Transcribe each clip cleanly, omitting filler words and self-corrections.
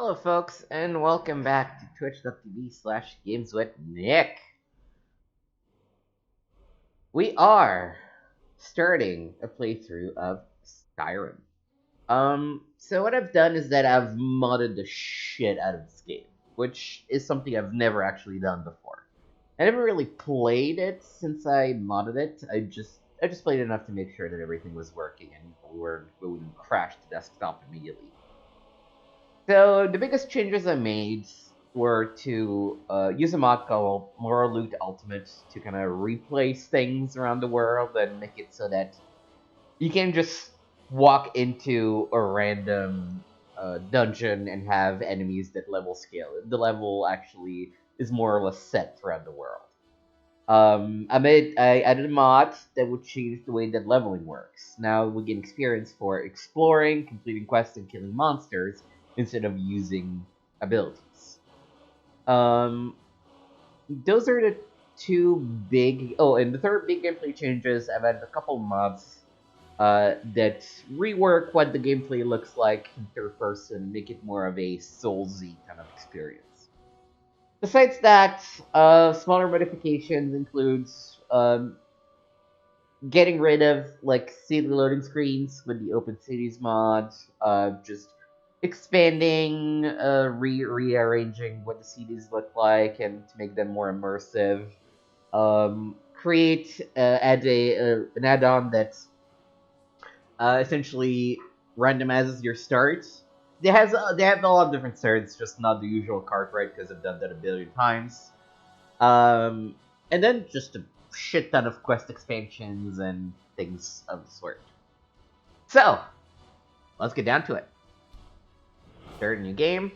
Hello, folks, and welcome back to twitch.tv/games with Nick. We are starting a playthrough of Skyrim. So what I've done is that I've modded the shit out of this game, which is something I've never actually done before. I never really played it since I modded it. I just played enough to make sure that everything was working and we wouldn't crash the desktop immediately. So the biggest changes I made were to use a mod called Moral Loot Ultimate to kind of replace things around the world and make it so that you can just walk into a random dungeon and have enemies that level scale. The level actually is more or less set throughout the world. I added a mod that would change the way that leveling works. Now we get experience for exploring, completing quests, and killing monsters instead of using abilities. Um, those are the two big. Oh, and the third big gameplay changes. I've added a couple mods that rework what the gameplay looks like in third person, make it more of a Soulsy kind of experience. Besides that, smaller modifications includes getting rid of like city loading screens with the Open Cities mod, just expanding, rearranging what the cities look like and to make them more immersive. Add an add-on that essentially randomizes your starts. They have a lot of different starts, just not the usual card right because I've done that a billion times. Um, and then just a shit ton of quest expansions and things of the sort. So, let's get down to it. Start a new game.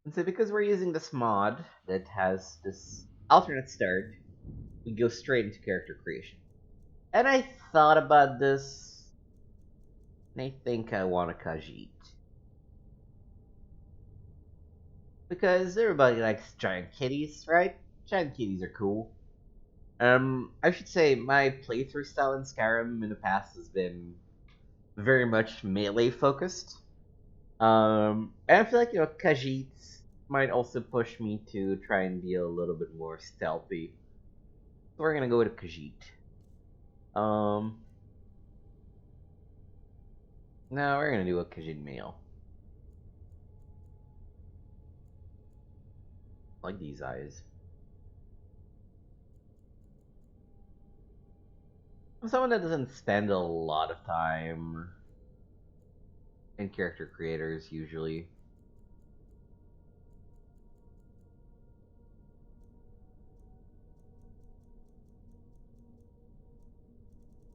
And so, because we're using this mod that has this alternate start, we go straight into character creation. And I thought about this, and I think I want a Khajiit. Because everybody likes giant kitties, right? Giant kitties are cool. I should say my playthrough style in Skyrim in the past has been very much melee focused. And I feel like Khajiits might also push me to try and be a little bit more stealthy. So we're gonna go with a Khajiit. Um, no, we're gonna do a Khajiit male. Like these eyes. I'm someone that doesn't spend a lot of time in character creators usually.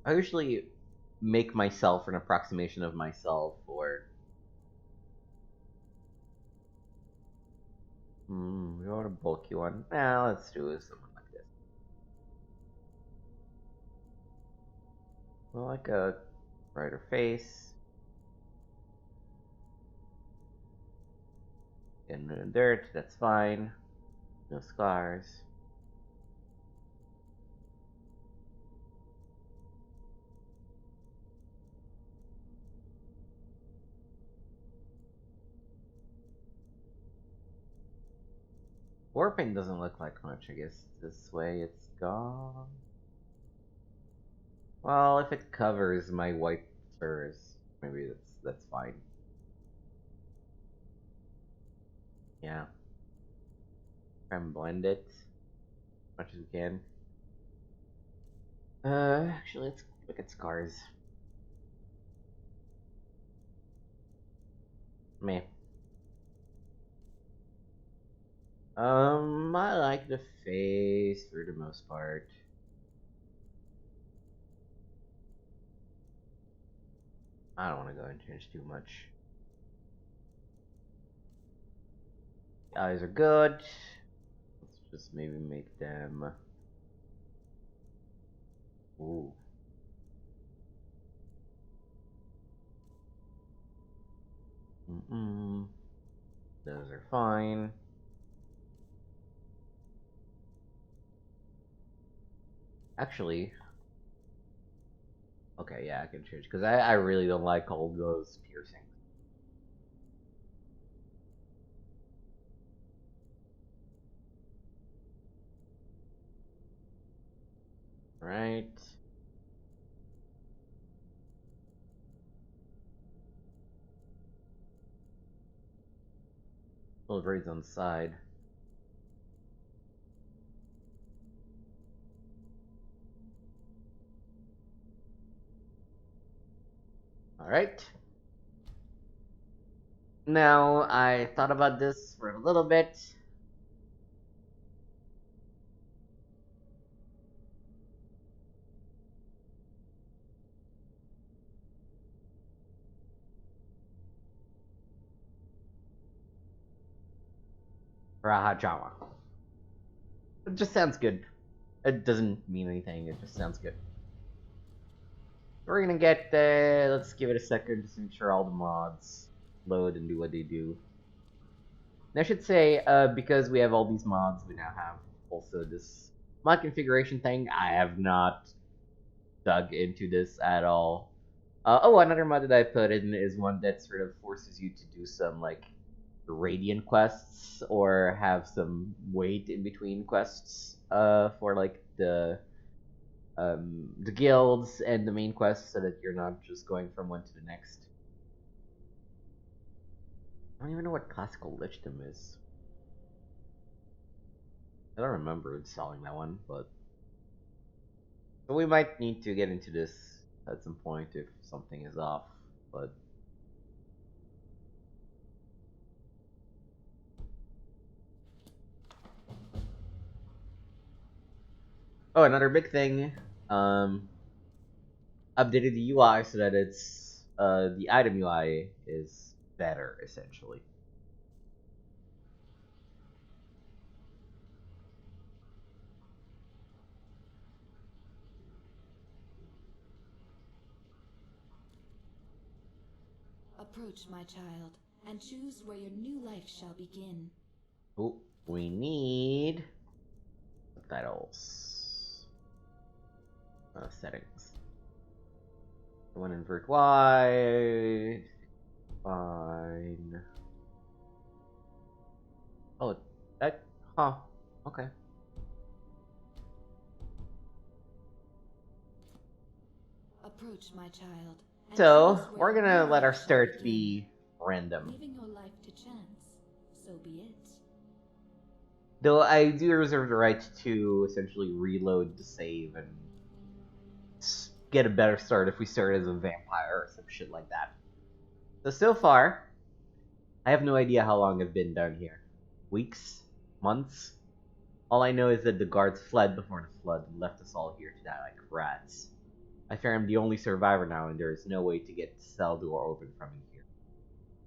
I usually make myself an approximation of myself, or we want a bulky one. Nah, let's do something like this. Well, like a brighter face, and no dirt. That's fine. No scars. Warping doesn't look like much. I guess this way it's gone. Well, if it covers my white furs, maybe that's fine. Yeah. Try and blend it as much as we can. Actually, let's look at scars. Meh. I like the face for the most part. I don't want to go and change too much. The eyes are good. Let's just maybe make them. Ooh. Mm-mm. Those are fine. Actually, okay, yeah, I can change because I really don't like all those piercings. Right. Wolverine's on the side. Alright. Now, I thought about this for a little bit. Rahajama. It just sounds good. It doesn't mean anything, it just sounds good. We're gonna get, let's give it a second just to make sure all the mods load and do what they do. And I should say, because we have all these mods, we now have also this mod configuration thing. I have not dug into this at all. Oh, another mod that I put in is one that sort of forces you to do some, like, radiant quests or have some wait in between quests for like the guilds and the main quests so that you're not just going from one to the next. I don't even know what classical lichdom is. I don't remember installing that one, but so we might need to get into this at some point if something is off, but oh, another big thing, updated the UI so that it's the item UI is better essentially. Approach, my child, and choose where your new life shall begin. Oh, we need subtitles. Settings. One invert wide. Fine. Oh, that. Huh. Okay. Approach, my child, and So, choose where we're your gonna new let our life shall start begin. be random. Leaving your life to chance, so be it. Though I do reserve the right to essentially reload the save and get a better start if we start as a vampire or some shit like that. So far, I have no idea how long I've been down here. Weeks? Months? All I know is that the guards fled before the flood and left us all here to die like rats. I fear I'm the only survivor now, and there is no way to get the cell door open from in here.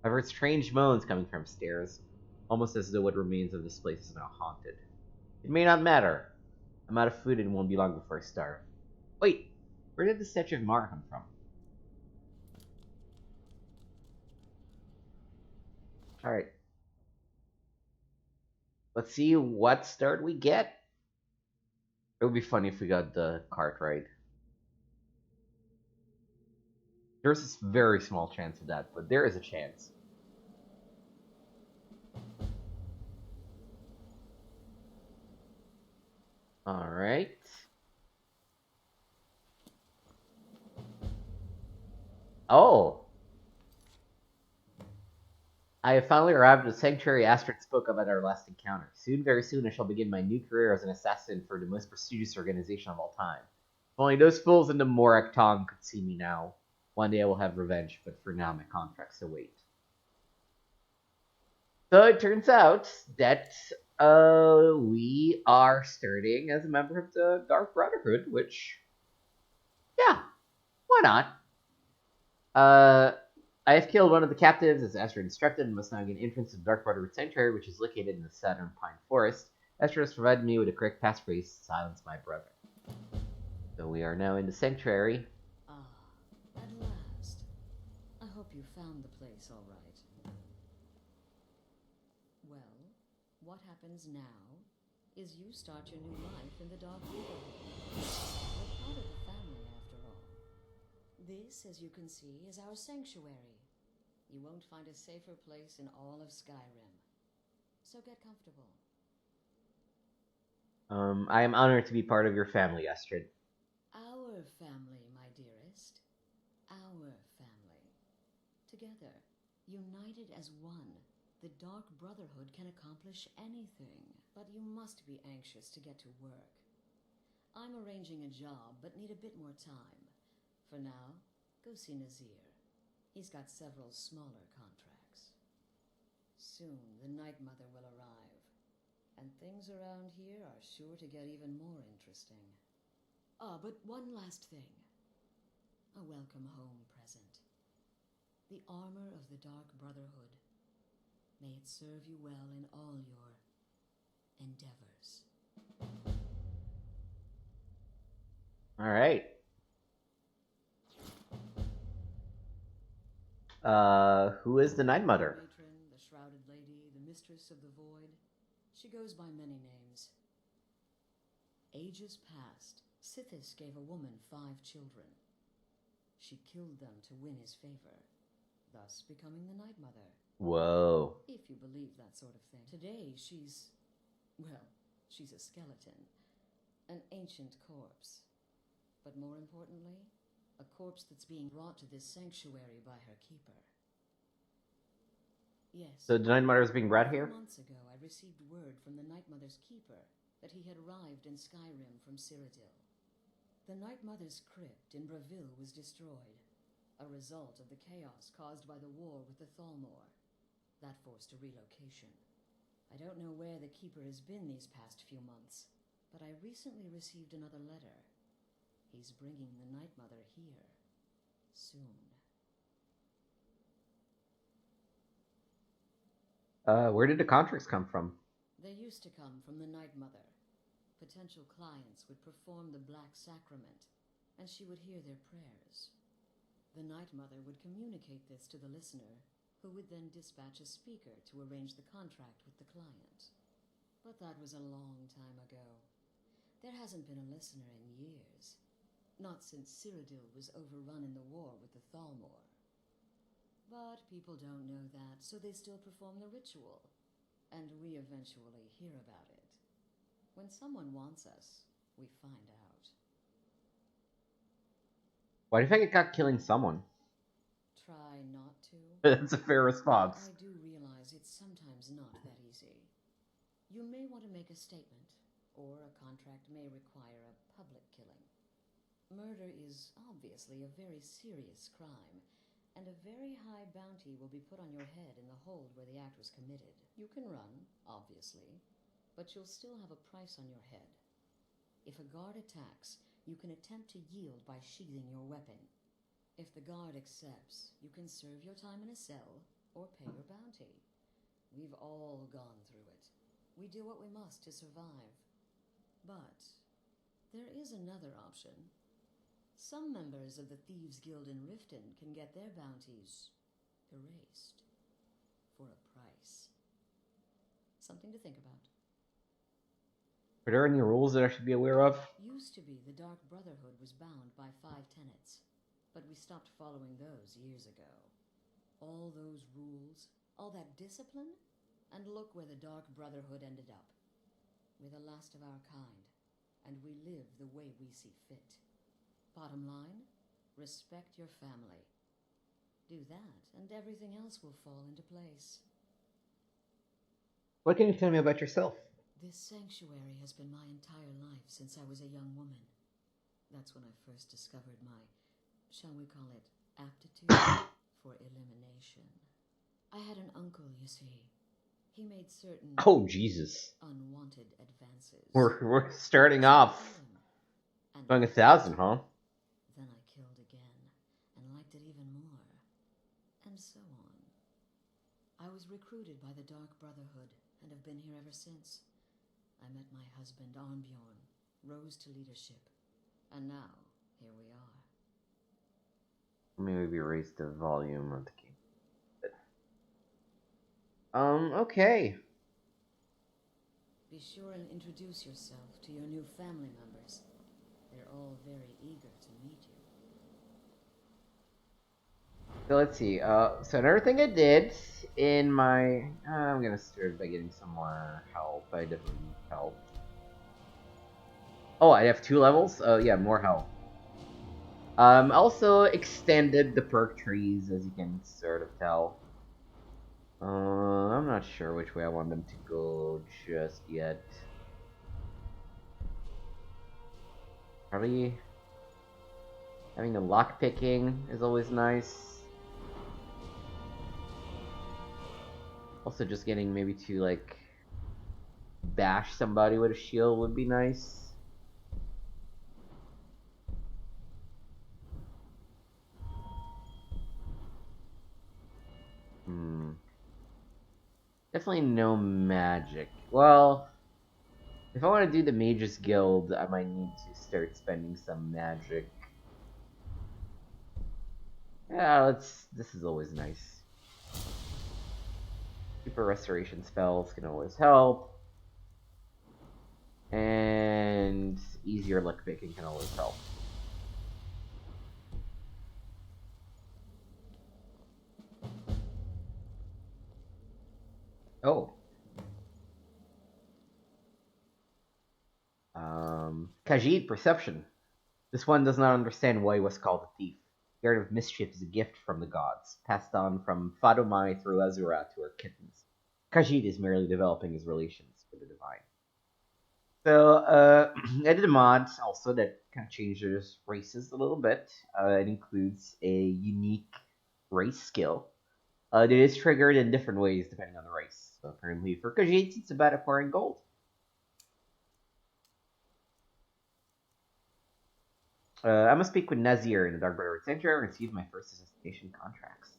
I've heard strange moans coming from stairs, almost as though what remains of this place is now haunted. It may not matter. I'm out of food and it won't be long before I starve. Wait, where did the statue of Mara come from? Alright. Let's see what start we get. It would be funny if we got the cart right. There's a very small chance of that, but there is a chance. Alright. Oh! I have finally arrived at the sanctuary Astrid spoke of at our last encounter. Soon, very soon, I shall begin my new career as an assassin for the most prestigious organization of all time. If only those fools in the Morak Tong could see me now. One day I will have revenge, but for now my contracts await. So it turns out that we are starting as a member of the Dark Brotherhood, which, yeah, why not? I have killed one of the captives as Esther instructed and must now gain entrance to the Dark Brotherhood Sanctuary, which is located in the Southern Pine Forest. Esther has provided me with a correct passphrase to silence my brother. So we are now in the Sanctuary. Ah, at last. I hope you found the place all right. Well, what happens now is you start your new life in the Dark Brotherhood. We're part of the family, after all. This, as you can see, is our sanctuary. You won't find a safer place in all of Skyrim. So get comfortable. I am honored to be part of your family, Astrid. Our family, my dearest. Our family. Together, united as one, the Dark Brotherhood can accomplish anything. But you must be anxious to get to work. I'm arranging a job, but need a bit more time. For now, go see Nazir. He's got several smaller contracts. Soon, the Night Mother will arrive, and things around here are sure to get even more interesting. But one last thing. A welcome home present. The armor of the Dark Brotherhood. May it serve you well in all your endeavors. All right. Who is the Night Mother? The matron, the shrouded lady, the mistress of the void. She goes by many names. Ages past, Sithis gave a woman 5 children. She killed them to win his favor, thus becoming the Night Mother. Whoa. If you believe that sort of thing. Today, she's a skeleton. An ancient corpse. But more importantly, a corpse that's being brought to this sanctuary by her keeper. Yes. So the Night Mother is being brought here? 4 months ago, I received word from the Night Mother's keeper that he had arrived in Skyrim from Cyrodiil. The Night Mother's crypt in Bravil was destroyed, a result of the chaos caused by the war with the Thalmor. That forced a relocation. I don't know where the keeper has been these past few months, but I recently received another letter. He's bringing the Night Mother here. Soon. Where did the contracts come from? They used to come from the Night Mother. Potential clients would perform the Black Sacrament, and she would hear their prayers. The Night Mother would communicate this to the listener, who would then dispatch a speaker to arrange the contract with the client. But that was a long time ago. There hasn't been a listener in years. Not since Cyrodiil was overrun in the war with the Thalmor. But people don't know that, so they still perform the ritual. And we eventually hear about it. When someone wants us, we find out. Why do you think it got killing someone? Try not to. That's a fair response. But I do realize it's sometimes not that easy. You may want to make a statement, or a contract may require a public killing. Murder is obviously a very serious crime, and a very high bounty will be put on your head in the hold where the act was committed. You can run, obviously, but you'll still have a price on your head. If a guard attacks, you can attempt to yield by sheathing your weapon. If the guard accepts, you can serve your time in a cell or pay your bounty. We've all gone through it. We do what we must to survive. But there is another option. Some members of the Thieves' Guild in Riften can get their bounties erased for a price. Something to think about. Are there any rules that I should be aware of? Used to be the Dark Brotherhood was bound by 5 tenets, but we stopped following those years ago. All those rules, all that discipline, and look where the Dark Brotherhood ended up. We're the last of our kind, and we live the way we see fit. Bottom line, respect your family. Do that, and everything else will fall into place. What can you tell me about yourself? This sanctuary has been my entire life since I was a young woman. That's when I first discovered my, shall we call it, aptitude for elimination. I had an uncle, you see. He made certain Oh, Jesus. unwanted advances. We're starting off And going 1,000, huh? then I killed again, and liked it even more. And so on. I was recruited by the Dark Brotherhood, and have been here ever since. I met my husband, Arnbjorn, rose to leadership, and now, here we are. Maybe raise the volume of the game. Okay. Be sure and introduce yourself to your new family members. They're all very eager to meet you. So let's see. So another thing I did in my, I'm gonna start by getting some more help. I definitely need help. Oh, I have 2 levels. Yeah, more help. Also extended the perk trees, as you can sort of tell. I'm not sure which way I want them to go just yet. Probably having the lock picking is always nice. Also, just getting maybe to like bash somebody with a shield would be nice. Definitely no magic. Well, if I want to do the Mages Guild, I might need to start spending some magic. Yeah, let's. This is always nice. Super restoration spells can always help. And easier luck picking can always help. Oh. Khajiit Perception. This one does not understand why he was called a thief. The art of mischief is a gift from the gods, passed on from Fadomai through Azura to her kittens. Khajiit is merely developing his relations with the divine. So, I did a mod also that kind of changes races a little bit. It includes a unique race skill that is triggered in different ways depending on the race. So, apparently, for Khajiit, it's about acquiring gold. I must speak with Nazir in the Dark Brotherhood Sanctuary and receive my first assassination contracts.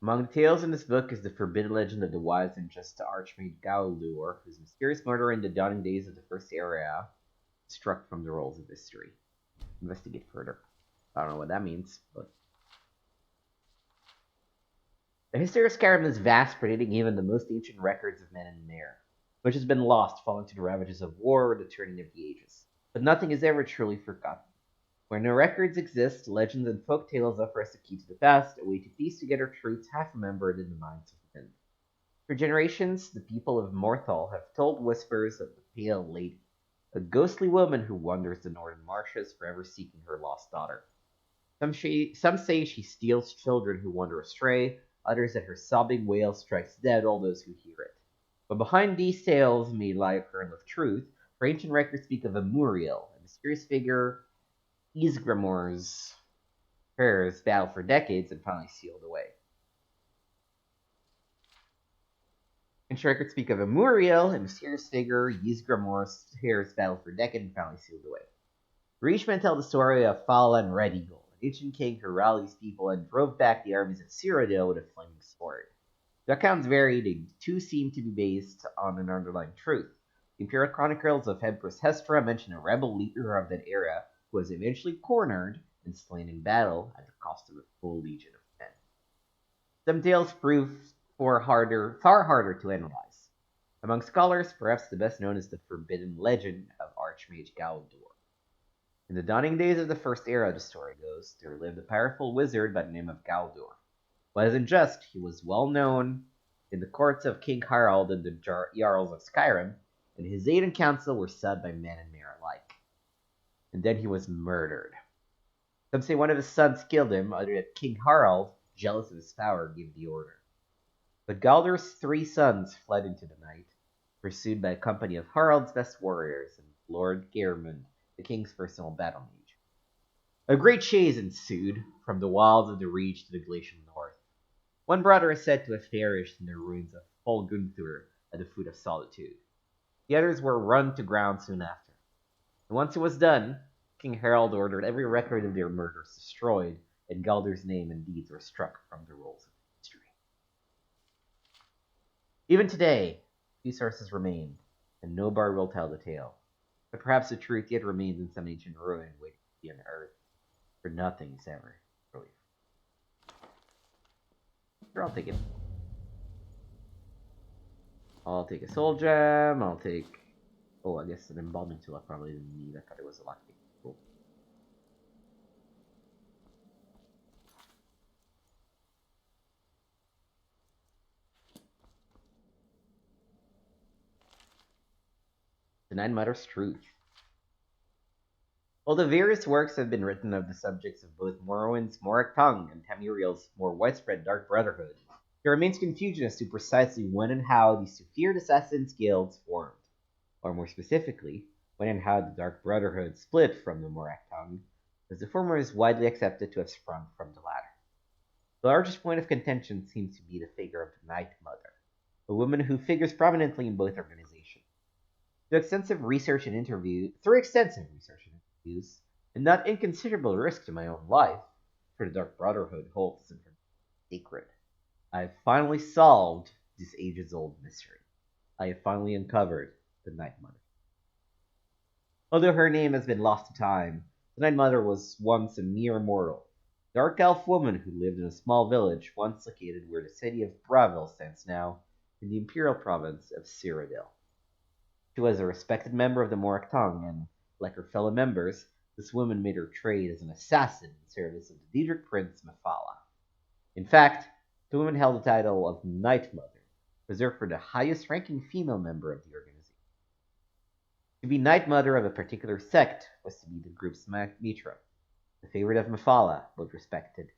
Among the tales in this book is the forbidden legend of the wise and just Archmage Gaudur, whose mysterious murder in the dawning days of the First Era struck from the rolls of history. Investigate further. I don't know what that means, but the history of Skyrim is vast, predating even the most ancient records of men and air, which has been lost, falling to the ravages of war or the turning of the ages. But nothing is ever truly forgotten. Where no records exist, legends and folk tales offer us a key to the past, a way to piece together truths half remembered in the minds of men. For generations, the people of Morthal have told whispers of the Pale Lady, a ghostly woman who wanders the northern marshes, forever seeking her lost daughter. Some say she steals children who wander astray, others that her sobbing wail strikes dead all those who hear it. But behind these tales may lie a kernel of truth, for ancient records speak of a Muriel, a mysterious figure Ysgramor's prayers battled for decades and finally sealed away. Ancient records speak of a Muriel, a mysterious figure Ysgramor's prayers battled for decades and finally sealed away. Reachmen tell the story of Falan Red Eagle, an ancient king who rallied his people and drove back the armies of Cyrodiil with a flaming sword. The accounts varied, and two seem to be based on an underlying truth. The Imperial Chronicles of Empress Hestra mention a rebel leader of that era who was eventually cornered and slain in battle at the cost of a full legion of men. Some tales prove far harder to analyze. Among scholars, perhaps the best known is the forbidden legend of Archmage Gaudur. In the dawning days of the First Era, the story goes, there lived a powerful wizard by the name of Gaudur. Wasn't just, he was well known in the courts of King Harald and the Jarls of Skyrim, and his aid and counsel were sought by men and mare alike. And then he was murdered. Some say one of his sons killed him, others that King Harald, jealous of his power, gave the order. But Galdur's 3 sons fled into the night, pursued by a company of Harald's best warriors and Lord Geirmund, the king's personal battle mage. A great chase ensued, from the wilds of the Reach to the glacial north. One brother is said to have perished in the ruins of Folgunthur at the foot of Solitude. The others were run to ground soon after. And once it was done, King Harald ordered every record of their murders destroyed, and Galdur's name and deeds were struck from the rolls of history. Even today, few sources remain, and no bard will tell the tale. But perhaps the truth yet remains in some ancient ruin waiting to be unearthed, for nothing is ever really Sure, I'll take it. I'll take a soul gem. I'll take. Oh, I guess an embalming tool I probably didn't need. I thought it was a lockpick. Cool. The Nine Mother's Truth. Although various works have been written of the subjects of both Morrowind's Morak Tongue and Tamuriel's more widespread Dark Brotherhood, there remains confusion as to precisely when and how these two feared assassins' guilds formed, or more specifically, when and how the Dark Brotherhood split from the Morak Tongue, as the former is widely accepted to have sprung from the latter. The largest point of contention seems to be the figure of the Night Mother, a woman who figures prominently in both organizations. Through extensive research and interviews, and not inconsiderable risk to my own life, for the Dark Brotherhood holds this information secret, I have finally solved this ages-old mystery. I have finally uncovered the Night Mother. Although her name has been lost to time, the Night Mother was once a mere mortal, a dark elf woman who lived in a small village once located where the city of Bravil stands now, in the imperial province of Cyrodiil. She was a respected member of the Morak Tongue, and, like her fellow members, this woman made her trade as an assassin in service of the Diedrich Prince Mephala. In fact, the woman held the title of Night Mother, reserved for the highest ranking female member of the organization. To be Night Mother of a particular sect was to be the group's matron, the favorite of Mephala, both respected.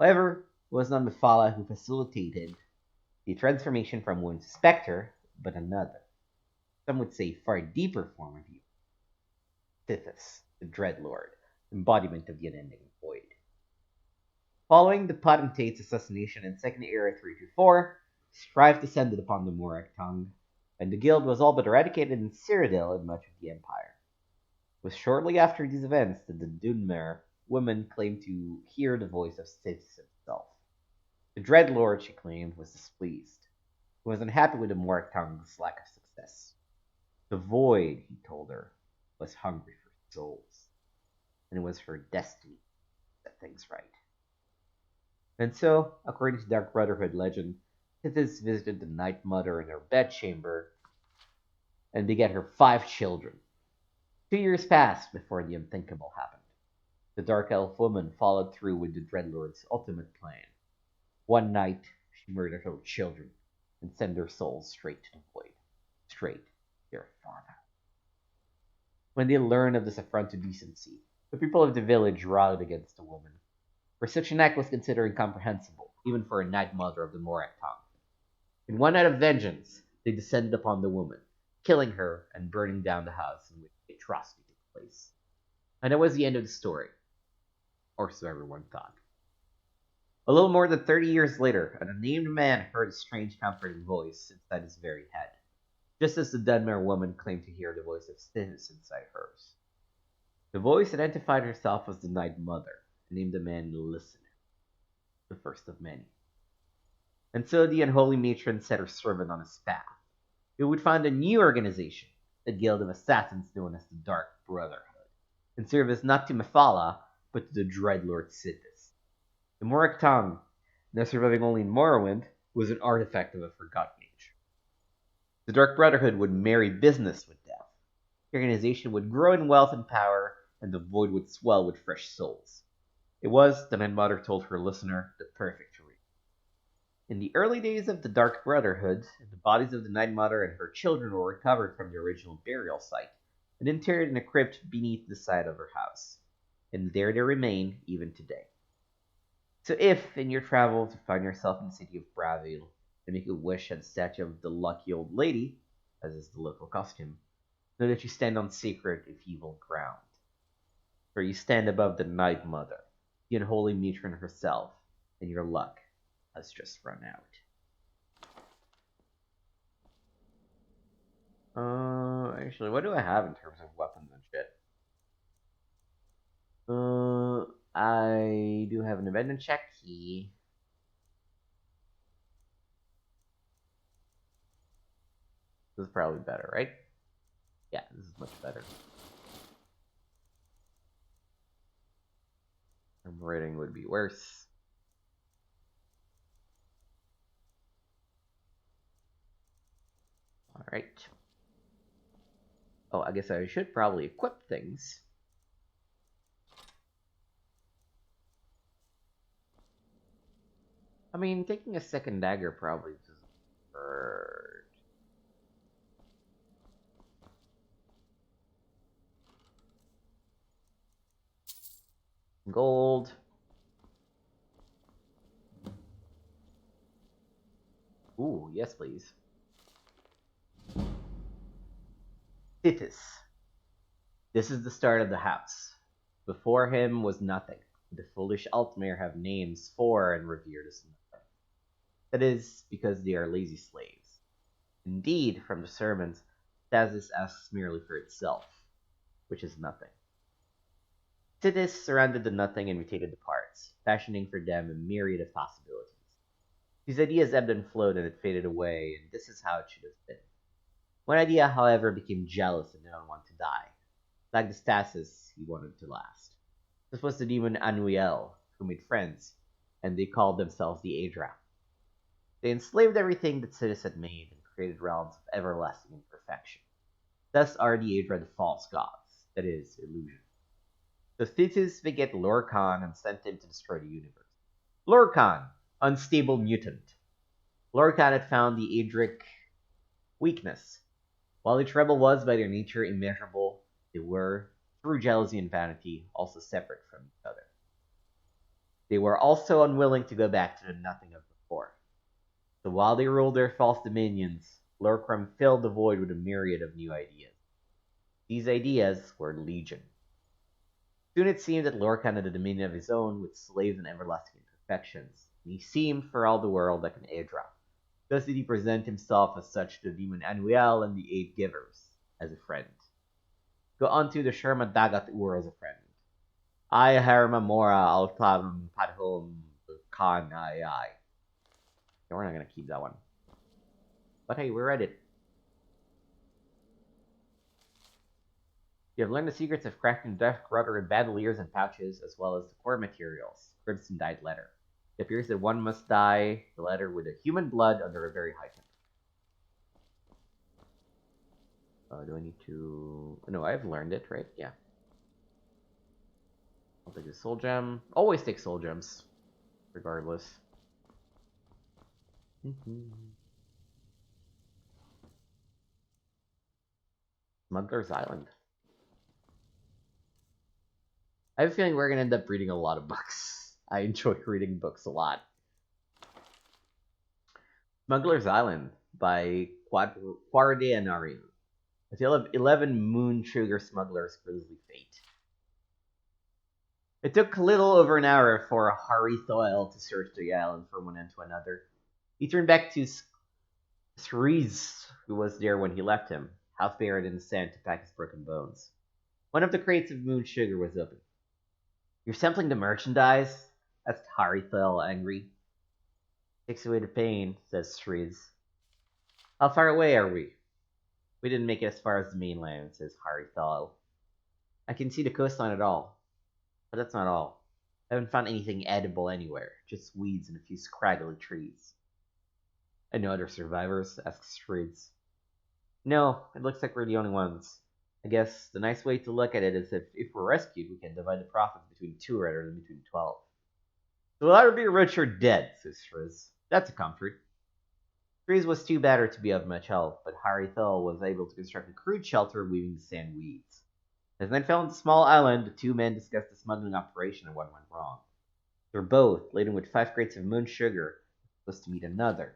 However, it was not Mephala who facilitated the transformation from one spectre, but another. Some would say far deeper form of evil. Sithis, the Dreadlord, embodiment of the unending void. Following the potentate's assassination in Second Era 324, strife descended upon the Morak Tongue, and the guild was all but eradicated in Cyrodiil and much of the Empire. It was shortly after these events that the Dunmer woman claimed to hear the voice of Sithis himself. The Dreadlord, she claimed, was displeased. He was unhappy with the Morak Tongue's lack of success. The void, he told her, was hungry for souls, and it was her destiny to set things right. And so, according to Dark Brotherhood legend, Sithis visited the Night Mother in her bedchamber and begat her 5 children. 2 years passed before the unthinkable happened. The Dark Elf woman followed through with the Dreadlord's ultimate plan. One night, she murdered her children and sent their souls straight to the void, straight to their father. When they learned of this affront to decency, the people of the village rallied against the woman, for such an act was considered incomprehensible, even for a Night Mother of the Morak Tongue. In one night of vengeance, they descended upon the woman, killing her and burning down the house in which the atrocity took place. And that was the end of the story, or so everyone thought. A little more than 30 years later, an unnamed man heard a strange, comforting voice inside his very head, just as the Dunmer woman claimed to hear the voice of Sithis inside hers. The voice identified herself as the Night Mother, and named the man Listener, the first of many. And so the unholy matron set her servant on his path. It would found a new organization, a guild of assassins known as the Dark Brotherhood, in service not to Mephala, but to the Dreadlord Sithis. The Morak Tongue, now surviving only in Morrowind, was an artifact of a forgotten age. The Dark Brotherhood would marry business with death. The organization would grow in wealth and power, and the void would swell with fresh souls. It was, the Night Mother told her listener, the perfect read. In the early days of the Dark Brotherhood, the bodies of the Night Mother and her children were recovered from the original burial site and interred in a crypt beneath the side of her house. And there they remain even today. So if, in your travels, you find yourself in the city of Bravil and make a wish at the statue of the lucky old lady, as is the local custom, know that you stand on sacred, if evil, ground. For you stand above the Night Mother, the unholy matron herself, and your luck has just run out. Actually, what do I have in terms of weapons and shit? I do have an abandoned check key. This is probably better, right? Yeah, this is much better. Writing would be worse. Alright. Oh, I guess I should probably equip things. I mean, taking a second dagger probably doesn't hurt. Gold. Ooh, yes, please. Titus. This is the start of the house. Before him was nothing. The foolish Altmer have names for and revered as nothing. That is because they are lazy slaves. Indeed, from the sermons, Thasus asks merely for itself, which is nothing. Titus surrounded the nothing and mutated the parts, fashioning for them a myriad of possibilities. These ideas ebbed and flowed and it faded away, and this is how it should have been. One idea, however, became jealous and did not want to die. Like the stasis, he wanted to last. This was the demon Anuel, who made friends, and they called themselves the Aedra. They enslaved everything that Titus had made and created realms of everlasting imperfection. Thus are the Aedra the false gods, that is, illusion. So Thetis begat Lorcan and sent him to destroy the universe. Lorcan, unstable mutant. Lorcan had found the Aedric weakness. While each rebel was by their nature immeasurable, they were, through jealousy and vanity, also separate from each other. They were also unwilling to go back to the nothing of before. So while they ruled their false dominions, Lorcrum filled the void with a myriad of new ideas. These ideas were legion. Soon it seemed that Lorcan had a dominion of his own, with slaves and everlasting imperfections, and he seemed for all the world like an Aedra. Thus did he present himself as such to the demon Anuel and the Eight Givers, as a friend. Go unto the Sherma Dagat Ur as a friend. I Harma Mora Altam Padhom Khan I. We're not gonna keep that one. But hey, we read it. You have learned the secrets of crafting death rudder and bandoliers and pouches, as well as the core materials, crimson dyed letter. It appears that one must dye the letter with a human blood under a very high temperature. Do I need to... No, I've learned it, right? Yeah. I'll take the soul gem. Always take soul gems, regardless. Smuggler's Island. I have a feeling we're gonna end up reading a lot of books. I enjoy reading books a lot. Smuggler's Island by Quarde Anarim. A tale of 11 moon sugar smugglers' grisly fate. It took a little over an hour for Hari Thoel to search the island from one end to another. He turned back to Cerise, who was there when he left him, half buried in the sand to pack his broken bones. One of the crates of moon sugar was open. You're sampling the merchandise? Asked Hari Thoel, angry. Takes away the pain, says Cerise. How far away are we? We didn't make it as far as the mainland, says Hari Thoel. I can see the coastline at all. But that's not all. I haven't found anything edible anywhere, just weeds and a few scraggly trees. And no other survivors? Asks Cerise. No, it looks like we're the only ones. I guess the nice way to look at it is if we're rescued, we can divide the profits between 2 rather than between 12. So we'll either be rich or dead, says Cerise. That's a comfort. Cerise was too battered to be of much help, but Hari Thoel was able to construct a crude shelter weaving the sand weeds. As they found the small island, the two men discussed the smuggling operation and what went wrong. Their boat, laden with 5 crates of moon sugar, was to meet another,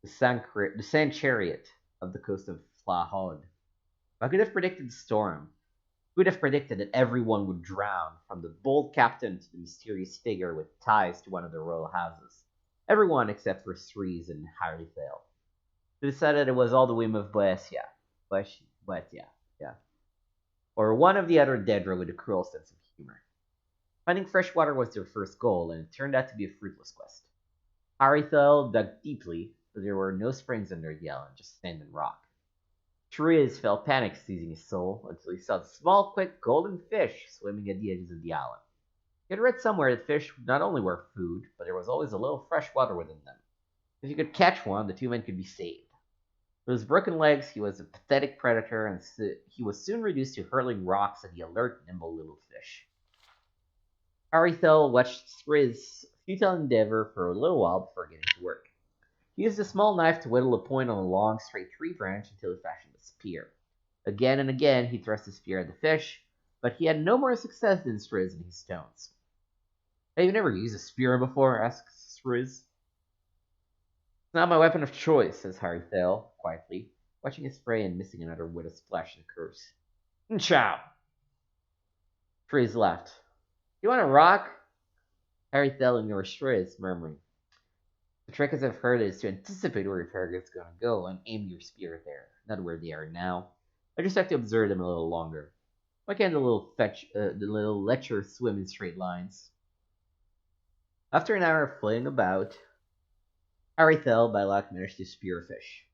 the sand chariot of the coast of Flahod. I could have predicted the storm. Who would have predicted that everyone would drown, from the bold captain to the mysterious figure with ties to one of the royal houses? Everyone except for Cerise and Hari Thoel. They decided it was all the whim of Boetia. Yeah. Or one of the other Dedra with a cruel sense of humor. Finding fresh water was their first goal, and it turned out to be a fruitless quest. Hari Thoel dug deeply, but there were no springs under the island, just sand and rock. Cerise felt panic seizing his soul until he saw the small, quick, golden fish swimming at the edges of the island. He had read somewhere that fish not only were food, but there was always a little fresh water within them. If you could catch one, the 2 men could be saved. With his broken legs, he was a pathetic predator, and he was soon reduced to hurling rocks at the alert, nimble little fish. Arithel watched Skriz's futile endeavor for a little while before getting to work. He used a small knife to whittle a point on a long, straight tree branch until he fashioned a spear. Again and again he thrust his spear at the fish, but he had no more success than Skriz in his stones. Have you never used a spear before? Asks Skriz. It's not my weapon of choice, says Harrythale, quietly, watching it spray and missing another with a splash and curse. Chow! Skriz laughed. You want a rock? Harrythale ignored Skriz, murmuring. The trick, as I've heard, is to anticipate where your target's gonna go and aim your spear there, not where they are now. I just have to observe them a little longer. Why can't the little lecher swim in straight lines? After an hour of flailing about, Harrythale by luck managed to spear a fish.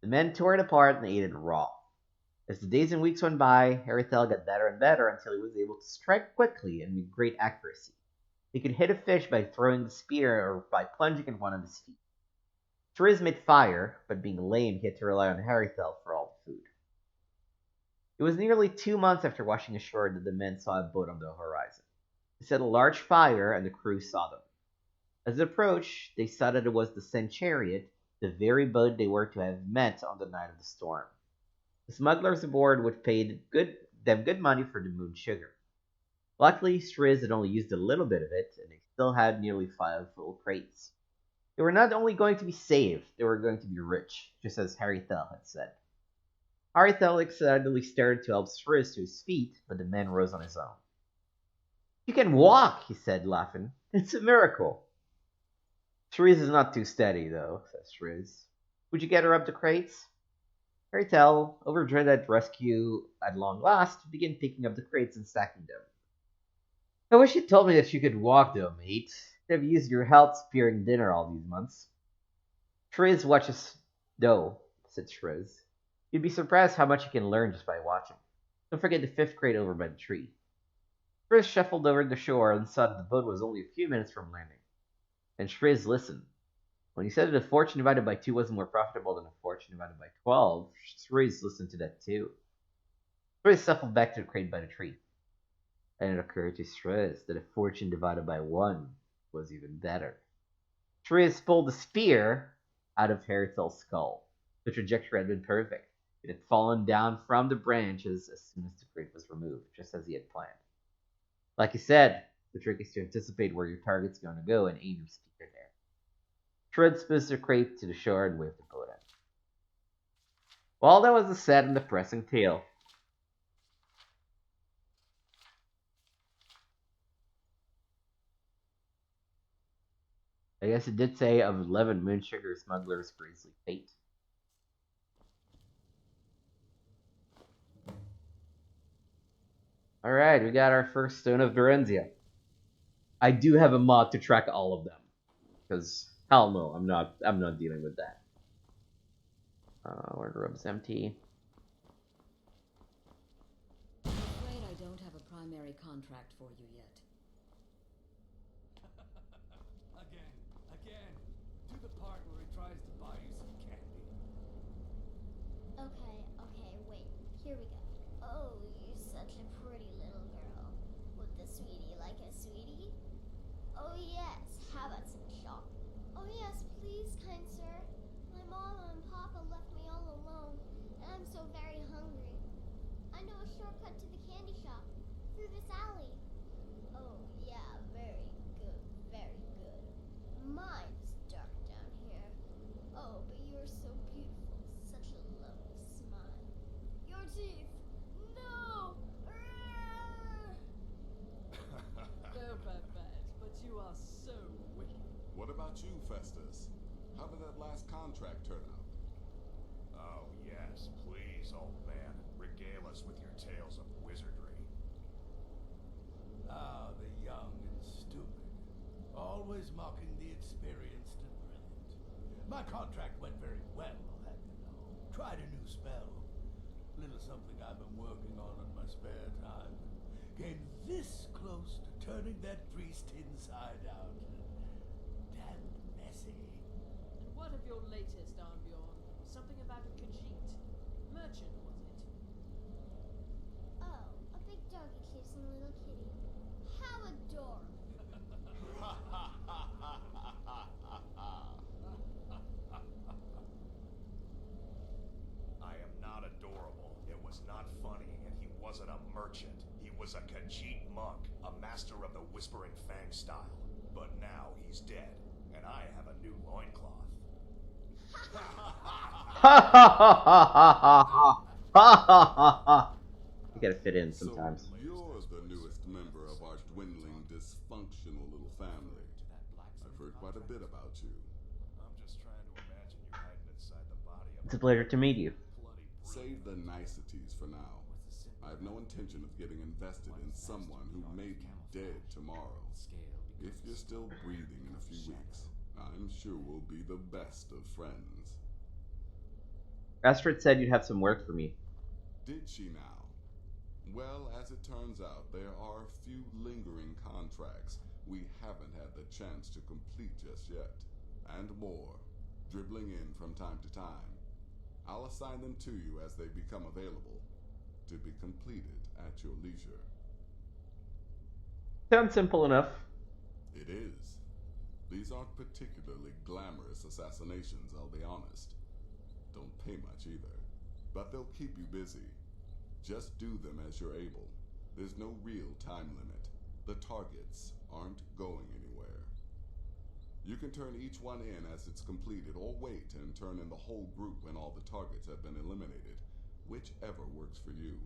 The men tore it apart and ate it raw. As the days and weeks went by, Harrythale got better and better until he was able to strike quickly and with great accuracy. He could hit a fish by throwing the spear or by plunging at one of his feet. Skriz made fire, but being lame, he had to rely on Harrythale for all the food. It was nearly 2 months after washing ashore that the men saw a boat on the horizon. They set a large fire, and the crew saw them. As they approached, they saw that it was the Sen Chariot, the very boat they were to have met on the night of the storm. The smugglers aboard would pay them good money for the moon sugar. Luckily, Skriz had only used a little bit of it, and they still had nearly 5 full crates. They were not only going to be saved, they were going to be rich, just as Harrythale had said. Harrythale excitedly started to help Skriz to his feet, but the man rose on his own. You can walk, he said, laughing. It's a miracle. Skriz is not too steady, though, says Skriz. Would you get her up the crates? Harrythale, overjoyed at rescue at long last, began picking up the crates and stacking them. I wish you told me that you could walk, though, mate. I've used your help spearing dinner all these months. Skriz watches, though, said Skriz. You'd be surprised how much you can learn just by watching. Don't forget the 5th crate over by the tree. Skriz shuffled over the shore and saw that the boat was only a few minutes from landing. And Skriz listened. When he said that a fortune divided by 2 wasn't more profitable than a fortune divided by 12, Skriz listened to that too. Skriz shuffled back to the crate by the tree. And it occurred to Skriz that a fortune divided by 1 was even better. Skriz pulled the spear out of Harrythale's skull. The trajectory had been perfect. It had fallen down from the branches as soon as the crate was removed, just as he had planned. Like he said, the trick is to anticipate where your target's going to go and aim your spear there. Skriz pushed the crate to the shore and waved the boat in. Well, that was a sad and depressing tale. I guess it did say of 11 moon sugar smugglers grisly fate. Alright, we got our first Stone of Durenzia. I do have a mod to track all of them. Because, hell no, I'm not dealing with that. Wardrobe's empty. I'm afraid I don't have a primary contract for you yet. Again. To the part where he tries to buy you some candy. Okay, wait. Here we go. Oh, you're such a pretty little girl. Would the sweetie like a sweetie? Oh yes, how about some chalk? Oh yes, please, kind sir. My mama and papa left me all alone, and I'm so very hungry. I know a shortcut to the candy shop, through this alley. Oh yeah, very good, very good. My, it's dark down here. Oh, but you're so beautiful, such a lovely smile. Your teeth! No! They're bad, but you are so wicked. What about you, Festus? How did that last contract turn out? Oh yes, please, old man. Regale us with your tales of wizardry. Ah, the young and stupid. Always mocking the experienced and brilliant. My contract went very well, I'll have you know. Tried a new spell. Little something I've been working on in my spare time. Came this close to turning that priest inside out. Damn messy. And what of your latest Armbjorn? Something about a Khajiit. Merchant, was it? Oh, a big doggy keeps a little kitty. How adorable. I am not adorable. It was not funny, and he wasn't a merchant. He was a Khajiit monk, a master of the Whispering Fang style. But now he's dead, and I have a new loincloth. Ha ha ha ha ha ha ha ha. You gotta fit in sometimes. So you're the newest member of our dwindling, dysfunctional little family. I've heard quite a bit about you. I'm just trying to imagine you hiding inside the body of It's a pleasure to meet you. bloody Save the niceties for now. I have no intention of getting invested in someone who may be dead tomorrow. If you're still breathing in a few weeks, I'm sure we'll be the best of friends. Astrid said you'd have some work for me. Did she now? Well, as it turns out, there are a few lingering contracts we haven't had the chance to complete just yet. And more, dribbling in from time to time. I'll assign them to you as they become available, to be completed at your leisure. Sounds simple enough. It is. These aren't particularly glamorous assassinations, I'll be honest. Don't pay much either. But they'll keep you busy. Just do them as you're able. There's no real time limit. The targets aren't going anywhere. You can turn each one in as it's completed, or wait and turn in the whole group when all the targets have been eliminated. Whichever works for you.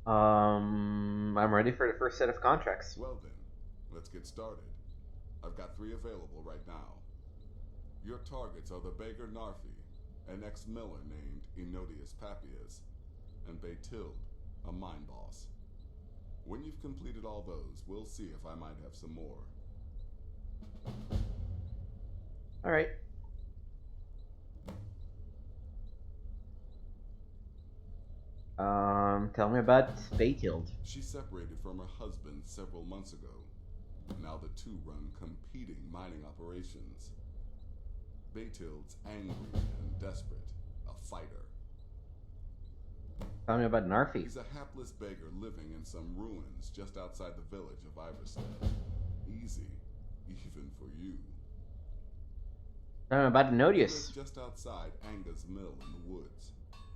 I'm ready for the first set of contracts. Well then, let's get started. I've got 3 available right now. Your targets are the beggar Narfi, an ex-miller named Enodius Papias, and Baytild, a mine boss. When you've completed all those, we'll see if I might have some more. Alright. Tell me about Baytild. She separated from her husband several months ago. Now the two run competing mining operations. Baytild's angry and desperate, a fighter. Tell me about Narfi. He's a hapless beggar living in some ruins just outside the village of Iverstead. Easy, even for you. Tell me about He Enodius. lives just outside Anga's mill in the woods.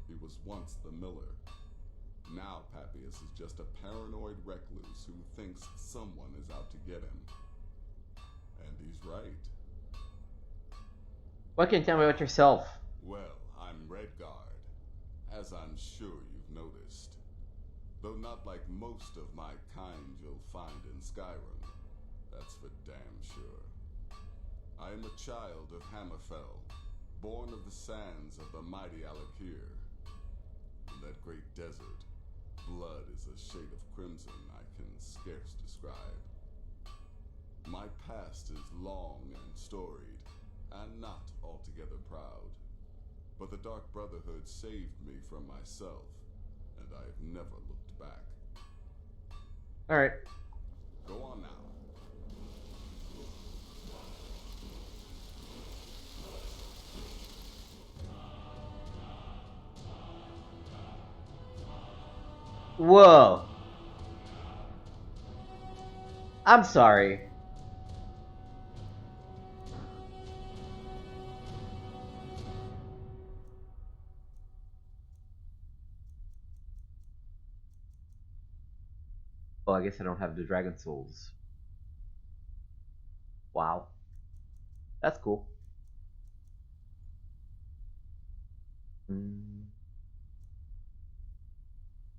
He was once the miller. Now Papias is just a paranoid recluse who thinks someone is out to get him. And he's right. What can you tell me about yourself? Well, I'm Redguard, as I'm sure you've noticed. Though not like most of my kind you'll find in Skyrim. That's for damn sure. I am a child of Hammerfell, born of the sands of the mighty Alakir. In that great desert, blood is a shade of crimson I can scarce describe. My past is long and storied, and not altogether proud. But the Dark Brotherhood saved me from myself, and I have never looked back. Alright. Go on now. Whoa. I'm sorry. Well, I guess I don't have the Dragon Souls. Wow. That's cool.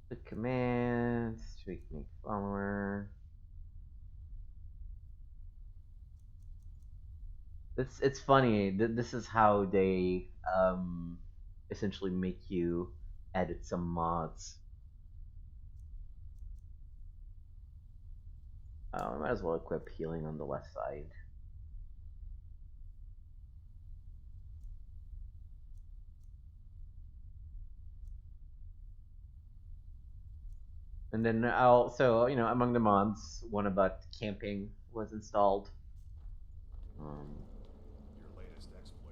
The commands, tweak make follower. It's funny. This is how they essentially make you edit some mods. I might as well equip healing on the left side. And then also, among the mods, one about camping was installed. Your latest exploit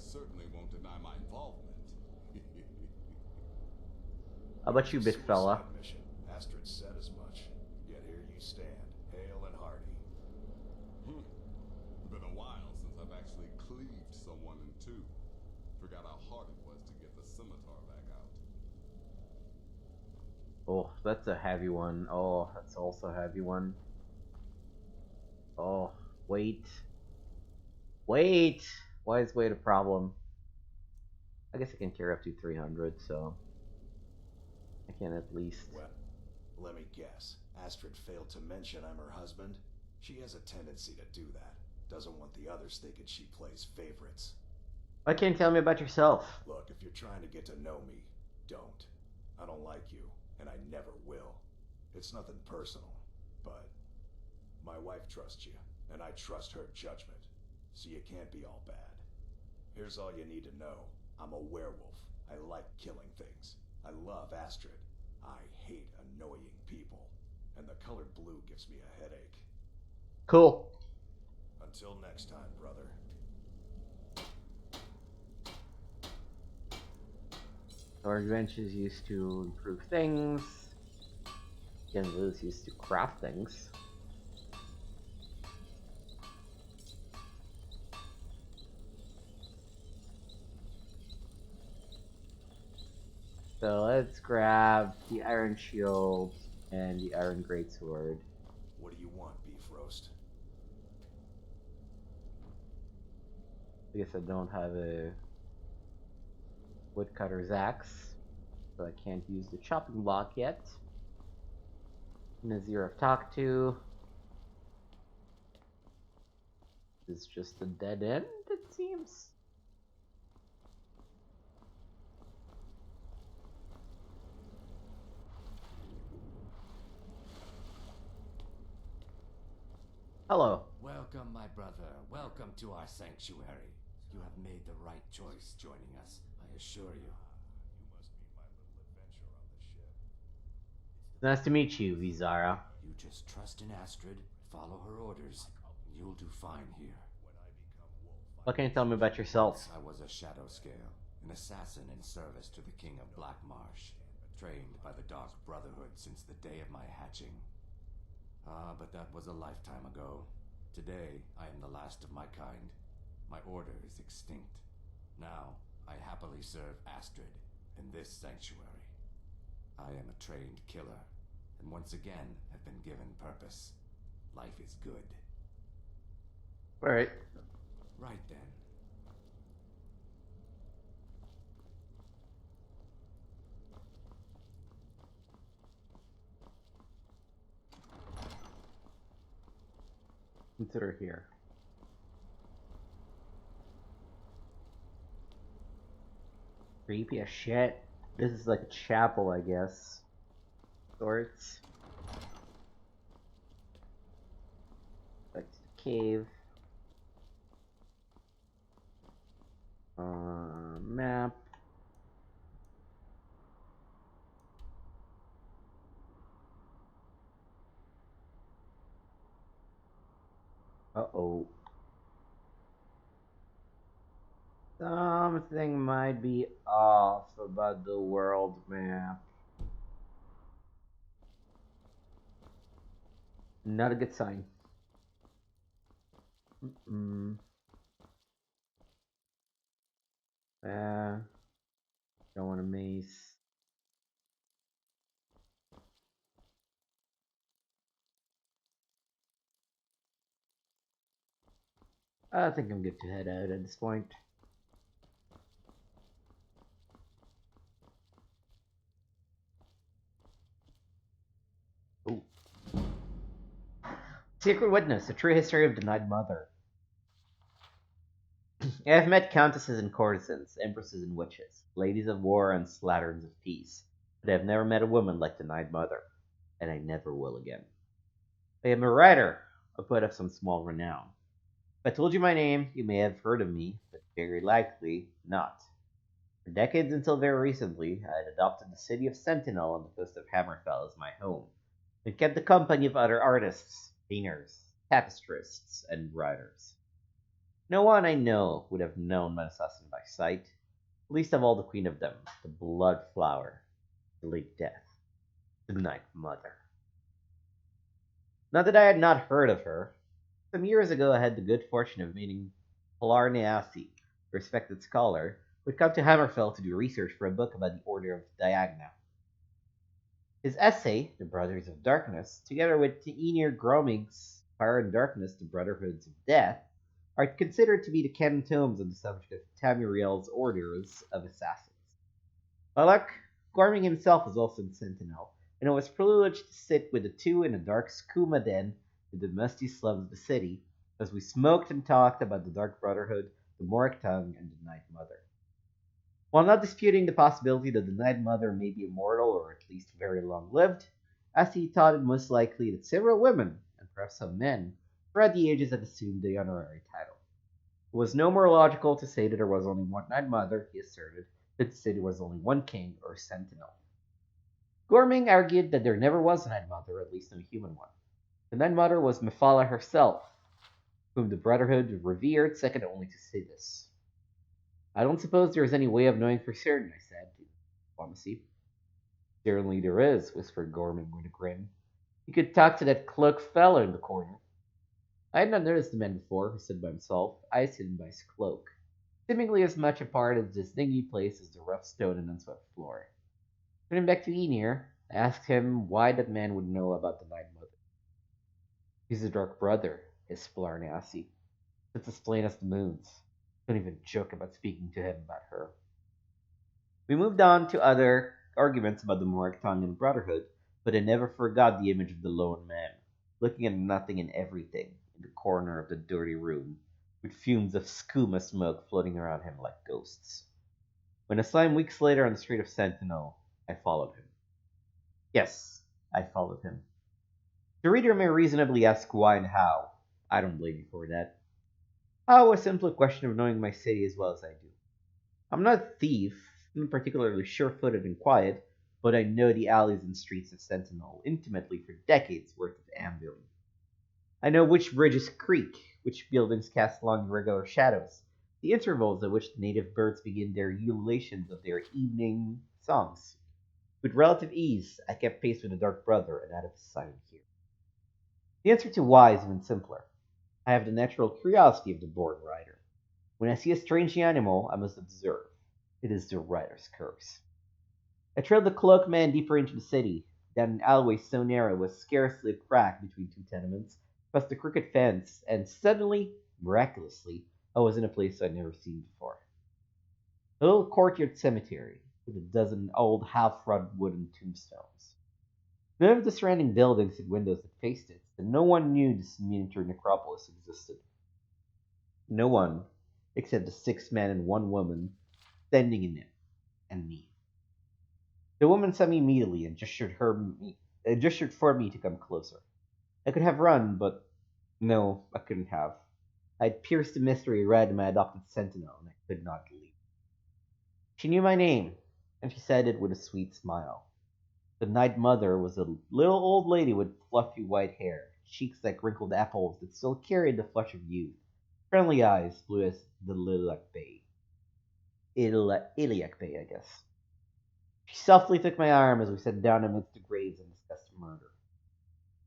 certainly won't deny my involvement. How about It you, was a big fella? suicide mission. Astrid said as much. Yet here you stand, hale and hearty. Been a while since I've actually cleaved someone in two. Forgot how hard it was to get the scimitar back out. Oh, that's a heavy one. Oh, that's also a heavy one. Oh, wait. Wait! Why is weight a problem? I guess I can carry up to 300, so I can at least. Well, let me guess. Astrid failed to mention I'm her husband? She has a tendency to do that. Doesn't want the others thinking she plays favorites. Why can't you tell me about yourself? Look, if you're trying to get to know me, don't. I don't like you, and I never will. It's nothing personal, but my wife trusts you, and I trust her judgment, so you can't be all bad. Here's all you need to know. I'm a werewolf. I like killing things. I love Astrid. I hate annoying people. And the color blue gives me a headache. Cool. Until next time, brother. Our adventures used to improve things. Again, those used to craft things. So let's grab the iron shield and the iron greatsword. What do you want, beef roast? I guess I don't have a woodcutter's axe, so I can't use the chopping block yet. Nazir I've talked to. This is just a dead end, it seems. Hello. Welcome, my brother. Welcome to our sanctuary. You have made the right choice joining us, I assure you. You must mean my little adventure on the ship. Nice to meet you, Vizara. You just trust in Astrid, follow her orders, and you'll do fine here. When I become wolf, What can you tell me about yourself? I was a shadow scale, an assassin in service to the king of Black Marsh, trained by the Dark Brotherhood since the day of my hatching. Ah, but that was a lifetime ago. Today, I am the last of my kind. My order is extinct. Now, I happily serve Astrid in this sanctuary. I am a trained killer, and once again have been given purpose. Life is good. Alright. Right then. Consider here. Creepy as shit. This is like a chapel, I guess. Sorts. Back to the cave. Map. Uh-oh. Something might be off about the world map. Not a good sign. Mm-mm. Don't want a mace. I think I'm good to head out at this point. Ooh. Secret Witness, a true history of denied mother. I have met countesses and courtesans, empresses and witches, ladies of war and slatterns of peace, but I have never met a woman like denied mother, and I never will again. I am a writer, a poet of some small renown. If I told you my name, you may have heard of me, but very likely not. For decades until very recently, I had adopted the city of Sentinel on the coast of Hammerfell as my home, and kept the company of other artists, painters, tapestrists, and writers. No one I know would have known my assassin by sight, least of all the queen of them, the blood flower, the late death, the night mother. Not that I had not heard of her. Some years ago, I had the good fortune of meeting Polarneasi, a respected scholar, who had come to Hammerfell to do research for a book about the Order of Diagna. His essay, The Brothers of Darkness, together with Einir Gromig's Fire and Darkness, The Brotherhoods of Death, are considered to be the canon tomes on the subject of Tamriel's orders of assassins. By luck, Gorming himself was also in Sentinel, and I was privileged to sit with the two in a dark skooma den in the musty slums of the city, as we smoked and talked about the Dark Brotherhood, the Morag Tongue, and the Night Mother. While not disputing the possibility that the Night Mother may be immortal or at least very long lived, as he thought it most likely that several women, and perhaps some men, throughout the ages had assumed the honorary title. It was no more logical to say that there was only one Night Mother, he asserted, than to say there was only one king or sentinel. Gorming argued that there never was a Night Mother, at least no human one. The Night Mother was Mephala herself, whom the Brotherhood revered second only to Sidus. I don't suppose there is any way of knowing for certain, I said, in diplomacy. Certainly there is, whispered Gorman with a grin. You could talk to that cloaked fellow in the corner. I had not noticed the man before, who stood by himself, eyes hidden by his cloak, seemingly as much a part of this dingy place as the rough stone and unswept floor. Turning back to Enir, I asked him why that man would know about the Night Mother. He's a dark brother, hissed Blarnassi. It's as plain as the moon's. Don't even joke about speaking to him about her. We moved on to other arguments about the Moragtong and Brotherhood, but I never forgot the image of the lone man, looking at nothing and everything, in the corner of the dirty room, with fumes of skooma smoke floating around him like ghosts. When I saw him weeks later on the street of Sentinel, I followed him. Yes, I followed him. The reader may reasonably ask why and how. I don't blame you for that. How was simply a question of knowing my city as well as I do. I'm not a thief, not particularly sure-footed and quiet, but I know the alleys and streets of Sentinel intimately for decades' worth of ambling. I know which bridges creak, which buildings cast long irregular shadows, the intervals at which the native birds begin their ululations of their evening songs. With relative ease, I kept pace with the Dark Brother and out of sight here. The answer to why is even simpler. I have the natural curiosity of the born rider. When I see a strange animal, I must observe. It is the rider's curse. I trailed the cloaked man deeper into the city, down an alleyway so narrow it was scarcely a crack between two tenements, past the crooked fence, and suddenly, miraculously, I was in a place I'd never seen before. A little courtyard cemetery, with a dozen old half-rotted wooden tombstones. None of the surrounding buildings had windows that faced it, and no one knew this miniature necropolis existed. No one, except the 6 men and 1 woman standing in it, and me. The woman saw me immediately and gestured for me to come closer. I could have run, but no, I couldn't have. I had pierced the mystery read in my adopted sentinel, and I could not leave. She knew my name, and she said it with a sweet smile. The Night Mother was a little old lady with fluffy white hair, cheeks like wrinkled apples that still carried the flush of youth, friendly eyes blue as the lilac bay. Iliac Bay, I guess. She softly took my arm as we sat down amidst the graves and discussed murder.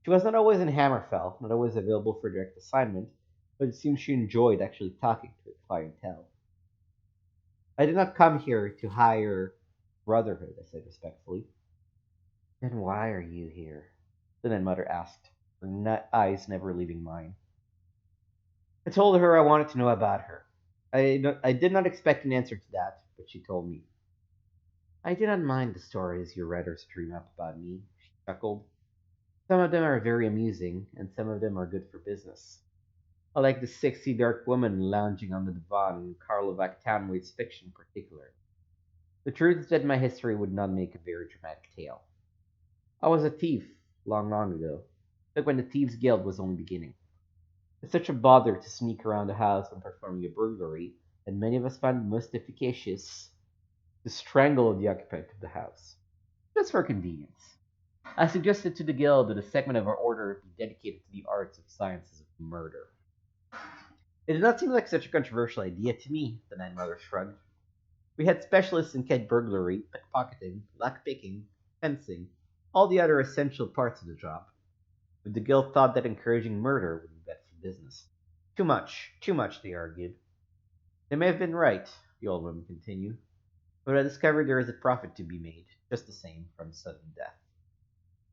She was not always in Hammerfell, not always available for direct assignment, but it seemed she enjoyed actually talking to its clientele. I did not come here to hire Brotherhood, I said respectfully. Then why are you here? The Nun Mother asked, her eyes never leaving mine. I told her I wanted to know about her. I did not expect an answer to that, but she told me. I do not mind the stories your writers dream up about me, she chuckled. Some of them are very amusing, and some of them are good for business. I like the sexy dark woman lounging on the divan in Karlovac Townway's fiction particularly. The truth is that my history would not make a very dramatic tale. I was a thief, long, long ago, back when the Thieves' Guild was only beginning. It's such a bother to sneak around the house when performing a burglary, and many of us found it most efficacious to strangle the occupant of the house, just for convenience. I suggested to the guild that a segment of our order be dedicated to the arts and sciences of murder. It did not seem like such a controversial idea to me, the Nine Mother shrugged. We had specialists in keg burglary, pickpocketing, lockpicking, fencing, all the other essential parts of the job. But the guild thought that encouraging murder would be better for business. Too much, they argued. They may have been right, the old woman continued, but I discovered there is a profit to be made, just the same, from sudden death.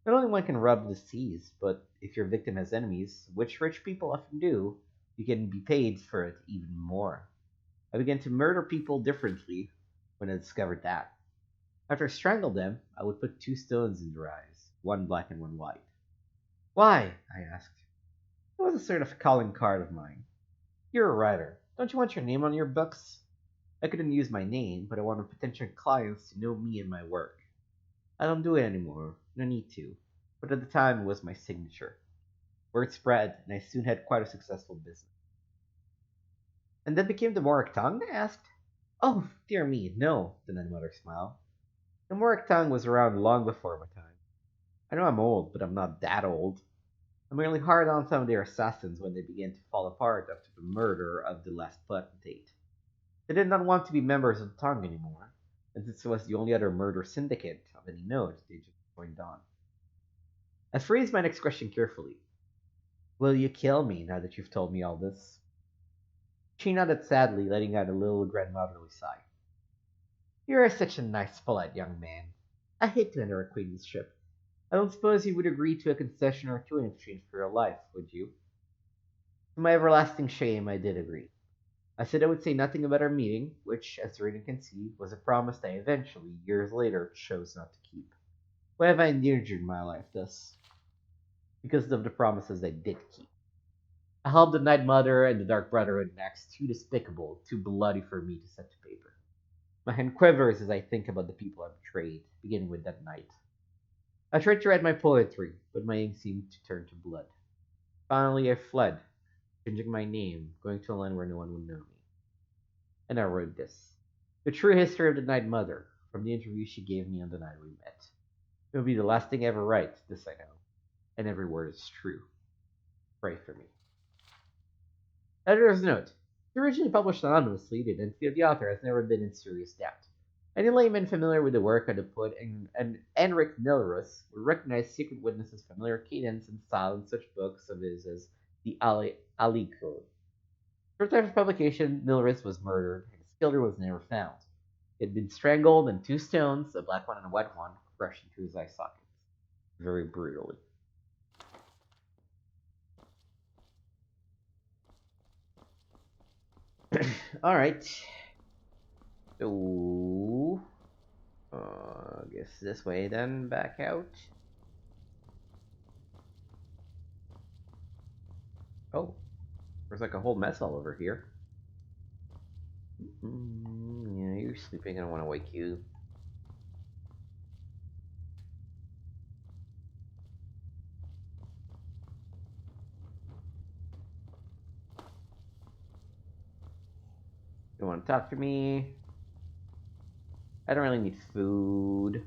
Not only one can rub the seas, but if your victim has enemies, which rich people often do, you can be paid for it even more. I began to murder people differently when I discovered that. After I strangled them, I would put two stones in their eyes, one black and one white. Why? I asked. It was a sort of calling card of mine. You're a writer. Don't you want your name on your books? I couldn't use my name, but I wanted potential clients to know me and my work. I don't do it anymore. No need to. But at the time, it was my signature. Word spread, and I soon had quite a successful business. And then became the Morik tongue? I asked. Oh, dear me, no, the nun mother smiled. The Morik tongue was around long before my time. I know I'm old, but I'm not that old. I'm merely hard on some of their assassins when they began to fall apart after the murder of the last potentate. They did not want to be members of the tongue anymore, and since it was the only other murder syndicate of any note, they just joined on. I phrased my next question carefully. Will you kill me now that you've told me all this? She nodded sadly, letting out a little grandmotherly sigh. You're such a nice, polite young man. I hate to enter acquaintanceship. I don't suppose you would agree to a concession or two in exchange for your life, would you? To my everlasting shame, I did agree. I said I would say nothing about our meeting, which, as the reader can see, was a promise I eventually, years later, chose not to keep. Why have I endangered my life thus? Because of the promises I did keep. I held the Night Mother and the Dark Brotherhood in acts too despicable, too bloody for me to set to paper. My hand quivers as I think about the people I betrayed, beginning with that night. I tried to write my poetry, but my ink seemed to turn to blood. Finally, I fled, changing my name, going to a land where no one would know me. And I wrote this. The true history of the Night Mother, from the interview she gave me on the night we met. It will be the last thing I ever write, this I know. And every word is true. Pray for me. Editor's note. Originally published anonymously, the identity of the author has never been in serious doubt. Any layman familiar with the work of the poet Enric Milrus would recognize Secret Witness's familiar cadence and style in such books of his as the Allegro. Shortly after publication, Milrus was murdered, and his killer was never found. He had been strangled, and two stones, a black one and a white one, crushed into his eye sockets. Very brutally. Alright. So, I guess this way then, back out. Oh, there's like a whole mess all over here. Yeah, you're sleeping, I don't want to wake you. You want to talk to me? I don't really need food.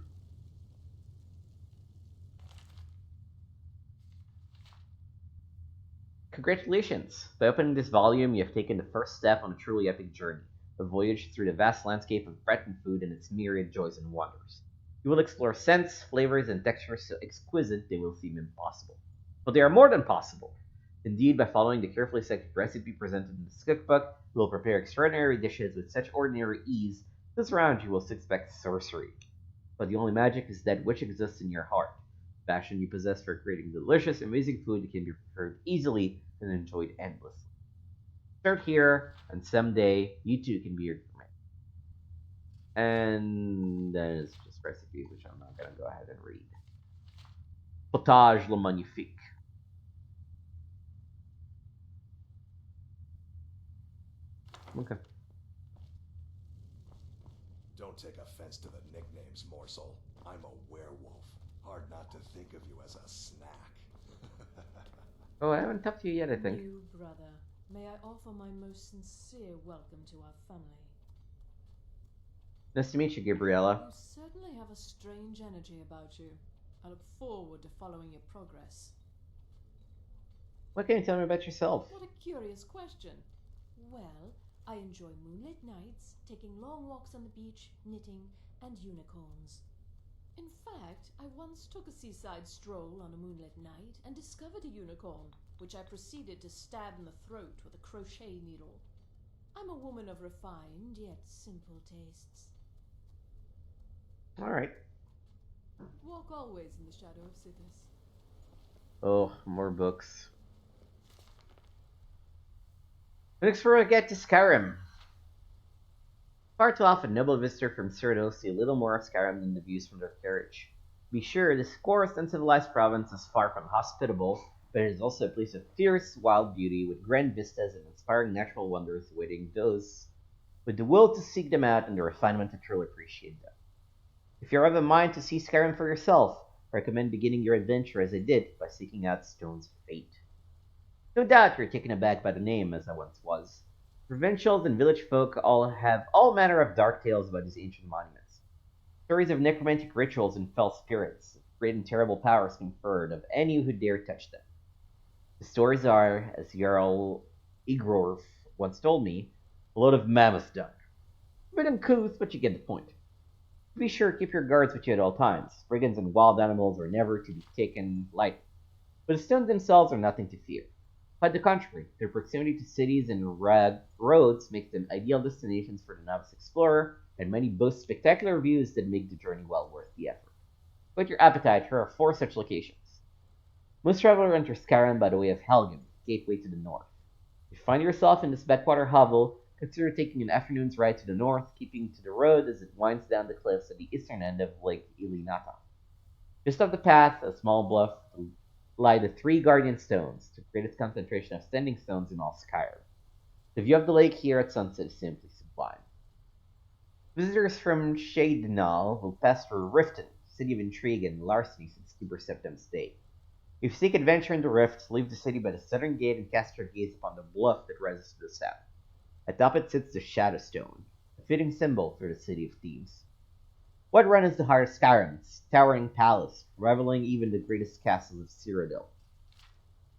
Congratulations! By opening this volume, you have taken the first step on a truly epic journey, a voyage through the vast landscape of bread and food and its myriad joys and wonders. You will explore scents, flavors, and textures so exquisite they will seem impossible. But they are more than possible. Indeed, by following the carefully selected recipe presented in this cookbook, you will prepare extraordinary dishes with such ordinary ease that around you will suspect sorcery. But the only magic is that which exists in your heart, the passion you possess for creating delicious, amazing food that can be prepared easily and enjoyed endlessly. Start here, and someday you too can be your command. And then it's just recipes, which I'm not going to go ahead and read. Potage le magnifique. Okay. Don't take offense to the nicknames, Morsel. I'm a werewolf. Hard not to think of you as a snack. Oh, I haven't talked to you yet, I think. New brother, may I offer my most sincere welcome to our family. Nice to meet you, Gabriella. You certainly have a strange energy about you. I look forward to following your progress. What can you tell me about yourself? What a curious question. Well, I enjoy moonlit nights, taking long walks on the beach, knitting, and unicorns. In fact, I once took a seaside stroll on a moonlit night and discovered a unicorn, which I proceeded to stab in the throat with a crochet needle. I'm a woman of refined yet simple tastes. Alright. Walk always in the shadow of Sithis. Oh, more books. Next, before we get to Skyrim. Far too often, noble visitor from Cyrano see a little more of Skyrim than the views from their carriage. To be sure, this forest uncivilized province is far from hospitable, but it is also a place of fierce, wild beauty with grand vistas and inspiring natural wonders awaiting those with the will to seek them out and the refinement to truly appreciate them. If you're of a mind to see Skyrim for yourself, I recommend beginning your adventure as I did by seeking out Stones of Fate. No doubt you're taken aback by the name, as I once was. Provincials and village folk have all manner of dark tales about these ancient monuments. Stories of necromantic rituals and fell spirits, great and terrible powers conferred of any who dare touch them. The stories are, as Jarl Igrorf once told me, a load of mammoth dung. A bit uncouth, but you get the point. Be sure to keep your guards with you at all times. Brigands and wild animals are never to be taken lightly. But the stones themselves are nothing to fear. Quite the contrary, their proximity to cities and roads makes them ideal destinations for the novice explorer, and many boast spectacular views that make the journey well worth the effort. Whet your appetite, here are 4 such locations. Most travelers enter Skyrim by the way of Helgen, gateway to the north. If you find yourself in this backwater hovel, consider taking an afternoon's ride to the north, keeping to the road as it winds down the cliffs at the eastern end of Lake Ilinata. Just off the path, a small bluff, lie the 3 Guardian Stones, the greatest concentration of standing stones in all Skyrim. The view of the lake here at sunset is simply sublime. Visitors from Shadenal will pass through Riften, city of intrigue and larceny since Tuber Septem's day. If you seek adventure in the Rift, leave the city by the southern gate and cast your gaze upon the bluff that rises to the south. Atop it sits the Shadow Stone, a fitting symbol for the city of thieves. What runs the heart of Skyrim's towering palace, rivaling even the greatest castles of Cyrodiil?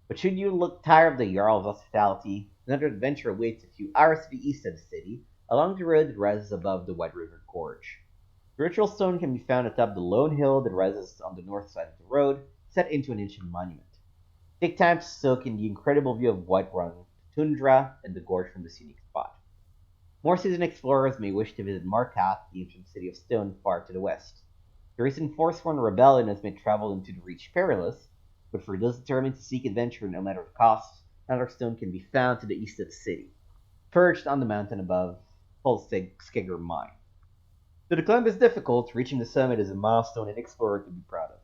But should you look tired of the Jarl's hospitality, another adventure awaits a few hours to the east of the city, along the road that rises above the White River Gorge. The ritual stone can be found atop the lone hill that rises on the north side of the road, set into an ancient monument. Take time to soak in the incredible view of Whiterun, the tundra, and the gorge from this unique spot. More seasoned explorers may wish to visit Markath, the ancient city of stone far to the west. The recent Forsworn rebellion has made travel into the Reach perilous, but for those determined to seek adventure no matter the cost, another stone can be found to the east of the city, perched on the mountain above Skegger Mine. Though the climb is difficult, reaching the summit is a milestone an explorer can be proud of.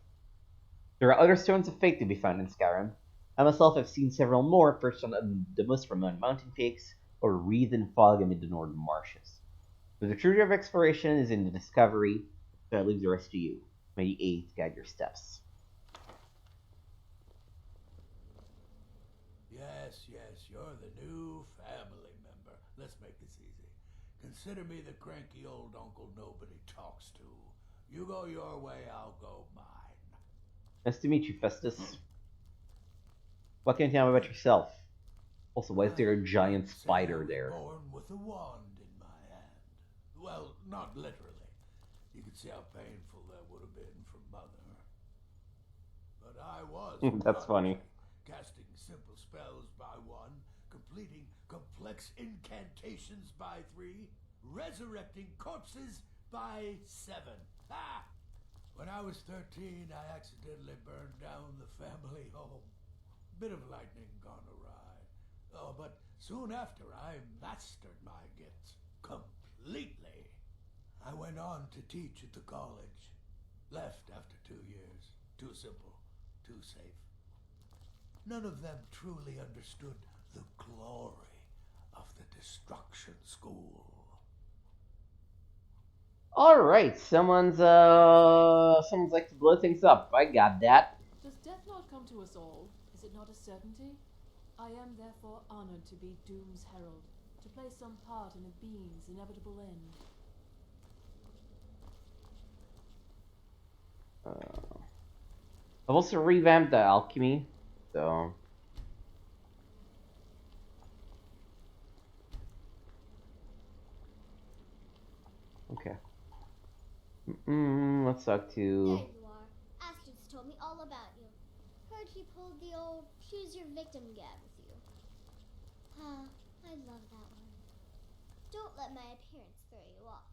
There are other stones of fate to be found in Skyrim. I myself have seen several more perched on the most remote mountain peaks, or wreathed in fog amid the northern marshes. But the treasure of exploration is in the discovery, so I leave the rest to you. May the eighth guide your steps. Yes, you're the new family member. Let's make this easy. Consider me the cranky old uncle nobody talks to. You go your way, I'll go mine. Nice to meet you, Festus. What can you tell me about yourself? Also, why is there a giant spider there? Born with a wand in my hand. Well, not literally. You can see how painful that would have been for Mother. But I was. That's funny. Casting simple spells by 1, completing complex incantations by 3, resurrecting corpses by 7. Ha! When I was 13, I accidentally burned down the family home. Bit of lightning gone awry. Oh, but soon after, I mastered my gifts completely. I went on to teach at the college. Left after 2 years. Too simple, too safe. None of them truly understood the glory of the Destruction School. Alright, someone's like to blow things up. I got that. Does death not come to us all? Is it not a certainty? I am therefore honored to be Doom's herald, to play some part in a being's inevitable end. I've also revamped the alchemy, so Okay. Let's talk There to. you are. Astrid's told me all about you. Heard he pulled the old choose your victim gag with you. Ah, I love that one. Don't let my appearance throw you off.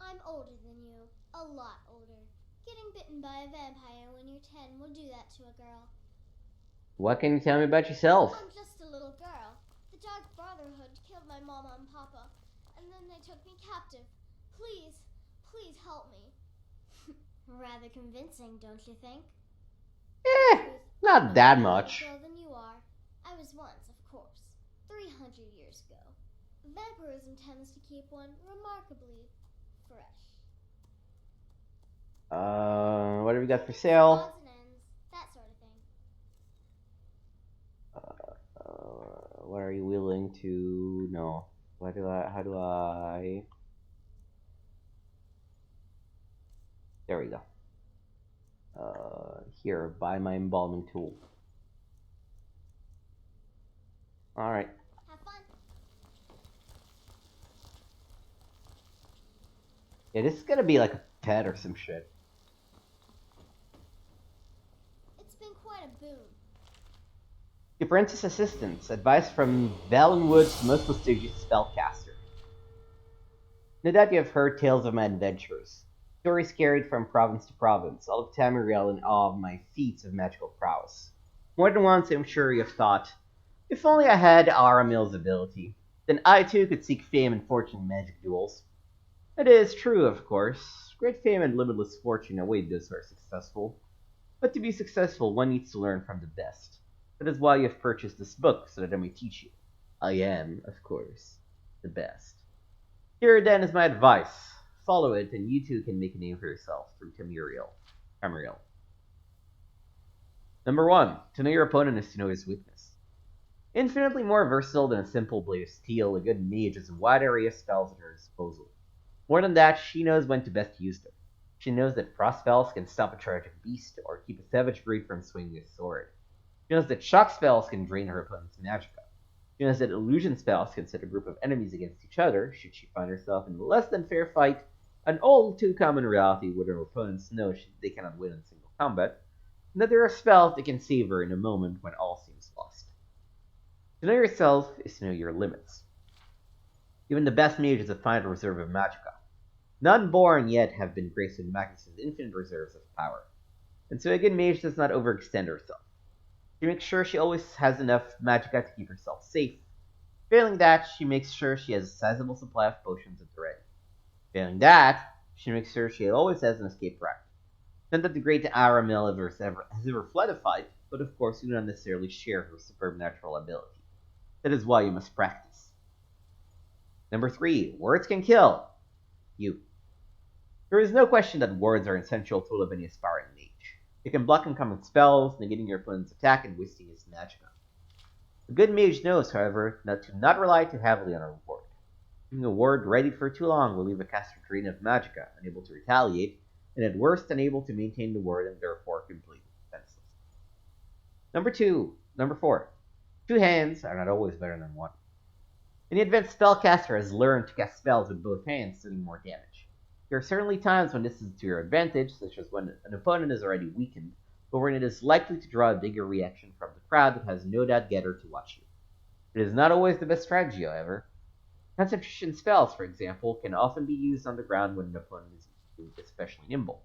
I'm older than you. A lot older. Getting bitten by a vampire when you're 10 will do that to a girl. What can you tell me about yourself? I'm just a little girl. The Dark Brotherhood killed my mama and papa, and then they took me captive. Please, please help me. Rather convincing, don't you think? Eh, Truth, not I'm that a little much. girl than you are. I was once, of course, 300 years ago. Vampirism tends to keep one remarkably fresh. What do we got for Tickets, sale? odds and ends, that sort of thing. What are you willing to? No. What do I? How do I? There we go. Here, buy my embalming tool. All right. Have fun. Yeah, this is gonna be like a pet or some shit. It's been quite a boon. Apprentice assistance. Advice from Valenwood's most prestigious spellcaster. No doubt you have heard tales of my adventures. Stories carried from province to province, all of Tamriel in awe of my feats of magical prowess. More than once, I'm sure you have thought, if only I had Aramil's ability, then I too could seek fame and fortune in magic duels. It is true, of course. Great fame and limitless fortune await those who are successful. But to be successful, one needs to learn from the best. That is why you have purchased this book, so that I may teach you. I am, of course, the best. Here then is my advice. Follow it, and you too can make a name for yourself through Tamriel. Number 1. To know your opponent is to know his weakness. Infinitely more versatile than a simple blade of steel, a good mage has a wide array of spells at her disposal. More than that, she knows when to best use them. She knows that frost spells can stop a charging beast, or keep a savage breed from swinging a sword. She knows that shock spells can drain her opponent's magicka. She knows that illusion spells can set a group of enemies against each other, should she find herself in a less than fair fight, an all too common reality where her opponents know they cannot win in single combat, and that there are spells that can save her in a moment when all seems lost. To know yourself is to know your limits. Even the best mages have a finite reserve of magicka. None born yet have been graced with Magnus's infinite reserves of power, and so a good mage does not overextend herself. She makes sure she always has enough magicka to keep herself safe. Failing that, she makes sure she has a sizable supply of potions at the ready. Failing that, she makes sure she always has an escape route. Not that the great Aramil has ever fled a fight, but of course you do not necessarily share her superb natural ability. That is why you must practice. Number 3. Words can kill. You. There is no question that words are an essential tool of any aspiring mage. It can block incoming spells, negating your opponent's attack and wasting his magicka. A good mage knows, however, not rely too heavily on a word. Keeping a word ready for too long will leave a caster drained of magicka, unable to retaliate, and at worst unable to maintain the word and therefore completely defenseless. Number 4. 2 hands are not always better than 1. Any advanced spellcaster has learned to cast spells with both hands, doing more damage. There are certainly times when this is to your advantage, such as when an opponent is already weakened, but when it is likely to draw a bigger reaction from the crowd that has no doubt gathered to watch you. It is not always the best strategy, however. Concentration spells, for example, can often be used on the ground when an opponent is especially nimble.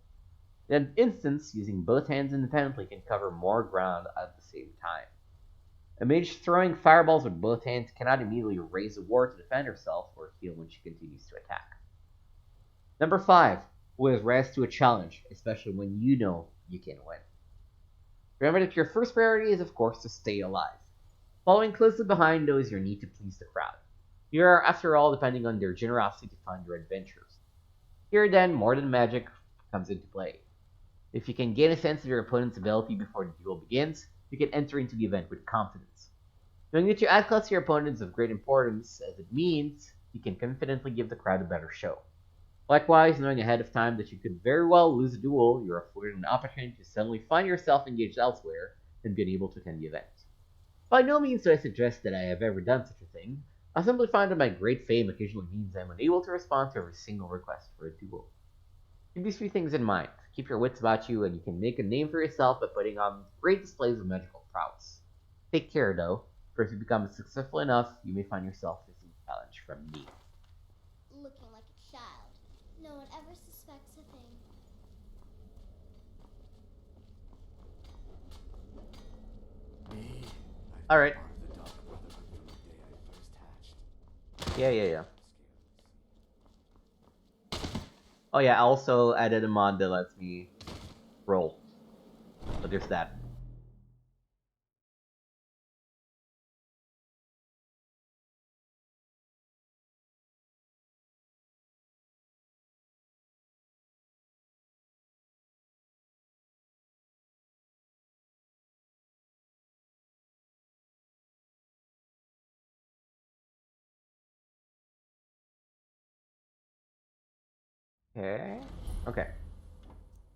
In an instance, using both hands independently can cover more ground at the same time. A mage throwing fireballs with both hands cannot immediately raise a ward to defend herself or heal when she continues to attack. Number 5. Always rise to a challenge, especially when you know you can win. Remember that your first priority is, of course, to stay alive. Following closely behind those your need to please the crowd. You are, after all, depending on their generosity to fund your adventures. Here, then, more than magic comes into play. If you can gain a sense of your opponent's ability before the duel begins, you can enter into the event with confidence. Knowing that your outclass to your opponent is of great importance, as it means you can confidently give the crowd a better show. Likewise, knowing ahead of time that you could very well lose a duel, you're afforded an opportunity to suddenly find yourself engaged elsewhere and be unable to attend the event. By no means do I suggest that I have ever done such a thing. I simply find that my great fame occasionally means I'm unable to respond to every single request for a duel. Keep these three things in mind. Keep your wits about you, and you can make a name for yourself by putting on great displays of magical prowess. Take care, though, for if you become successful enough, you may find yourself facing a challenge from me. Looking like a child. No one ever suspects a thing. Me? I've Alright. been part of the Dark Brotherhood from the day I first hatched. Yeah. Oh yeah, I also added a mod that lets me roll. So there's that. Okay. Okay.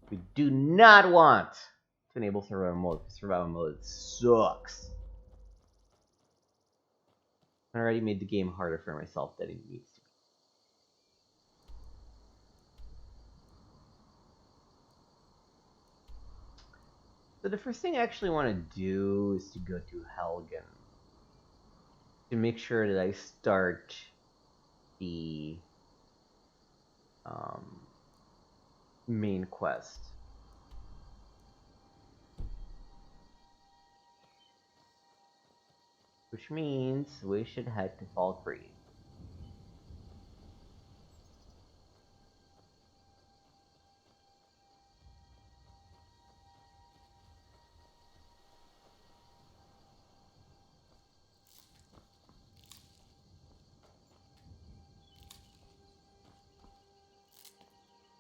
We do not want to enable survival mode. Survival mode sucks. I already made the game harder for myself than it needs to be. So the first thing I actually want to do is to go to Helgen to make sure that I start the main quest. Which means we should head to Falkreath.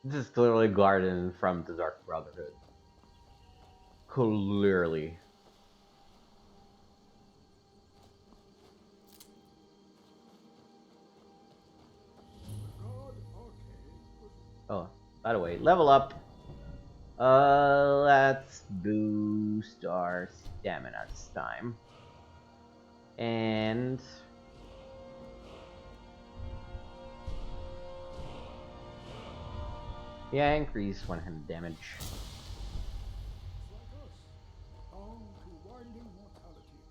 This is clearly Garden from the Dark Brotherhood. Clearly. Oh, by the way, level up. Let's boost our stamina this time. And yeah, increase 100 damage. Like us, bound to winding mortality.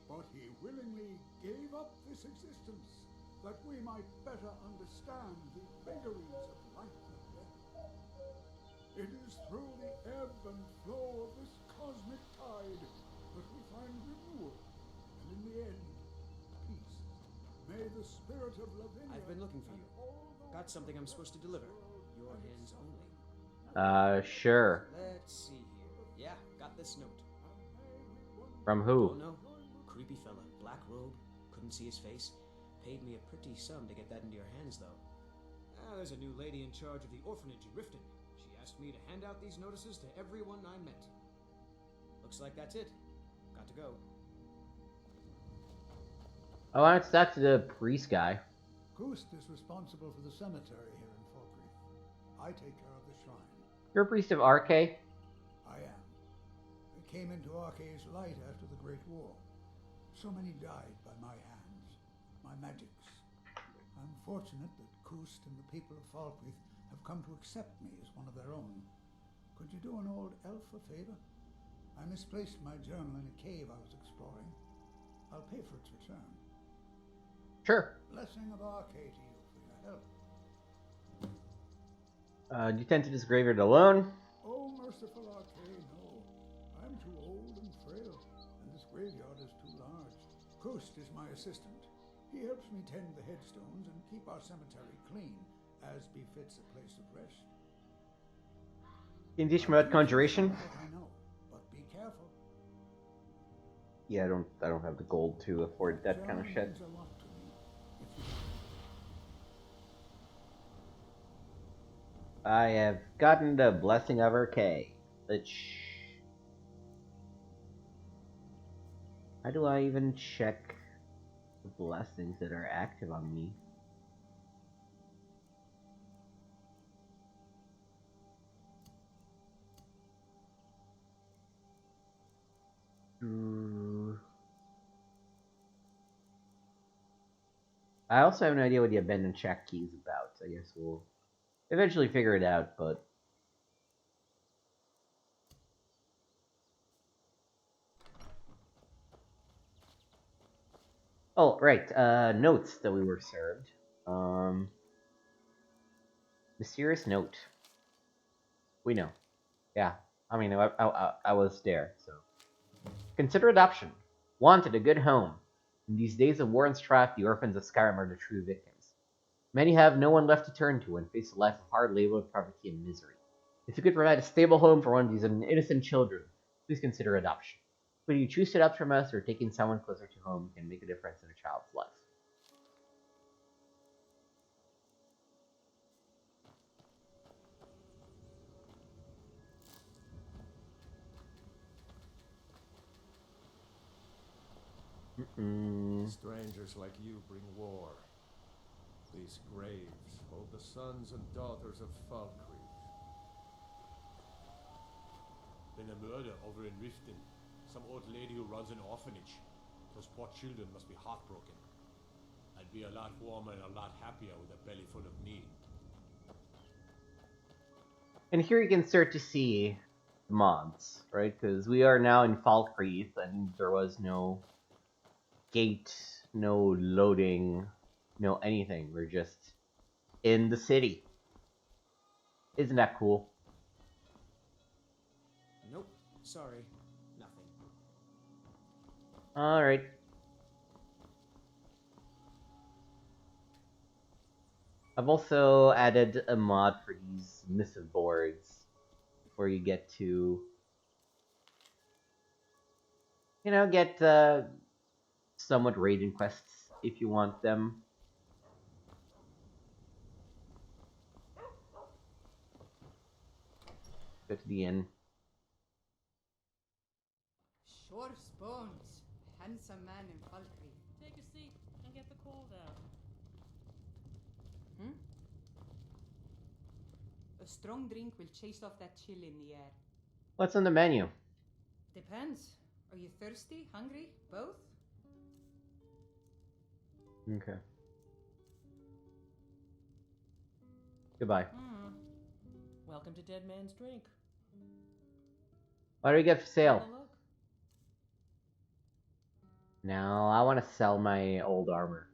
But he willingly gave up this existence, that we might better understand the vagaries of life and death. It is through the ebb and flow of this cosmic tide that we find renewal, and in the end, peace. May the spirit of Lavinia... I've been looking for you. Got something I'm supposed to deliver. Your hands only. Sure. Let's see here. Yeah, got this note. From who? Don't know. Creepy fella. Black robe. Couldn't see his face. Paid me a pretty sum to get that into your hands, though. There's a new lady in charge of the orphanage in Riften. She asked me to hand out these notices to everyone I met. Looks like that's it. Got to go. Oh, I want to talk to the priest guy. Gust is responsible for the cemetery here in Falkreath. I take care of the shrine. You're a priest of Arche? I am. I came into Arche's light after the Great War. So many died by my hands, my magics. I'm fortunate that Gust and the people of Falkreath have come to accept me as one of their own. Could you do an old elf a favor? I misplaced my journal in a cave I was exploring. I'll pay for its return. Sure. Blessing of Arche to you for your help. Do you tend to this graveyard alone? Oh, merciful Arche, no. I'm too old and frail, and this graveyard is too large. Gust is my assistant. He helps me tend the headstones and keep our cemetery clean, as befits a place of rest. Can you teach me about conjuration? I know, but be careful. Yeah, I don't have the gold to afford that kind of shit. Means a lot to me. If you... I have gotten the blessing of Arche, which... How do I even check the blessings that are active on me? I also have no idea what the abandoned shack key is about. I guess we'll eventually figure it out, but... Oh, right. Notes that we were served. Mysterious note. We know. Yeah. I mean, I was there, so. Consider adoption. Wanted a good home. In these days of war and strife, the orphans of Skyrim are the true victims. Many have no one left to turn to and face a life of hard labor, poverty, and misery. If you could provide a stable home for one of these innocent children, please consider adoption. Whether you choose to adopt from us or taking someone closer to home can make a difference in a child's life. Strangers like you bring war. These graves hold the sons and daughters of Falkreath. Been a murder over in Riften. Some old lady who runs an orphanage. Those poor children must be heartbroken. I'd be a lot warmer and a lot happier with a belly full of meat. And here you can start to see mods, right? Because we are now in Falkreath, and there was no gate, no loading, no anything. We're just in the city. Isn't that cool? Nope. Sorry. Nothing. Alright. I've also added a mod for these missive boards where you get to, you know, get somewhat raiding quests if you want them. Go to the inn. Sure spoons. Handsome man in Falkreath. Take a seat and get the cold out. A strong drink will chase off that chill in the air. What's on the menu? Depends. Are you thirsty? Hungry? Both? Okay. Goodbye. Welcome to Dead Man's Drink. What do we get for sale? Have a look. No, I want to sell my old armor.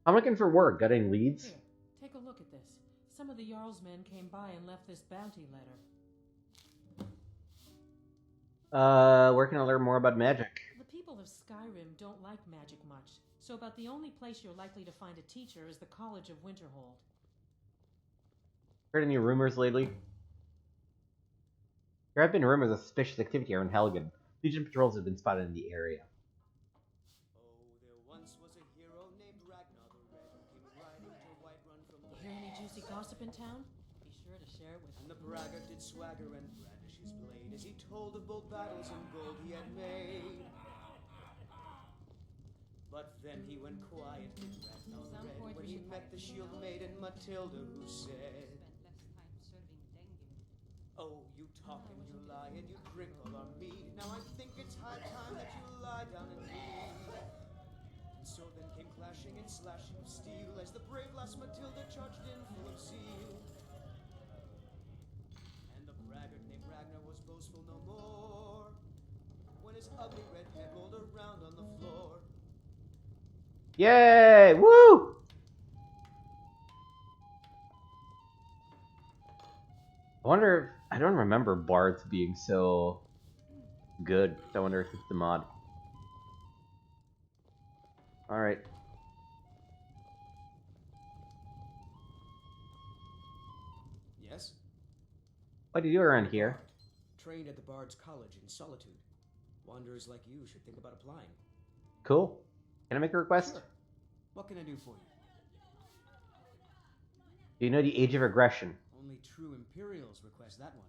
I'm looking for work. Got any leads? Here, take a look at this. Some of the Jarl's men came by and left this bounty letter. Where can I learn more about magic? The people of Skyrim don't like magic much, so about the only place you're likely to find a teacher is the College of Winterhold. Heard any rumors lately? There have been rumors of suspicious activity around Helgen. Legion patrols have been spotted in the area. Oh, there once was a hero named Ragnar the Red who came riding to Whiterun from the... Hear any juicy gossip in town? Be sure to share it with And the braggart did swagger and brandish his blade as he told of bold battles and gold he had made. But then he went quiet, did Ragnar the Red, when he met the shield maiden Matilda, who said, "Oh, you talk and you lie and you drink all our mead. Now I think it's high time that you lie down and bleed." And so then came clashing and slashing of steel as the brave lass Matilda charged in full of zeal. And the braggart named Ragnar was boastful no more when his ugly red head rolled around on the floor. Yay! Woo! I wonder if... I don't remember bards being so good. So I wonder if it's the mod. Alright. Yes? What do you do around here? Trained at the Bard's College in Solitude. Wanderers like you should think about applying. Cool. Can I make a request? Sure. What can I do for you? Do you know the Age of Aggression? Only true Imperials request that one.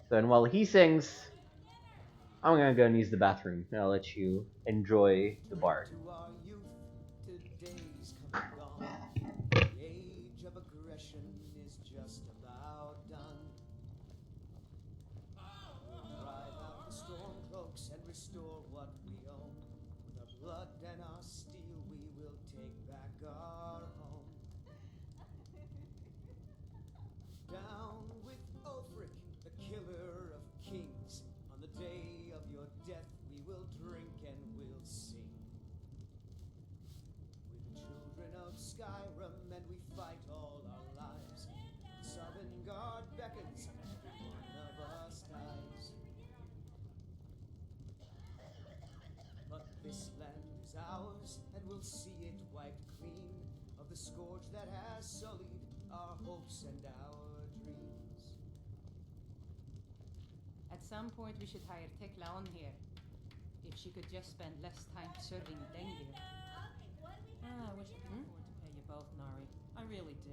Then while he sings, I'm gonna go and use the bathroom. And I'll let you enjoy the bard. To our youth, today's come and gone. The age of aggression is just about done. Drive out the storm cloaks and restore what we own. With our blood and our steel our home. Down with Ulfric, the killer of kings. On the day of your death, we will drink and we'll sing. We're the children of Skyrim, and we fight all our lives. Sovngarde beckons, every one of us dies. But this land is ours, and we'll see it wiped clean of the scourge that has sullied our hopes and our dreams. At some point, we should hire Tekla on here. If she could just spend less time serving Dengir. I wish I could afford to pay you both, Nari. I really do.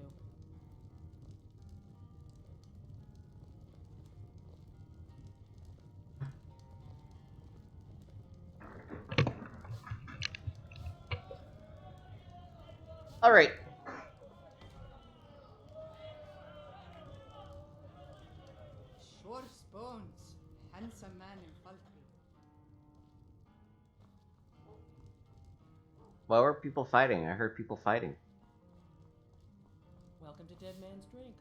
Alright. Schwartz Bones, handsome man in Falkry. Why were people fighting? I heard people fighting. Welcome to Dead Man's Drink.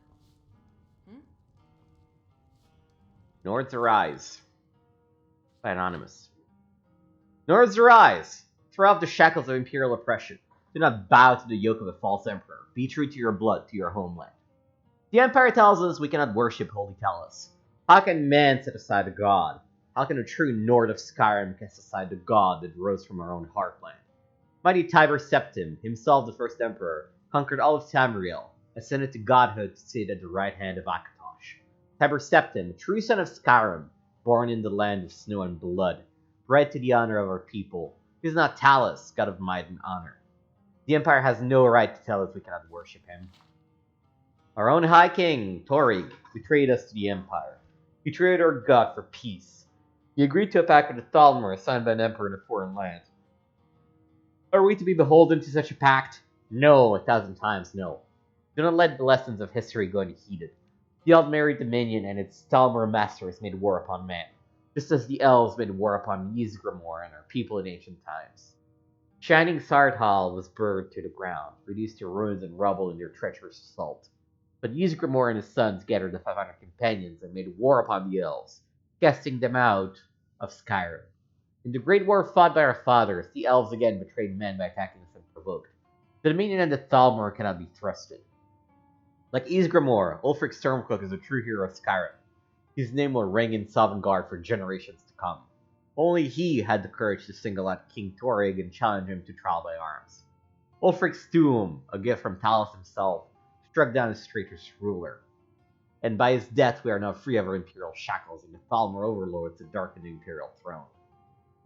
Nords Arise. By Anonymous. Nords Arise! Throw off the shackles of imperial oppression. Do not bow to the yoke of a false emperor. Be true to your blood, to your homeland. The Empire tells us we cannot worship Holy Talos. How can man set aside a god? How can a true Nord of Skyrim cast aside the god that rose from our own heartland? Mighty Tiber Septim, himself the first emperor, conquered all of Tamriel, ascended to godhood to sit at the right hand of Akatosh. Tiber Septim, true son of Skyrim, born in the land of snow and blood, bred to the honor of our people. He is not Talos, god of might and honor. The Empire has no right to tell us we cannot worship him. Our own High King, Torig, betrayed us to the Empire. He traded our god for peace. He agreed to a pact with the Thalmor signed by an emperor in a foreign land. Are we to be beholden to such a pact? No, 1,000 times no. Do not let the lessons of history go unheeded. The Aldmeri Dominion and its Thalmor masters made war upon man, just as the elves made war upon Ysgramor and our people in ancient times. Shining Sardhal was burned to the ground, reduced to ruins and rubble in their treacherous assault. But Ysgramor and his sons gathered the 500 companions and made war upon the elves, casting them out of Skyrim. In the great war fought by our fathers, the elves again betrayed men by attacking us unprovoked. The Dominion and the Thalmor cannot be trusted. Like Ysgramor, Ulfric Stormcloak is a true hero of Skyrim. His name will ring in Sovngarde for generations to come. Only he had the courage to single out King Torig and challenge him to trial by arms. Ulfric's tomb, a gift from Talos himself, struck down his traitorous ruler. And by his death we are now free of our imperial shackles, and the Thalmor overlords to darken the imperial throne.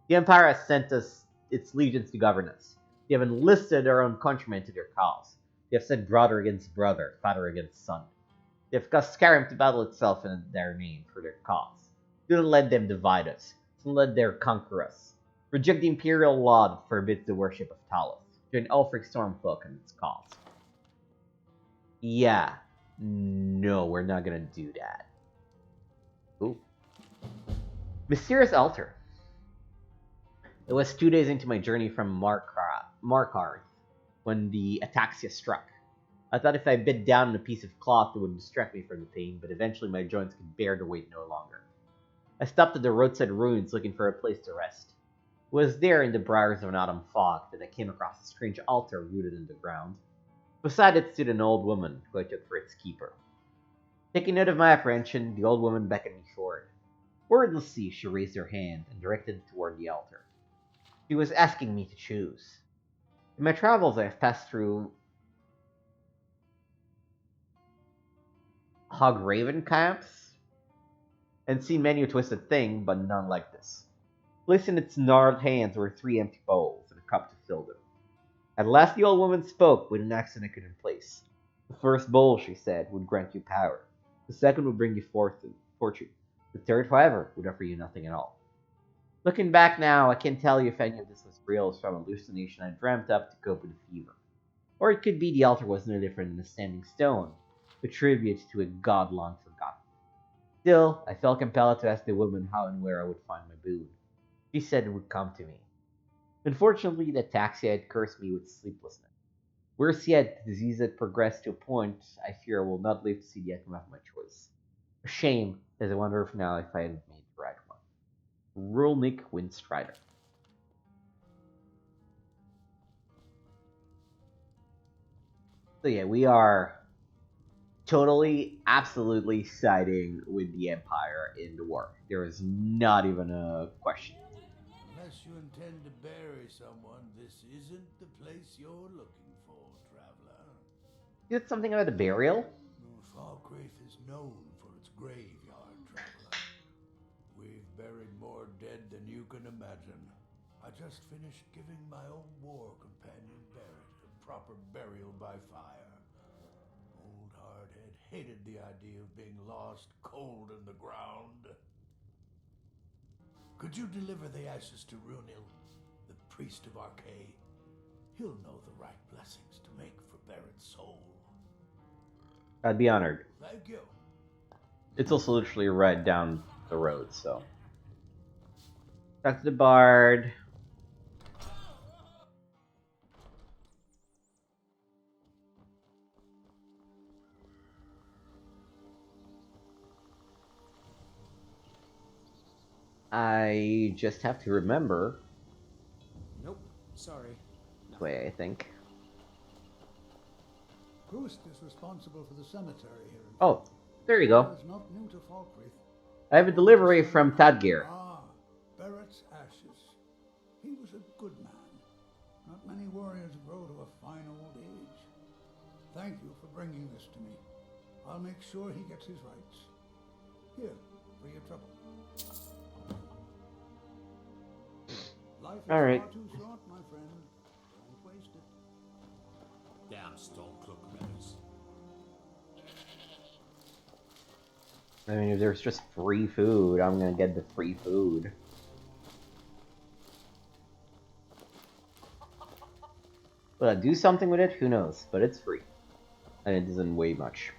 The Empire has sent us its legions to govern us. They have enlisted our own countrymen to their cause. They have set brother against brother, father against son. They have caused Skyrim to battle itself in their name for their cause. Do not let them divide us. Do not let them conquer us. Reject the imperial law that forbids the worship of Talos. Join Ulfric Stormcloak in its cause. Yeah. No, we're not gonna do that. Ooh. Mysterious Altar. It was 2 days into my journey from Markarth when the ataxia struck. I thought if I bit down on a piece of cloth it would distract me from the pain, but eventually my joints could bear the weight no longer. I stopped at the roadside ruins looking for a place to rest. It was there in the briars of an autumn fog that I came across a strange altar rooted in the ground. Beside it stood an old woman, who I took for its keeper. Taking note of my apprehension, the old woman beckoned me forward. Wordlessly, she raised her hand and directed it toward the altar. She was asking me to choose. In my travels, I have passed through Hograven camps and seen many a twisted thing, but none like this. Placed in its gnarled hands were 3 empty bowls and a cup to fill them. At last the old woman spoke with an accent I couldn't place. The first bowl, she said, would grant you power. The second would bring you fortune. The third, however, would offer you nothing at all. Looking back now, I can't tell you if any of this was real or some hallucination I dreamt up to cope with the fever. Or it could be the altar was no different than a standing stone, a tribute to a god long forgotten. Still, I felt compelled to ask the woman how and where I would find my boon. She said it would come to me. Unfortunately, the ataxia had cursed me with sleeplessness. Worse yet, the disease had progressed to a point I fear I will not live to see the outcome of my choice. A shame, as I wonder if now if I had made the right one. Rulnik Windstrider. So yeah, we are totally, absolutely siding with the Empire in the war. There is not even a question. Unless you intend to bury someone, this isn't the place you're looking for, traveler. You did something about the burial? Falkreath is known for its graveyard, traveler. We've buried more dead than you can imagine. I just finished giving my old war companion Barrett a proper burial by fire. Old Hardhead hated the idea of being lost cold in the ground. Could you deliver the ashes to Runil, the priest of Arcay? He'll know the right blessings to make for Barrett's soul. I'd be honored. Thank you. It's also literally right down the road, so. Talk to the bard. I just have to remember. Nope, sorry. This way, I think. Proust is responsible for the cemetery here. Oh, there you go. It's not new to Falkreath. I have a delivery from Thadgear. Ah, Barrett's ashes. He was a good man. Not many warriors grow to a fine old age. Thank you for bringing this to me. I'll make sure he gets his rights. Here, for your trouble. Life is All right. far too short, my friend. Don't waste it. Damn Stormcloak rebels. I mean, if there's just free food, I'm gonna get the free food. Will I do something with it? Who knows? But it's free. And it doesn't weigh much.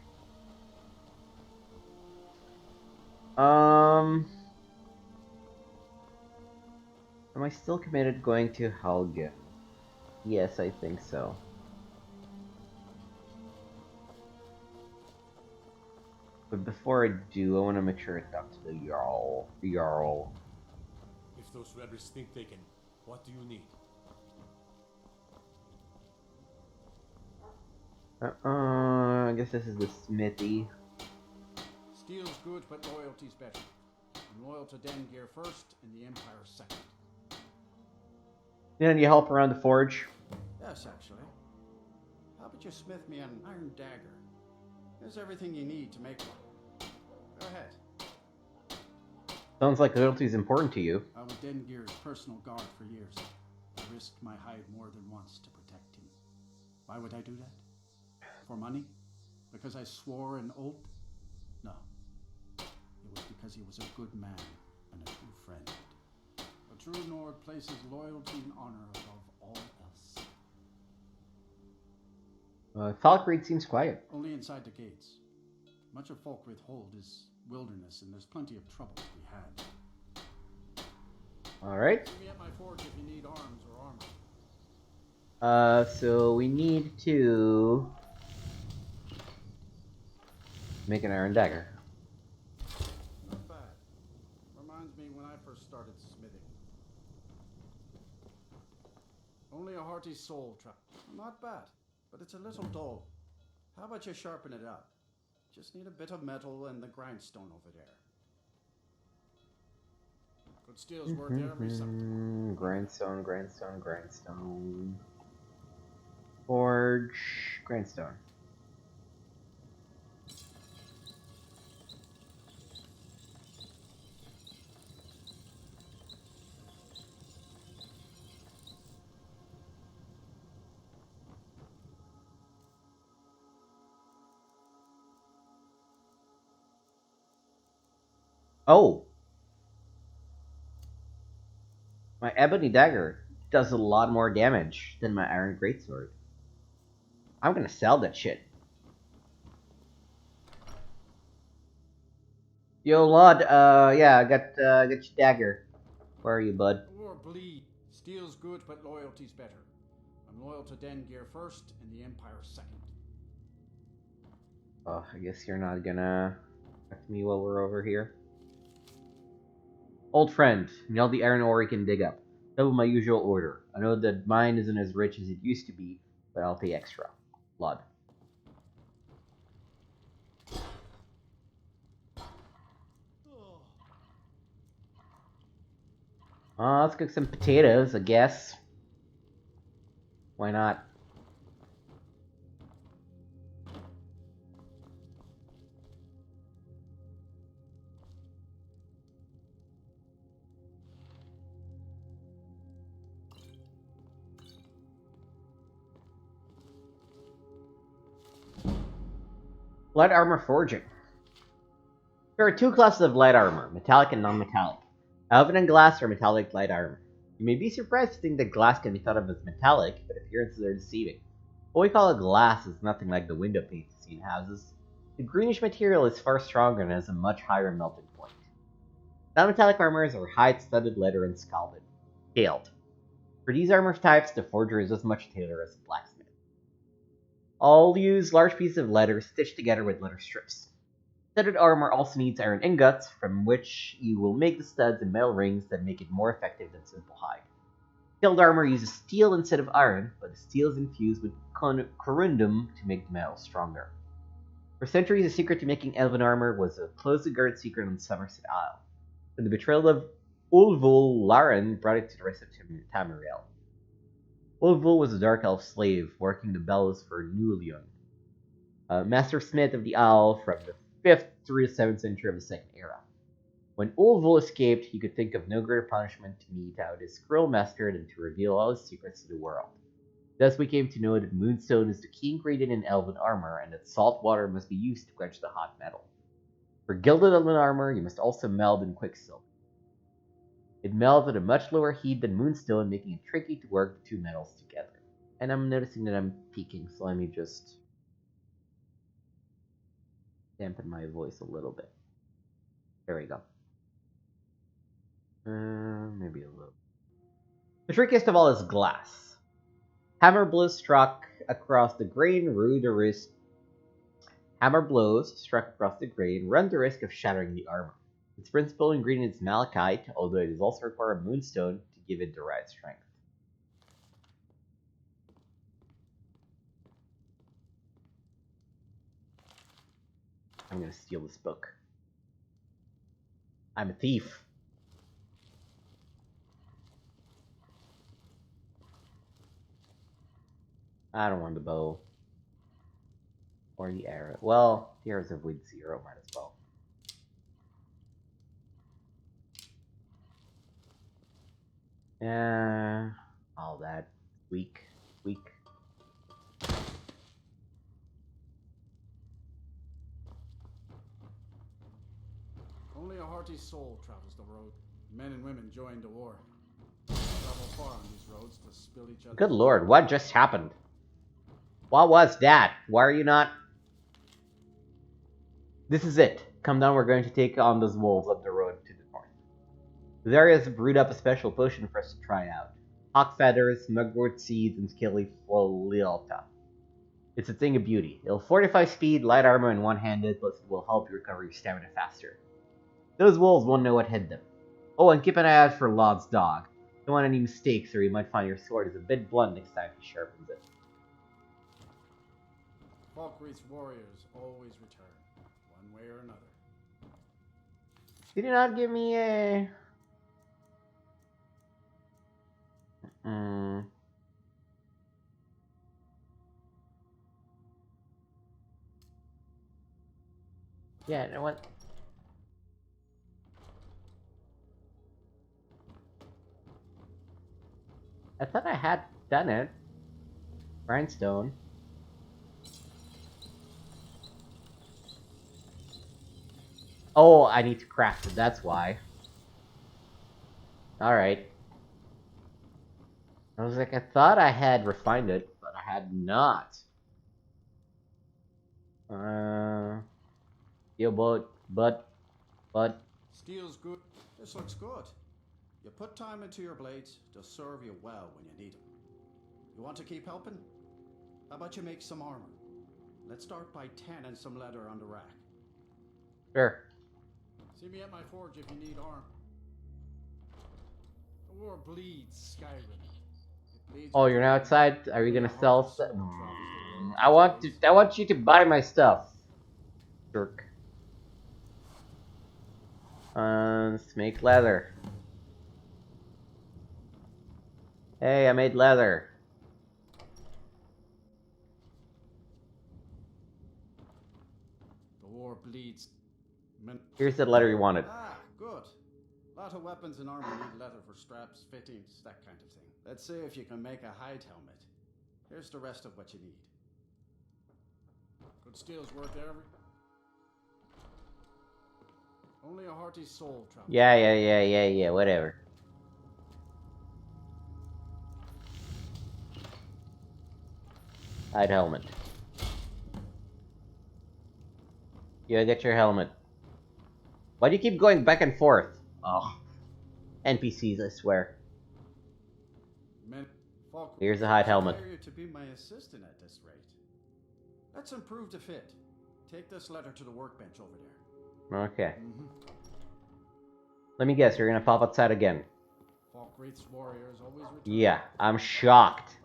Am I still committed going to Helgen? Yes, I think so. But before I do, I want to make sure I talk to the Jarl. If those rebels think they can, what do you need? I guess this is the smithy. Steel's good, but loyalty's better. I'm loyal to Dengear first, and the Empire second. Need any help around the forge? Yes, actually. How about you smith me an iron dagger? There's everything you need to make one. Go ahead. Sounds like loyalty is important to you. I was Dengear's personal guard for years. I risked my hide more than once to protect him. Why would I do that? For money? Because I swore an oath? No. It was because he was a good man and a true friend. A true Nord places loyalty and honor above all else. Falkreath seems quiet. Only inside the gates. Much of Falkreath Hold is wilderness, and there's plenty of trouble to be had. Alright. See me at my forge if you need arms or armor. So we need to make an iron dagger. Not bad. Reminds me when I first started smithing. Only a hearty soul trap. Not bad, but it's a little dull. How about you sharpen it up? Just need a bit of metal and the grindstone over there. Good steel's worth every something. Grindstone. Forge. Grindstone. Oh! My ebony dagger does a lot more damage than my iron greatsword. I'm gonna sell that shit. Yo, Lud, yeah, I got your dagger. Where are you, bud? Or bleed. Steel's good, but loyalty's better. I'm loyal to Dengear first and the Empire second. Oh, I guess you're not gonna affect me while we're over here. Old friend, need all the iron ore you can dig up. Double my usual order. I know that mine isn't as rich as it used to be, but I'll pay extra. Blood. Let's cook some potatoes, I guess. Why not? Light armor forging. There are two classes of light armor, metallic and non-metallic. Elven and glass are metallic light armor. You may be surprised to think that glass can be thought of as metallic, but appearances are deceiving. What we call a glass is nothing like the window panes you see in houses. The greenish material is far stronger and has a much higher melting point. Non-metallic armors are hide-studded leather and scaled. For these armor types, the forger is as much a tailor as a blacksmith. All use large pieces of leather stitched together with leather strips. Studded armor also needs iron ingots, from which you will make the studs and metal rings that make it more effective than simple hide. Scaled armor uses steel instead of iron, but the steel is infused with corundum to make the metal stronger. For centuries, the secret to making elven armor was a close-the-guard secret on Somerset Isle. But the betrayal of Ulvul Laren brought it to the rest of Tamriel. Ulvul was a dark elf slave working the bellows for Nulion, a master smith of the Isle from the 5th through the 7th century of the Second Era. When Ulvul escaped, he could think of no greater punishment to mete out his cruel master than to reveal all his secrets to the world. Thus we came to know that moonstone is the key ingredient in elven armor, and that salt water must be used to quench the hot metal. For gilded elven armor, you must also meld in quicksilver. It melds at a much lower heat than moonstone, making it tricky to work the two metals together. And I'm noticing that I'm peaking, so let me just dampen my voice a little bit. There we go. Maybe a little. The trickiest of all is glass. Hammer blows struck across the grain run the risk of shattering the armor. Its principal ingredient is malachite, although it is also required moonstone to give it the right strength. I'm gonna steal this book. I'm a thief. I don't want the bow. Or the arrow. Well, the arrows have weight 0, might as well. All that. Weak. Only a hearty soul travels the road. Men and women join the war. Travel far on these roads to spill each other. Good lord, what just happened? What was that? Why are you not... This is it. Come down, we're going to take on those wolves up the road to the north. Zaria's brewed up a special potion for us to try out. Hawk feathers, mugwort seeds, and skilifoliota. It's a thing of beauty. It'll fortify speed, light armor, and one-handed, plus it will help you recover your stamina faster. Those wolves won't know what hit them. Oh, and keep an eye out for Lod's dog. Don't want any mistakes, or you might find your sword is a bit blunt next time he sharpens it. Falkreath's warriors always return, one way or another. Did he not give me a... Yeah, you know what? I thought I had done it. Grindstone. Oh, I need to craft it, that's why. Alright. I was like, I thought I had refined it, but I had not. Steel but... Steel's good. This looks good. You put time into your blades, they'll serve you well when you need them. You want to keep helping? How about you make some armor? Let's start by tanning some leather on the rack. Sure. See me at my forge if you need arm. The war bleeds Skyrim. It bleeds Oh, you're now outside? Are you gonna sell stuff? I want you to buy my stuff. Jerk. Let's make leather. Hey, I made leather. The war bleeds. Here's the leather you wanted. Ah, good. A lot of weapons and armor need leather for straps, fittings, that kind of thing. Let's see if you can make a hide helmet. Here's the rest of what you need. Good steel's worth every. Only a hearty soul travels. Yeah, whatever. Hide helmet. You get your helmet. Why do you keep going back and forth? Oh. NPCs, I swear. Here's the hide helmet. I hire you to be my assistant at this rate. Let's improve the fit. Take this letter to the workbench over there. Okay. Let me guess, you're gonna pop outside again. Falkreath's warriors always return. Yeah, I'm shocked.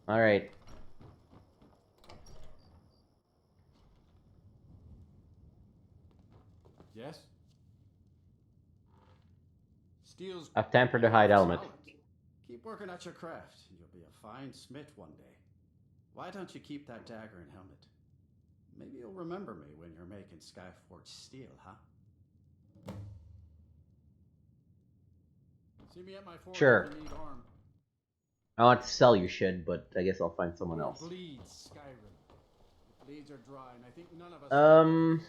Alright. Yes? Steel's I've tempered the hide helmet. Keep working at your craft, and you'll be a fine smith one day. Why don't you keep that dagger and helmet? Maybe you'll remember me when you're making Skyforge steel, huh? See me at my forge Sure. if you need arm. I want to sell your shit, but I guess I'll find someone else. Bleeds Skyrim. The blades are dry, and I think none of us.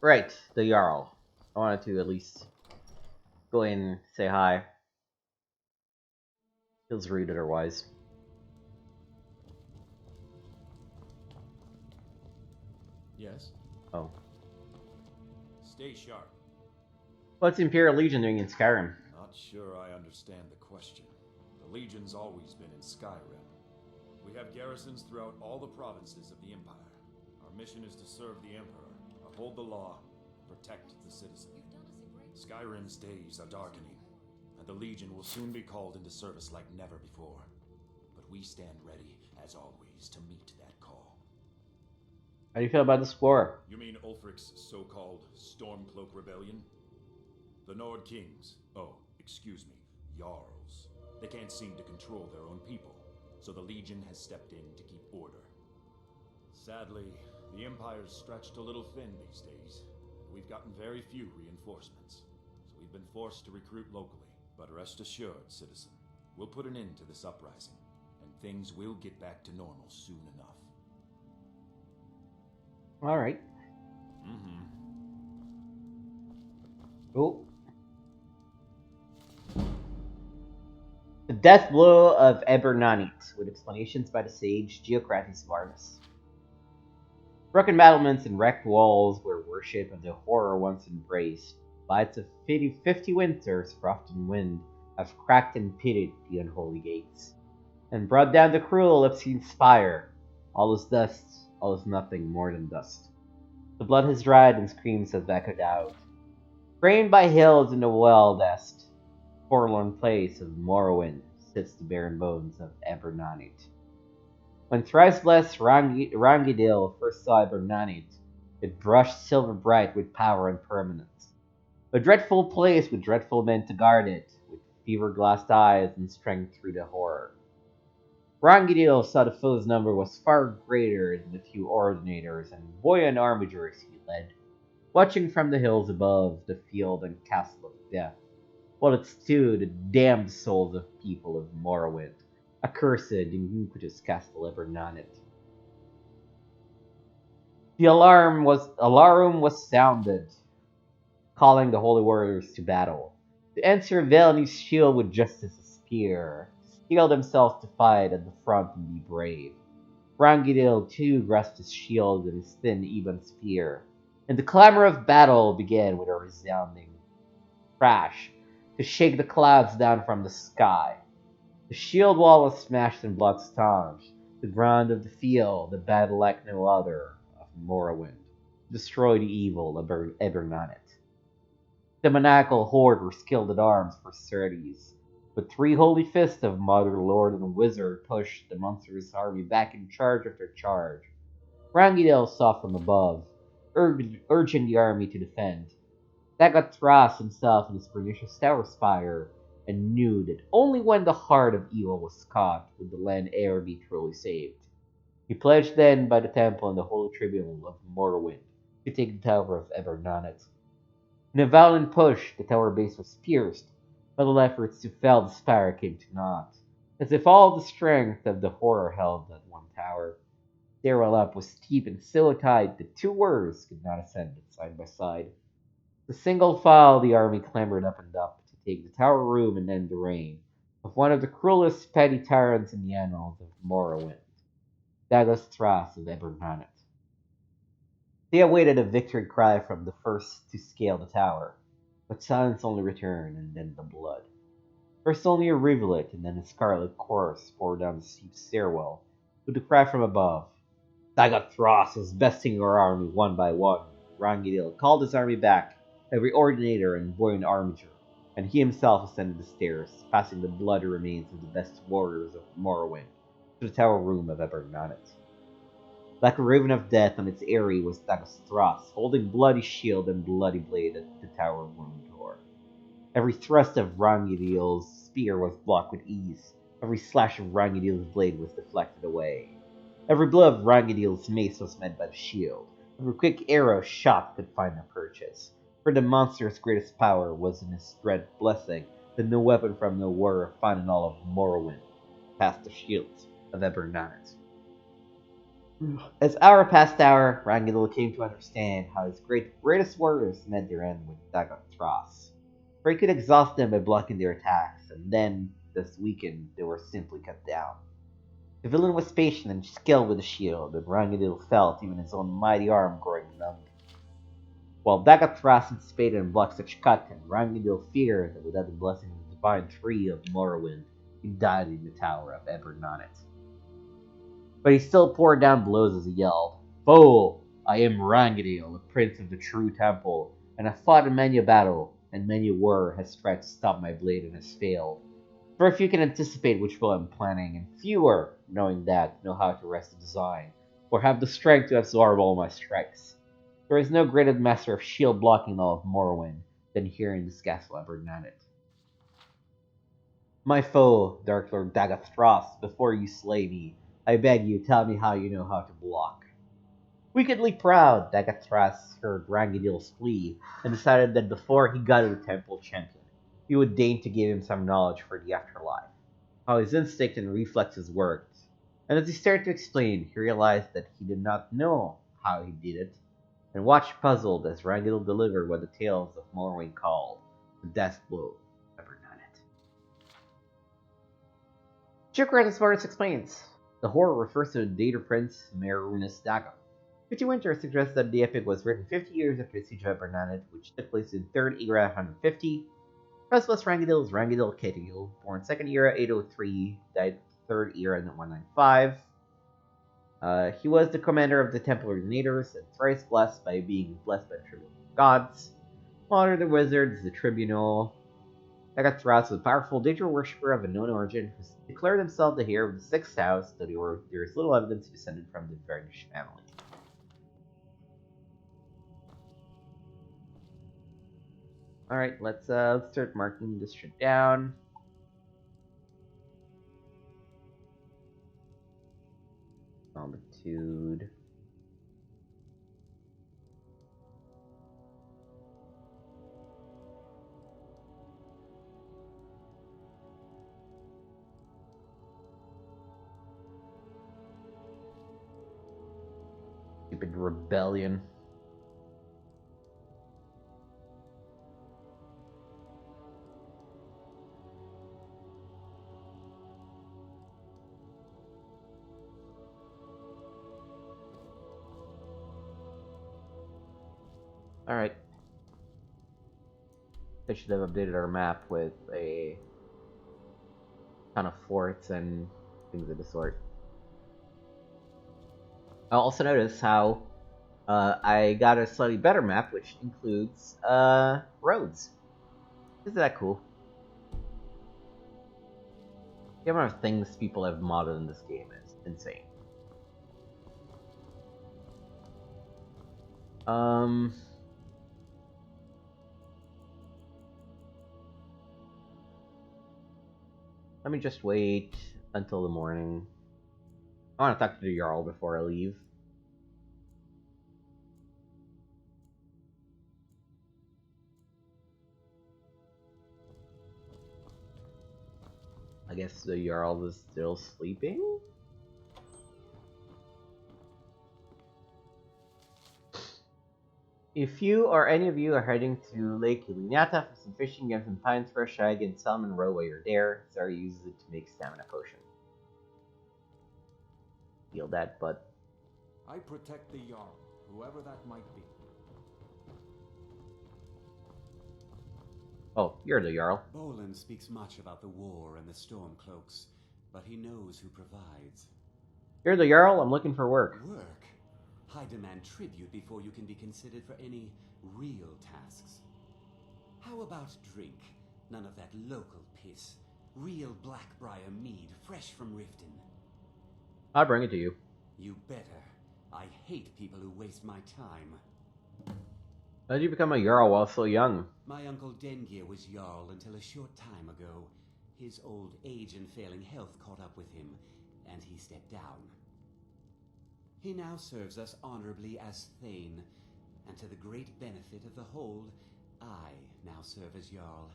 Right, the Jarl. I wanted to at least go in and say hi. Feels rude otherwise. Yes? Oh. Stay sharp. What's the Imperial Legion doing in Skyrim? Not sure I understand the question. The Legion's always been in Skyrim. We have garrisons throughout all the provinces of the Empire. Our mission is to serve the Emperor, uphold the law, protect the citizen. Skyrim's days are darkening, and the Legion will soon be called into service like never before. But we stand ready, as always, to meet that call. How do you feel about this war? You mean Ulfric's so-called Stormcloak Rebellion? The Nord Kings, excuse me, Jarls. They can't seem to control their own people, so the Legion has stepped in to keep order. Sadly, the Empire's stretched a little thin these days. We've gotten very few reinforcements, so we've been forced to recruit locally. But rest assured, citizen, we'll put an end to this uprising, and things will get back to normal soon enough. Alright. Mm-hmm. Oh. The death blow of Ebernanit, with explanations by the sage Geocrates Varnus. Broken battlements and wrecked walls where worship and the horror once embraced, bites of 50 winters, frost and wind, have cracked and pitted the unholy gates, and brought down the cruel obscene spire. All is dust, all is nothing more than dust. The blood has dried and screams have echoed out. Framed by hills in the wildest, forlorn place of Morrowind sits the barren bones of Ebernanit. When thrice blessed Rangidil first saw Ebernanit, it brushed silver bright with power and permanence. A dreadful place with dreadful men to guard it, with fever-glassed eyes and strength through the horror. Rangidil saw the foe's number was far greater than the few ordinators and buoyant armigers he led, watching from the hills above the field and castle of death, while it stood the damned souls of people of Morrowind, accursed iniquitous castle Ebernanit. The alarm was sounded, calling the holy warriors to battle. To answer Velni's shield with justice a spear, steel themselves to fight at the front and be brave. Rangidil too grasped his shield and his thin even spear, and the clamor of battle began with a resounding crash. to shake the clouds down from the sky. The shield wall was smashed and blood staunch, the ground of the field, the battle like no other of Morrowind, destroy the evil ever known it. The maniacal horde were skilled at arms for Certes. With three holy fists of Mother, Lord, and Wizard pushed the monstrous army back in charge after charge. Rangidel saw from above, urging the army to defend. Dagathras himself in his pernicious tower spire, and knew that only when the heart of evil was caught would the land e'er be truly saved. He pledged then by the temple and the holy tribunal of Morrowind to take the tower of Evernonet. In a valiant push, the tower base was pierced, but all efforts to fell the spire came to naught, as if all the strength of the horror held that one tower. The stairwell up was steep and so tight that two warriors could not ascend it side by side. The single file the army clambered up and up to take the tower room and end the reign of one of the cruelest petty tyrants in the annals of Morrowind, Dagos Thras of Ebernanet. They awaited a victory cry from the first to scale the tower, but silence only returned and then the blood. First only a rivulet and then a scarlet course poured down the steep stairwell, with the cry from above. Dagot Thras was besting our army one by one. Rangidil called his army back, every ordinator and boy in armature, and he himself ascended the stairs, passing the bloody remains of the best warriors of Morrowind to the tower room of Ebernanet. Like a raven of death on its eyrie was Dagos Thras, holding bloody shield and bloody blade at the tower room door. Every thrust of Rangidil's spear was blocked with ease. Every slash of Rangidil's blade was deflected away. Every blow of Rangidil's mace was met by the shield. Every quick arrow shot could find no purchase. For the monster's greatest power was in his dread blessing that no weapon from no warrior found in all of Morrowind past the shields of Ebernanet. As hour passed hour, Rangidil came to understand how his greatest warriors met their end with Dagot Thras. For he could exhaust them by blocking their attacks, and then, thus weakened, they were simply cut down. The villain was patient and skilled with the shield, and Rangidil felt even his own mighty arm growing numb. While Dagot Thras anticipated and blocked such cut, and Rangidil feared that without the blessing of the divine tree of Morrowind, he died in the tower of Ebernanet. But he still poured down blows as he yelled, "Fool! I am Rangidil, the prince of the true temple, and have fought in many a battle, and many a war has tried to stop my blade and has failed. For few can anticipate which blow I'm planning, and fewer, knowing that, know how to wrest the design, or have the strength to absorb all my strikes. There is no greater master of shield blocking in all of Morrowind than here in this castle Ebernanet. My foe, Dark Lord Dagot Thras, before you slay me, I beg you, tell me how you know how to block." Wickedly proud, Dagot Thras heard Rangidil's plea, and decided that before he got to the temple champion, he would deign to give him some knowledge for the afterlife, how his instinct and reflexes worked. And as he started to explain, he realized that he did not know how he did it, and watched puzzled as Rangidil delivered what the tales of Morrowind called the death blow of Ebernanet. Chikrat Mortis explains. The horror refers to the Data Prince Merunus Daga. 50 Winter suggests that the epic was written 50 years after the Siege of Ebernanet, which took place in 3rd era 150. Restless Rangidil is Rangidil Ketil, born 2nd era 803, died 3rd era 195. He was the commander of the Temple Ordinators and thrice blessed by being blessed by the Tribunal of Gods. Mother the Wizard is the Tribunal. Dagot Thras was a powerful nature worshipper of unknown origin who declared himself the heir of the Sixth House, though there is little evidence he descended from the Vernish family. Alright, let's start marking this shit down. Solitude. Stupid rebellion. Alright. I should have updated our map with a ton of forts and things of the sort. I'll also notice how I got a slightly better map, which includes roads. Isn't that cool? The amount of things people have modded in this game is insane. Let me just wait until the morning. I want to talk to the Jarl before I leave. I guess the Jarl is still sleeping? If you or any of you are heading to Lake Ilignata for some fishing, get some pines, fresh shag, and salmon roe while you're there. Sarah uses it to make stamina potion. Feel that, but I protect the Jarl, whoever that might be. oh, you're the Jarl. Bolin speaks much about the war and the Stormcloaks, but he knows who provides. You're the Jarl. I'm looking for work. Work? I demand tribute before you can be considered for any real tasks. How about drink? None of that local piss. Real Blackbriar mead, fresh from Riften. I'll bring it to you. You better. I hate people who waste my time. How did you become a Jarl while so young? My uncle Dengir was Jarl until a short time ago. His old age and failing health caught up with him, and he stepped down. He now serves us honorably as Thane, and to the great benefit of the Hold, I now serve as Jarl.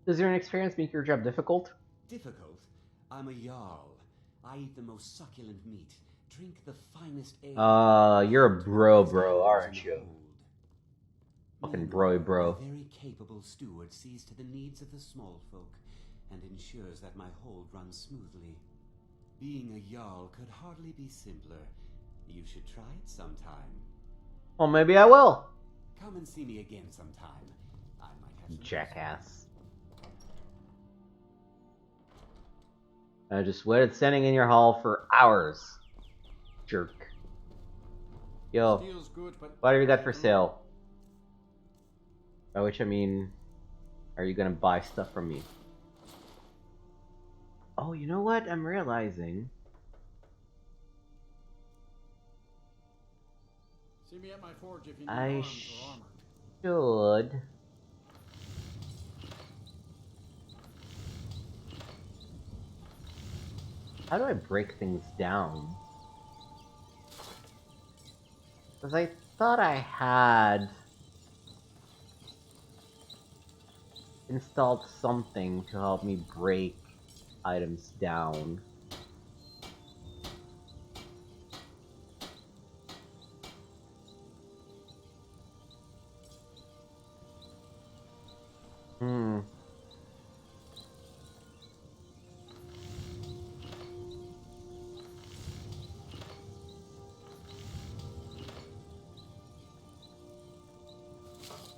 Does your inexperience make your job difficult? Difficult? I'm a Jarl. I eat the most succulent meat, drink the finest ale. You're a bro, aren't you? Fucking bro. A very capable steward sees to the needs of the small folk, and ensures that my hold runs smoothly. Being a Jarl could hardly be simpler. You should try it sometime. Well, maybe I will. Come and see me again sometime. I might have some Jackass. I just waited standing in your hall for hours. Jerk. Yo, Good, but what have you got for sale? By which I mean, are you gonna buy stuff from me? Oh, you know what? I'm realizing. See me at my forge if you need I arms or armor. should. How do I break things down? Because I thought I had installed something to help me break items down.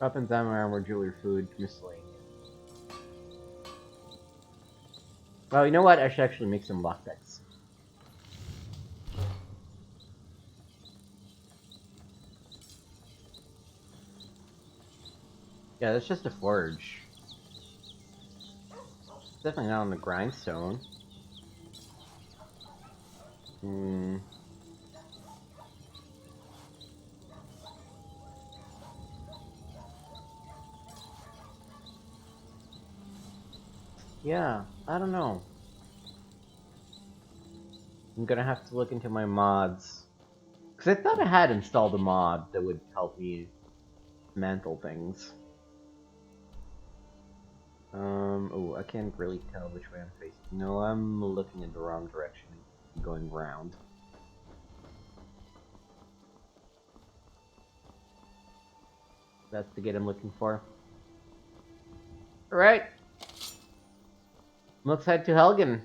Weapons, ammo, armor, jewelry, food, miscellaneous. Well, you know what? I should actually make some lockpicks. Yeah, that's just a forge. Definitely not on the grindstone. Yeah, I don't know. I'm gonna have to look into my mods. Because I thought I had installed a mod that would help me mantle things. Oh, I can't really tell which way I'm facing. No, I'm looking in the wrong direction. I'm going round. That's the gate I'm looking for. Alright. Let's head to Helgen.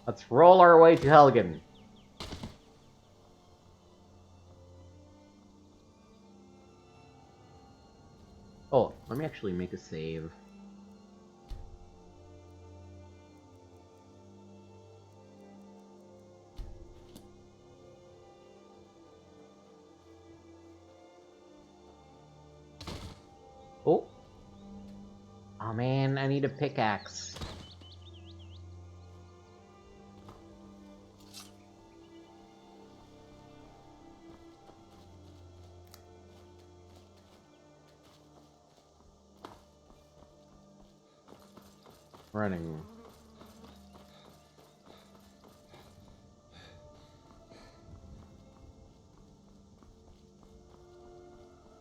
Let's roll our way to Helgen. Oh, let me actually make a save. Oh. Oh man, I need a pickaxe. Running.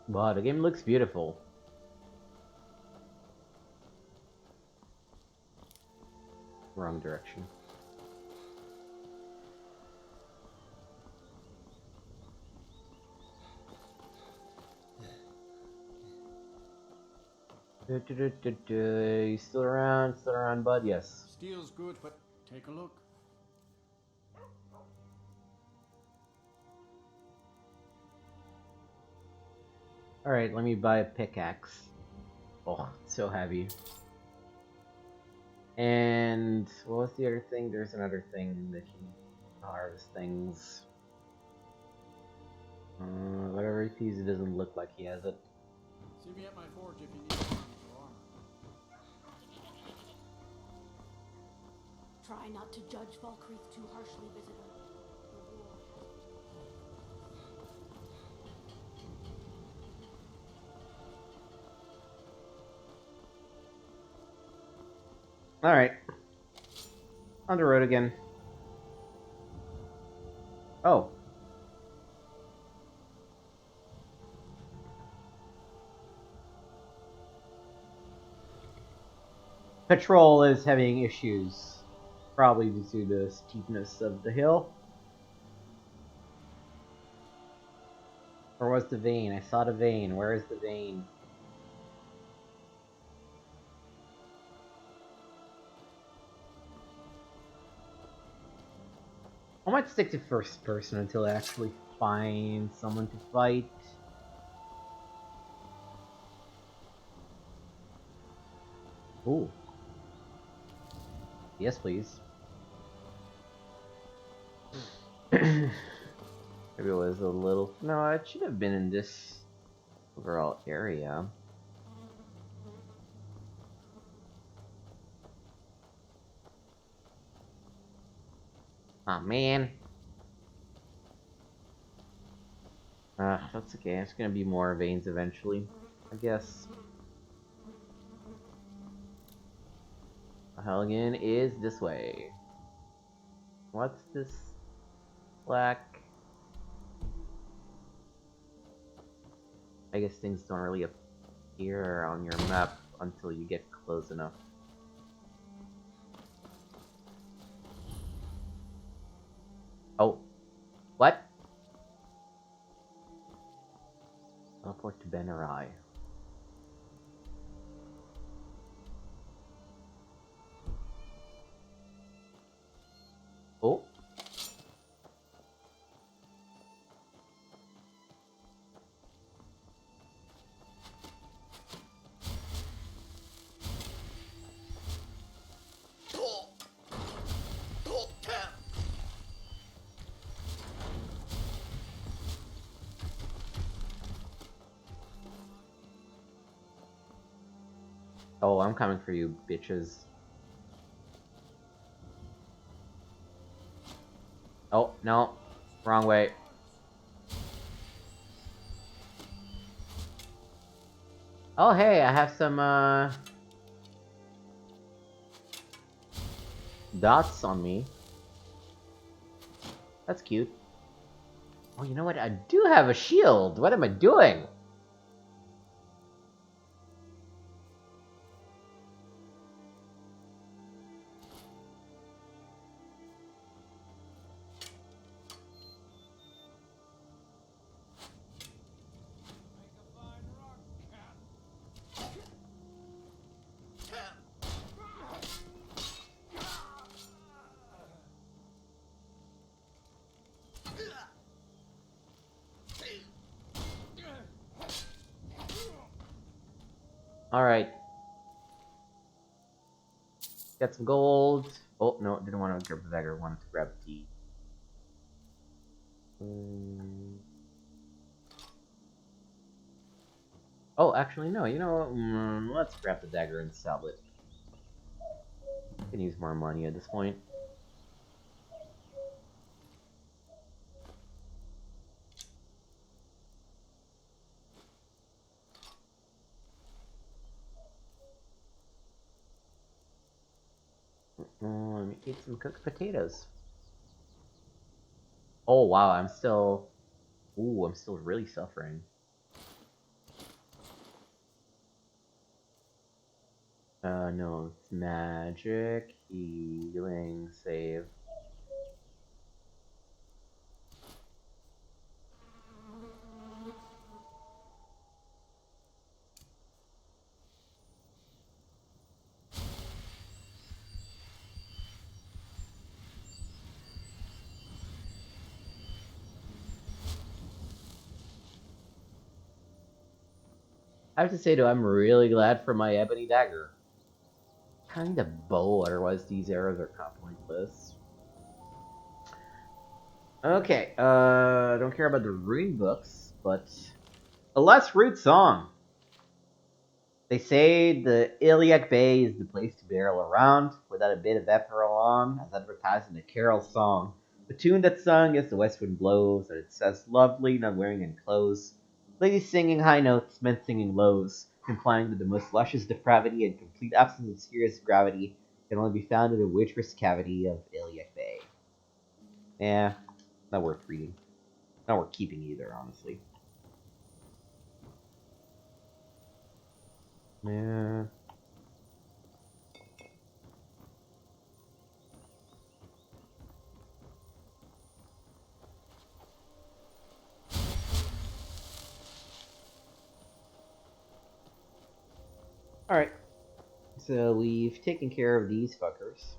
Wow, the game looks beautiful. Wrong direction. You still around? Still around, bud? Yes. Steel's good, but take a look. Alright, let me buy a pickaxe. Oh, it's so heavy. And what was the other thing? There's another thing that can harvest things. Whatever he sees, it doesn't look like he has it. See me at my forge if you need armor. Try not to judge Valkyrie too harshly, visitor. The war Alright. On the road again. Oh. Patrol is having issues. Probably due to the steepness of the hill. Or was the vein? I saw the vein. Where is the vein? I might stick to first person until I actually find someone to fight. Ooh. Yes, please. Maybe it was a little... No, it should have been in this overall area. Aw, man. That's okay. It's gonna be more veins eventually, I guess. Helgen is this way. What's this black? I guess things don't really appear on your map until you get close enough. Oh. What? Teleport to Benarai. Oh. Oh, I'm coming for you, bitches. Oh, no. Wrong way. Oh, hey, I have some, dots on me. That's cute. Oh, you know what? I do have a shield. What am I doing? Alright. Got some gold. Oh, no, didn't want to grab the dagger. Wanted to grab the... Oh, actually, no. You know what? Let's grab the dagger and sell it. Can use more money at this point. Let me eat some cooked potatoes. Oh, wow, I'm still... Ooh, I'm still really suffering. No, it's magic, healing, save. I have to say, though, I'm really glad for my ebony dagger. Kind of bow, otherwise these arrows are kind of pointless. Okay, don't care about the rune books, but a less rude song. They say the Iliac Bay is the place to barrel around without a bit of effort on, as advertised in the carol song. The tune that's sung is The West Wind Blows, and it says lovely, not wearing any clothes. Ladies singing high notes, men singing lows, implying that the most luscious depravity and complete absence of serious gravity can only be found in the witcher's cavity of Iliac Bay. Yeah, not worth reading. Not worth keeping either, honestly. Yeah. Alright. So we've taken care of these fuckers.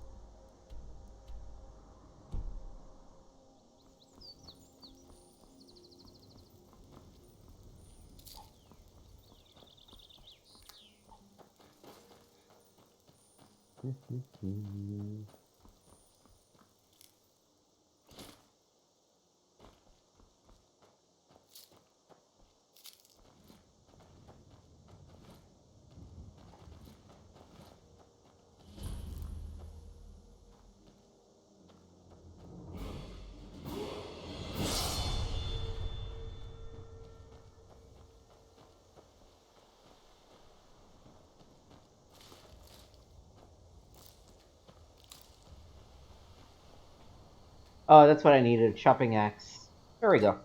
Oh, that's what I needed, a chopping axe. There we go.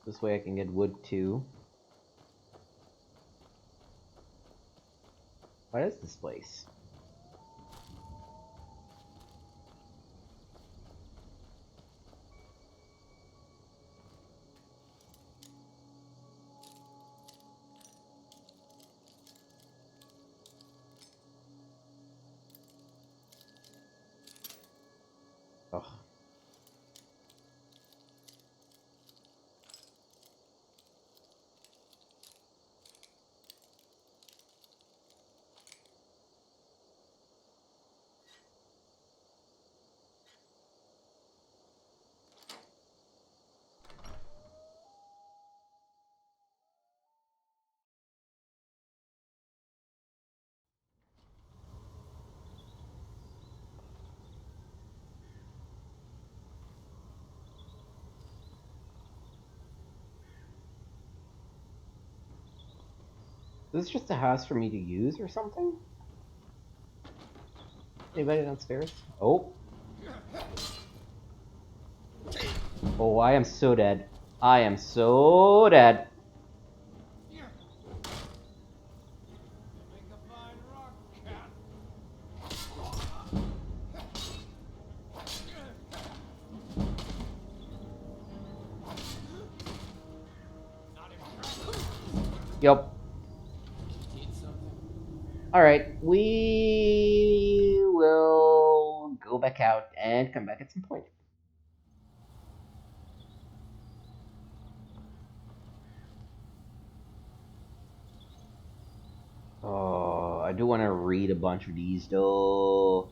This way I can get wood too. What is this place? Ugh. Is this just a house for me to use or something? Anybody downstairs? Oh. Oh, I am so dead. I am so dead. Yup. Alright, we will go back out and come back at some point. I do want to read a bunch of these though.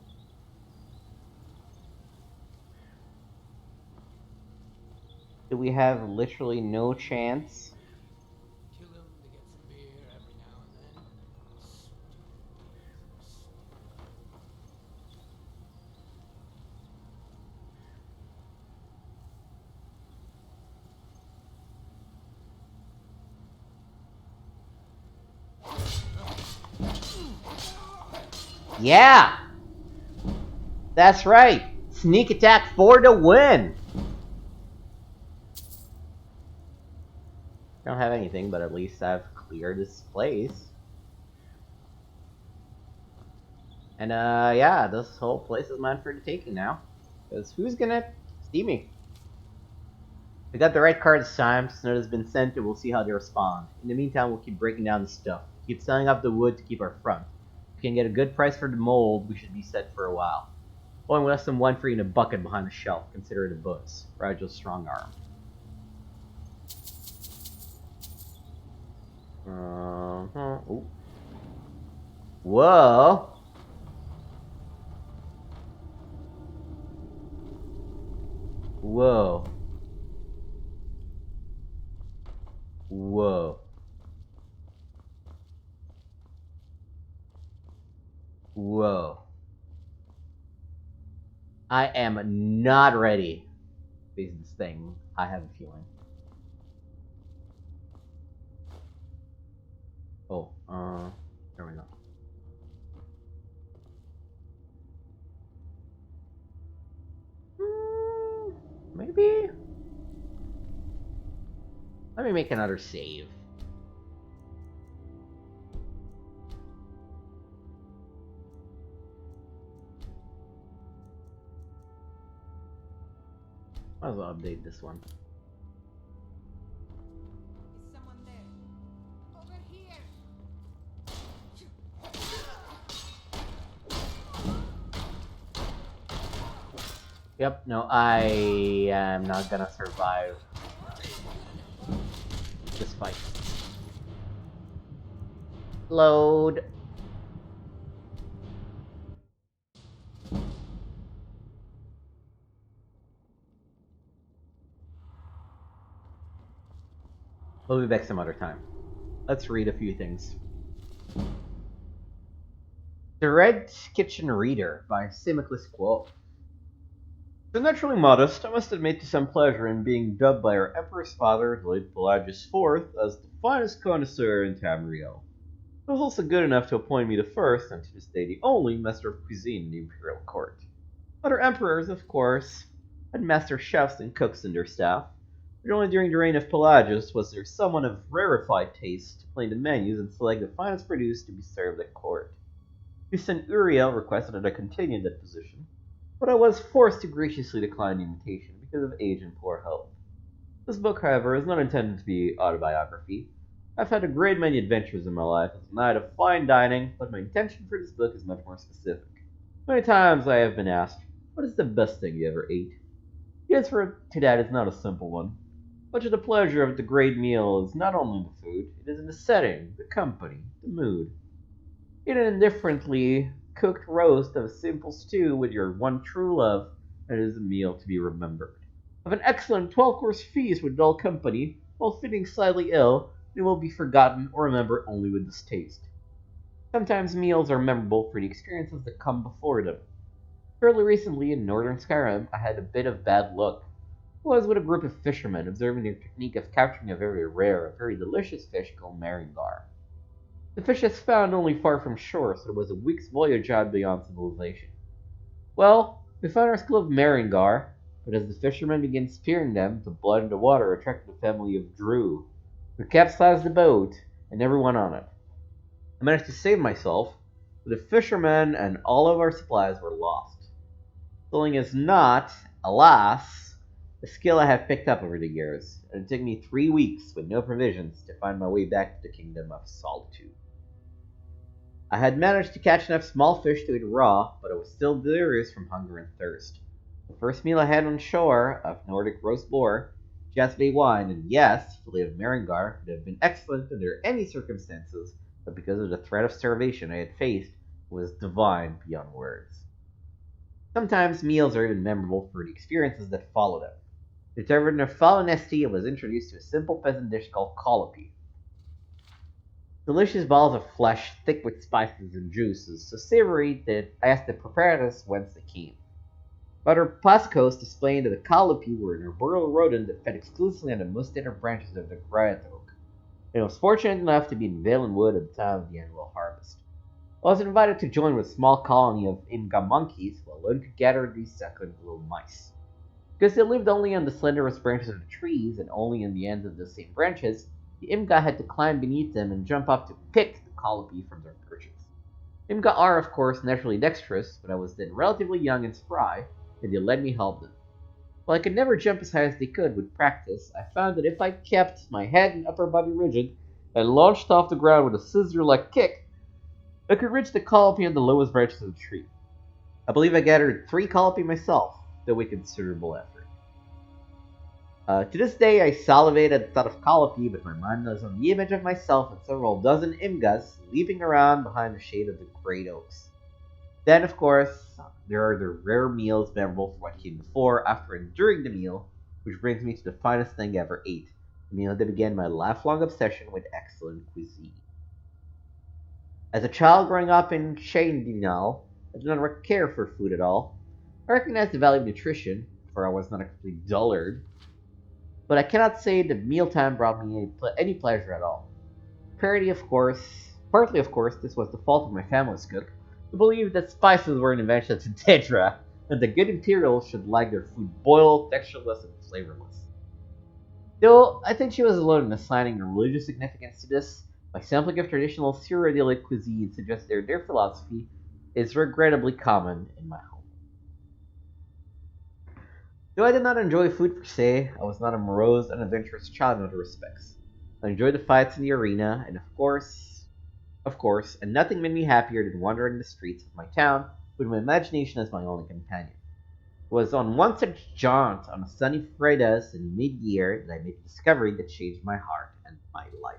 Do we have literally no chance? Kill him to get some beer every now and then. Yeah! That's right! Sneak attack for the win! I don't have anything, but at least I've cleared this place. And yeah, this whole place is mine for the taking now. Because who's gonna see me? We got the right card this time, so note has been sent and we'll see how they respond. In the meantime, we'll keep breaking down the stuff. Keep selling off the wood to keep our front. If we can get a good price for the mold, we should be set for a while. Only less than one free in a bucket behind the shelf. Consider it a buzz. Fragile strong arm. Ooh. Whoa. Whoa. Whoa. Whoa. I am not ready to face this thing. I have a feeling. Oh, there we go. Maybe? Let me make another save. Might as well update this one. Is someone there? Over here! Yep, no, I am not gonna survive this fight. Load. We'll be back some other time. Let's read a few things. The Red Kitchen Reader by Simiclus Quo. Though naturally modest, I must admit to some pleasure in being dubbed by our Emperor's father, the late Pelagius IV, as the finest connoisseur in Tamriel. He was also good enough to appoint me the first, and to this day the only, master of cuisine in the Imperial Court. Other emperors, of course, had master chefs and cooks in their staff, but only during the reign of Pelagius was there someone of rarefied taste to plan the menus and select the finest produce to be served at court. His son Uriel requested that I continue in that position, but I was forced to graciously decline the invitation because of age and poor health. This book, however, is not intended to be autobiography. I've had a great many adventures in my life as a knight of fine dining, but my intention for this book is much more specific. Many times I have been asked, what is the best thing you ever ate? The answer to that is not a simple one. Much of the pleasure of the great meal is not only in the food, it is in the setting, the company, the mood. Eat an indifferently cooked roast of a simple stew with your one true love, and it is a meal to be remembered. Of an excellent 12-course feast with dull company, while feeling slightly ill, it will be forgotten or remembered only with distaste. Sometimes meals are memorable for the experiences that come before them. Fairly recently in northern Skyrim, I had a bit of bad luck. I was with a group of fishermen observing their technique of capturing a very rare, a very delicious fish called Maringar. The fish is found only far from shore, so it was a week's voyage out beyond civilization. Well, we found our school of Maringar, but as the fishermen began spearing them, the blood in the water attracted the family of Drew, who capsized the boat and everyone on it. I managed to save myself, but the fishermen and all of our supplies were lost. Sailing is not, alas, a skill I have picked up over the years, and it took me 3 weeks with no provisions to find my way back to the kingdom of Solitude. I had managed to catch enough small fish to eat raw, but I was still delirious from hunger and thirst. The first meal I had on shore, of Nordic roast boar, jasmine wine, and yes, fillet of Maringar, would have been excellent under any circumstances, but because of the threat of starvation I had faced, it was divine beyond words. Sometimes meals are even memorable for the experiences that follow them. Determined to follow Nesty, I was introduced to a simple peasant dish called colloquy. Delicious balls of flesh, thick with spices and juices, so savory that I asked the proprietress whence they came. Mother Pascos explained that the colloquy were an arboreal rodent that fed exclusively on the most tender branches of the Griot oak, and was fortunate enough to be in Valen Wood at the time of the annual harvest. I was invited to join with a small colony of Imga monkeys, while Lone could gather these succulent little mice. Because they lived only on the slenderest branches of the trees and only on the ends of those same branches, the Imga had to climb beneath them and jump up to pick the colloquy from their perches. Imga are, of course, naturally dexterous, but I was then relatively young and spry, and they let me help them. While I could never jump as high as they could with practice, I found that if I kept my head and upper body rigid and launched off the ground with a scissor-like kick, I could reach the colloquy on the lowest branches of the tree. I believe I gathered 3 colloquy myself, though with considerable effort. To this day, I salivate at the thought of colloquy, but my mind is on the image of myself and several dozen Imgas leaping around behind the shade of the great oaks. Then, of course, there are the rare meals memorable for what came before, after, and during the meal, which brings me to the finest thing I ever ate, the meal that began my lifelong obsession with excellent cuisine. As a child growing up in Shandinal, I did not care for food at all. I recognized the value of nutrition, for I was not a complete dullard, but I cannot say that mealtime brought me any pleasure at all. Partly of course, this was the fault of my family's cook, who believed that spices were an invention of Tedra, and that good Imperials should like their food boiled, textureless, and flavorless. Though I think she was alone in assigning a religious significance to this, my sampling of traditional Cyrillic cuisine suggests their philosophy is regrettably common in my home. Though I did not enjoy food per se, I was not a morose and adventurous child in other respects. I enjoyed the fights in the arena, and and nothing made me happier than wandering the streets of my town with my imagination as my only companion. It was on one such jaunt on a sunny Friday in mid-year that I made a discovery that changed my heart and my life.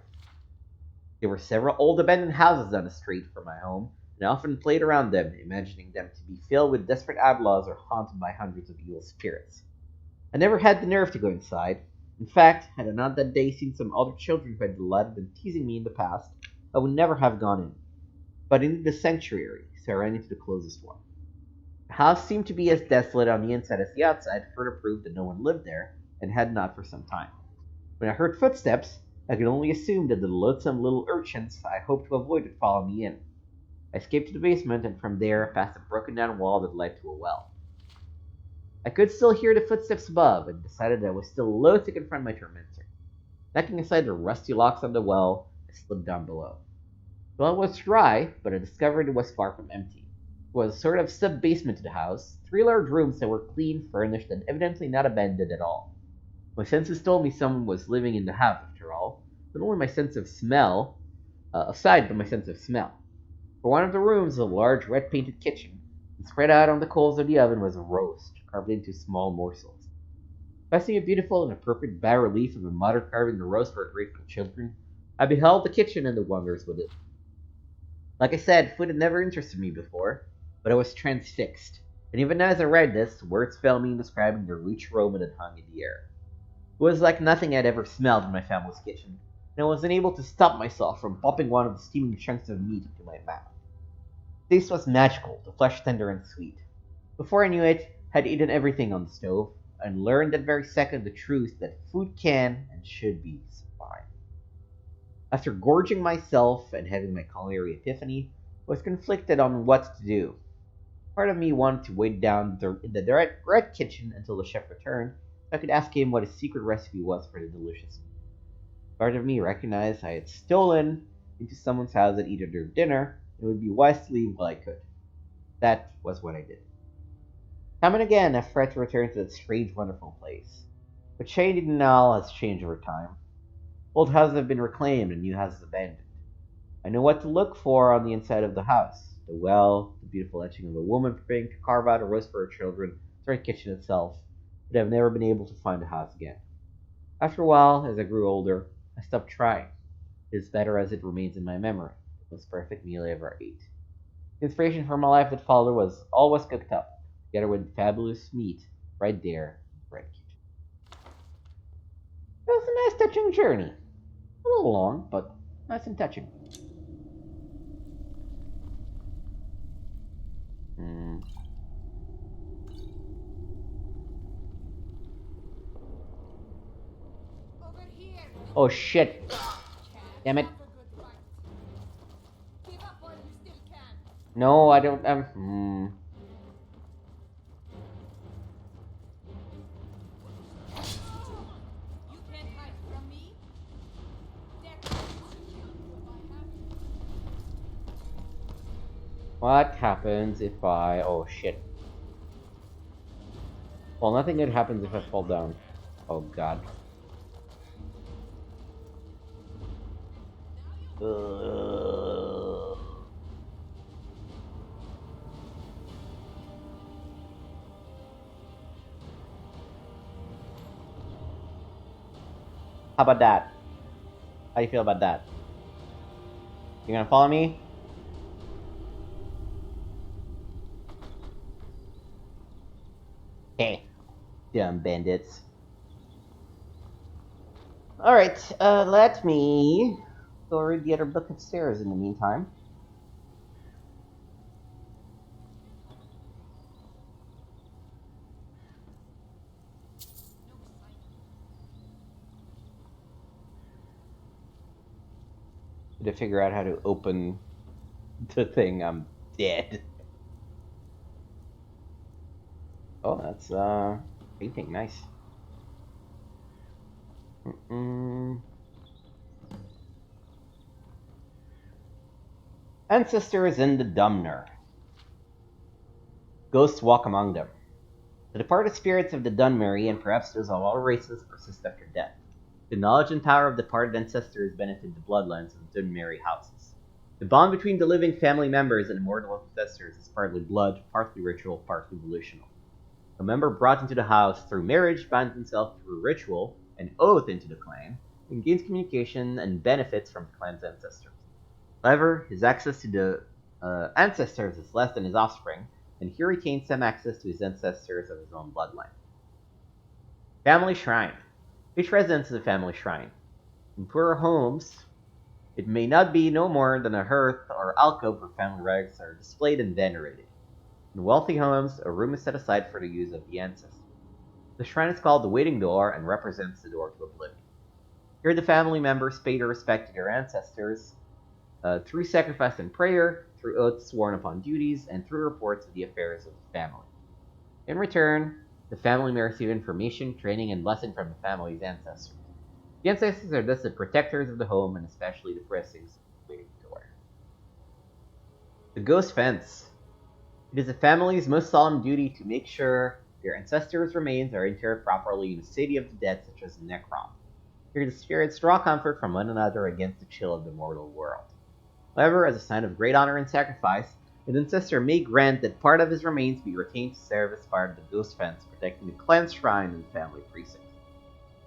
There were several old abandoned houses on the street from my home, and I often played around them, imagining them to be filled with desperate outlaws or haunted by hundreds of evil spirits. I never had the nerve to go inside. In fact, had I not that day seen some other children who had delighted in teasing me in the past, I would never have gone in. But into the sanctuary, so I ran into the closest one. The house seemed to be as desolate on the inside as the outside, further proof that no one lived there, and had not for some time. When I heard footsteps, I could only assume that the loathsome little urchins I hoped to avoid would follow me in. I escaped to the basement, and from there past a broken down wall that led to a well. I could still hear the footsteps above, and decided that I was still loath to confront my tormentor. Knocking aside the rusty locks on the well, I slid down below. The well was dry, but I discovered it was far from empty. It was a sort of sub-basement to the house, 3 large rooms that were clean, furnished, and evidently not abandoned at all. My senses told me someone was living in the house, after all, but only my sense of smell, aside from my sense of smell. For one of the rooms, a large red-painted kitchen, and spread out on the coals of the oven was a roast, carved into small morsels. Passing a beautiful and appropriate bas-relief of a mother carving the roast for her grateful children, I beheld the kitchen and the wonders with it. Like I said, food had never interested me before, but I was transfixed, and even as I read this, words failed me in describing the rich aroma that hung in the air. It was like nothing I'd ever smelled in my family's kitchen, and I was unable to stop myself from popping one of the steaming chunks of meat into my mouth. The taste was magical, the flesh tender and sweet. Before I knew it, I had eaten everything on the stove, and learned that very second the truth that food can and should be sublime. After gorging myself and having my culinary epiphany, I was conflicted on what to do. Part of me wanted to wait down in the red kitchen until the chef returned, so I could ask him what his secret recipe was for the delicious meal. Part of me recognized I had stolen into someone's house at either their dinner, and it would be wise to leave while I could. That was what I did. Time and again, I fret to return to that strange, wonderful place. But Shady Nal has changed over time. Old houses have been reclaimed and new houses abandoned. I know what to look for on the inside of the house. The well, the beautiful etching of a woman preparing to carve out a roast for her children, the very kitchen itself, but I've never been able to find the house again. After a while, as I grew older, I stopped trying. It is better as it remains in my memory. Most perfect meal I ever ate. The inspiration for my life that followed was always cooked up, together with fabulous meat, right there in Red Kitchen. It was a nice, touching journey. A little long, but nice and touching. Hmm. Over here. Oh shit! Damn it! Give up while you still can. No, I don't. Hmm. You can't hide from me. What happens if I? Oh shit! Well, nothing good happens if I fall down. Oh god. Ugh. How about that? How do you feel about that? You gonna follow me? Hey, dumb bandits. Alright, let me go read the other book upstairs in the meantime. To figure out how to open the thing, I'm dead. Oh, that's, painting, nice. Ancestors in the Dumner. Ghosts walk among them. The departed spirits of the Dunmerry, and perhaps those of all races, persist after death. The knowledge and power of departed ancestors benefit the bloodlines of the Dunmerry houses. The bond between the living family members and immortal ancestors is partly blood, partly ritual, partly volitional. A member brought into the house through marriage binds himself through ritual, an oath into the clan, and gains communication and benefits from the clan's ancestors. However, his access to the ancestors is less than his offspring, and he retains some access to his ancestors of his own bloodline. Family Shrine. Each residence is a family shrine. In poorer homes, it may not be no more than a hearth or alcove where family relics are displayed and venerated. In wealthy homes, a room is set aside for the use of the ancestors. The shrine is called the Waiting Door and represents the door to oblivion. Here, the family members pay their respect to their ancestors through sacrifice and prayer, through oaths sworn upon duties, and through reports of the affairs of the family. In return, the family may receive information, training, and blessing from the family's ancestors. The ancestors are thus the protectors of the home and especially the precincts of the Waiting Door. The Ghost Fence. It is the family's most solemn duty to make sure their ancestors' remains are interred properly in a city of the dead such as Necrom. Here the spirits draw comfort from one another against the chill of the mortal world. However, as a sign of great honor and sacrifice, an ancestor may grant that part of his remains be retained to serve as part of the Ghost Fence, protecting the clan's shrine and family precinct.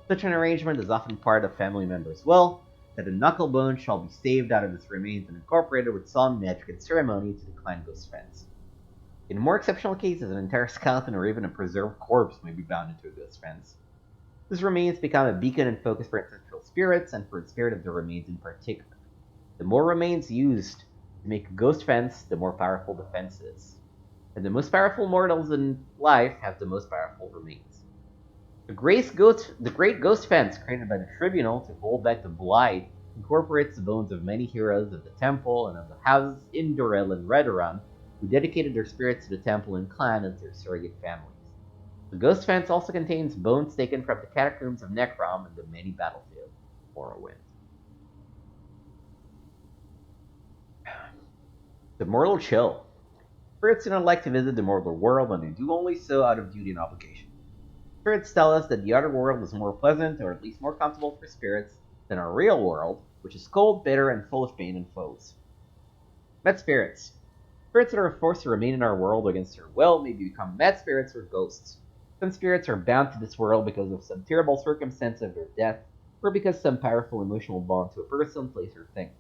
Such an arrangement is often part of family members' will, that a knucklebone shall be saved out of his remains and incorporated with solemn magic and ceremony into the clan Ghost Fence. In more exceptional cases, an entire skeleton or even a preserved corpse may be bound into a Ghost Fence. These remains become a beacon and focus for ancestral spirits and for the spirit of the remains in particular. The more remains used to make a ghost fence, the more powerful the fence is. And the most powerful mortals in life have the most powerful remains. The Great Ghost Fence, created by the Tribunal to hold back the Blight, incorporates the bones of many heroes of the temple and of the houses in Dorel and Redoran, who dedicated their spirits to the temple and clan as their surrogate families. The Ghost Fence also contains bones taken from the catacombs of Necrom and the many battlefields of Morrowind. The Mortal Chill. Spirits do not like to visit the mortal world, and they do only so out of duty and obligation. Spirits tell us that the other world is more pleasant, or at least more comfortable for spirits, than our real world, which is cold, bitter, and full of pain and foes. Mad spirits. Spirits that are forced to remain in our world against their will may become mad spirits or ghosts. Some spirits are bound to this world because of some terrible circumstance of their death, or because some powerful emotional bond to a person, place, or thing.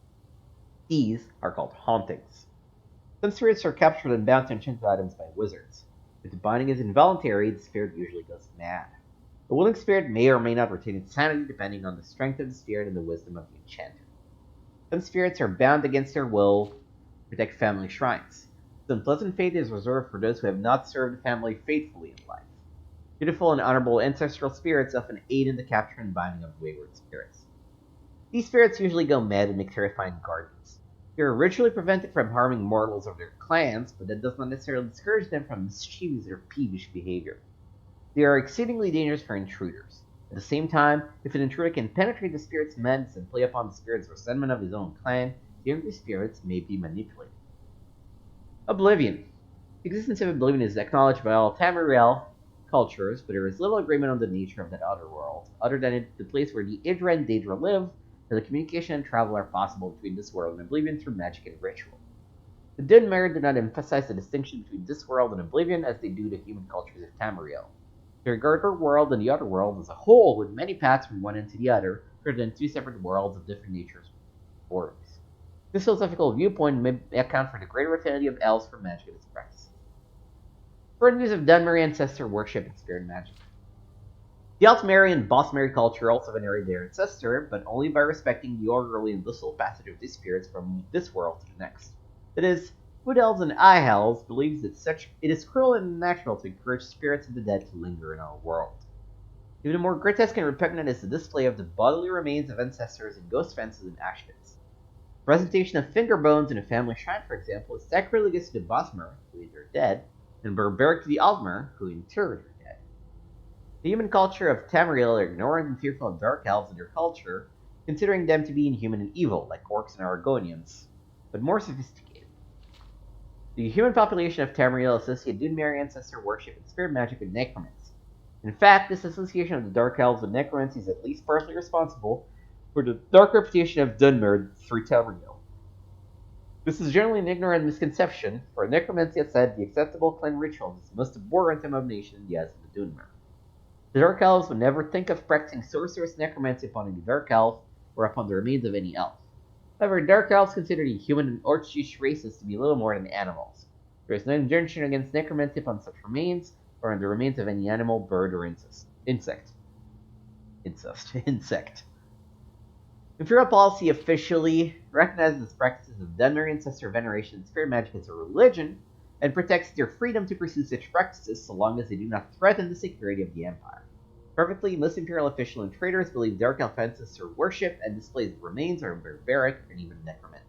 These are called hauntings. Some spirits are captured and bound to enchanted items by wizards. If the binding is involuntary, the spirit usually goes mad. A willing spirit may or may not retain its sanity depending on the strength of the spirit and the wisdom of the enchanter. Some spirits are bound against their will to protect family shrines. Some pleasant fate is reserved for those who have not served the family faithfully in life. Beautiful and honorable ancestral spirits often aid in the capture and binding of wayward spirits. These spirits usually go mad and make terrifying guardians. They are ritually prevented from harming mortals or their clans, but that does not necessarily discourage them from mischievous or peevish behavior. They are exceedingly dangerous for intruders. At the same time, if an intruder can penetrate the spirit's madness and play upon the spirit's resentment of his own clan, the angry spirits may be manipulated. Oblivion. The existence of oblivion is acknowledged by all Tamriel cultures, but there is little agreement on the nature of that other world, other than it's the place where the Idra and Daedra live, and the communication and travel are possible between this world and oblivion through magic and ritual. The Dunmer do not emphasize the distinction between this world and oblivion as they do the human cultures of Tamriel. They regard our world and the other world as a whole, with many paths from one end to the other, rather than two separate worlds of different natures and forms. This philosophical viewpoint may account for the greater affinity of elves for magic and its practices. Further use of Dunmer ancestor worship and spirit magic. The Altmeri and Bossmeri culture also venerate their ancestor, but only by respecting the orderly and blissful passage of these spirits from this world to the next. That is, Wood Elves and Eye Elves believes that it is cruel and unnatural to encourage spirits of the dead to linger in our world. Even more grotesque and repugnant is the display of the bodily remains of ancestors in ghost fences and ash pits. The presentation of finger bones in a family shrine, for example, is sacrilegious to the Bosmer, who are dead, and barbaric to the Altmer, who interred are dead. The human culture of Tamriel are ignorant and fearful of dark elves and their culture, considering them to be inhuman and evil, like orcs and Argonians, but more sophisticated. The human population of Tamriel associate Dunmeri ancestor worship and spirit magic with necromancy. In fact, this association of the dark elves with necromancy is at least partially responsible for the dark reputation of Dunmer through Tamriel. This is generally an ignorant misconception, for necromancy has said the acceptable clan ritual is the most abhorrent abomination in the eyes of the Dunmer. The Dark Elves would never think of practicing sorcerous necromancy upon any Dark Elf or upon the remains of any elf. However, Dark Elves consider the human and Orcish races to be little more than animals. There is no injunction against necromancy upon such remains, or on the remains of any animal, bird, or insect. Imperial policy officially recognizes practices of Dunmer ancestor veneration and spirit magic as a religion, and protects their freedom to pursue such practices so long as they do not threaten the security of the Empire. Privately, most Imperial officials and traders believe Dark Elf ancestor worship and displays of remains are barbaric and even necromantic.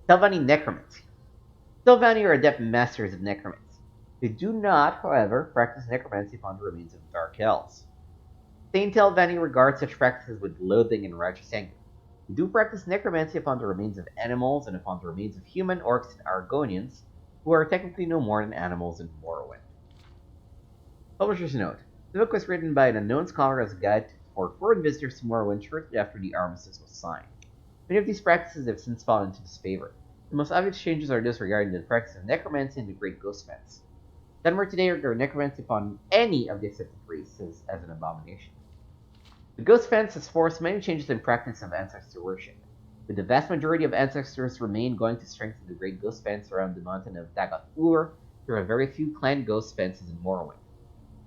Telvanni necromancy. Telvanni are adept masters of necromancy. They do not, however, practice necromancy upon the remains of Dark Elves. Saint Telvanni regards such practices with loathing and righteous anger. They do practice necromancy upon the remains of animals and upon the remains of human, orcs, and Argonians, who are technically no more than animals in Morrowind. Publisher's note. The book was written by an unknown scholar as a guide for foreign visitors to Morrowind shortly after the armistice was signed. Many of these practices have since fallen into disfavor. The most obvious changes are those regarding the practice of necromancy and the Great Ghost Fence. Dunmer today regard necromancy upon any of the accepted priests as an abomination. The Ghost Fence has forced many changes in practice of ancestor worship, with the vast majority of ancestors remain going to strengthen the Great Ghost Fence around the mountain of Dagoth-Ur. There are very few clan ghost fences in Morrowind.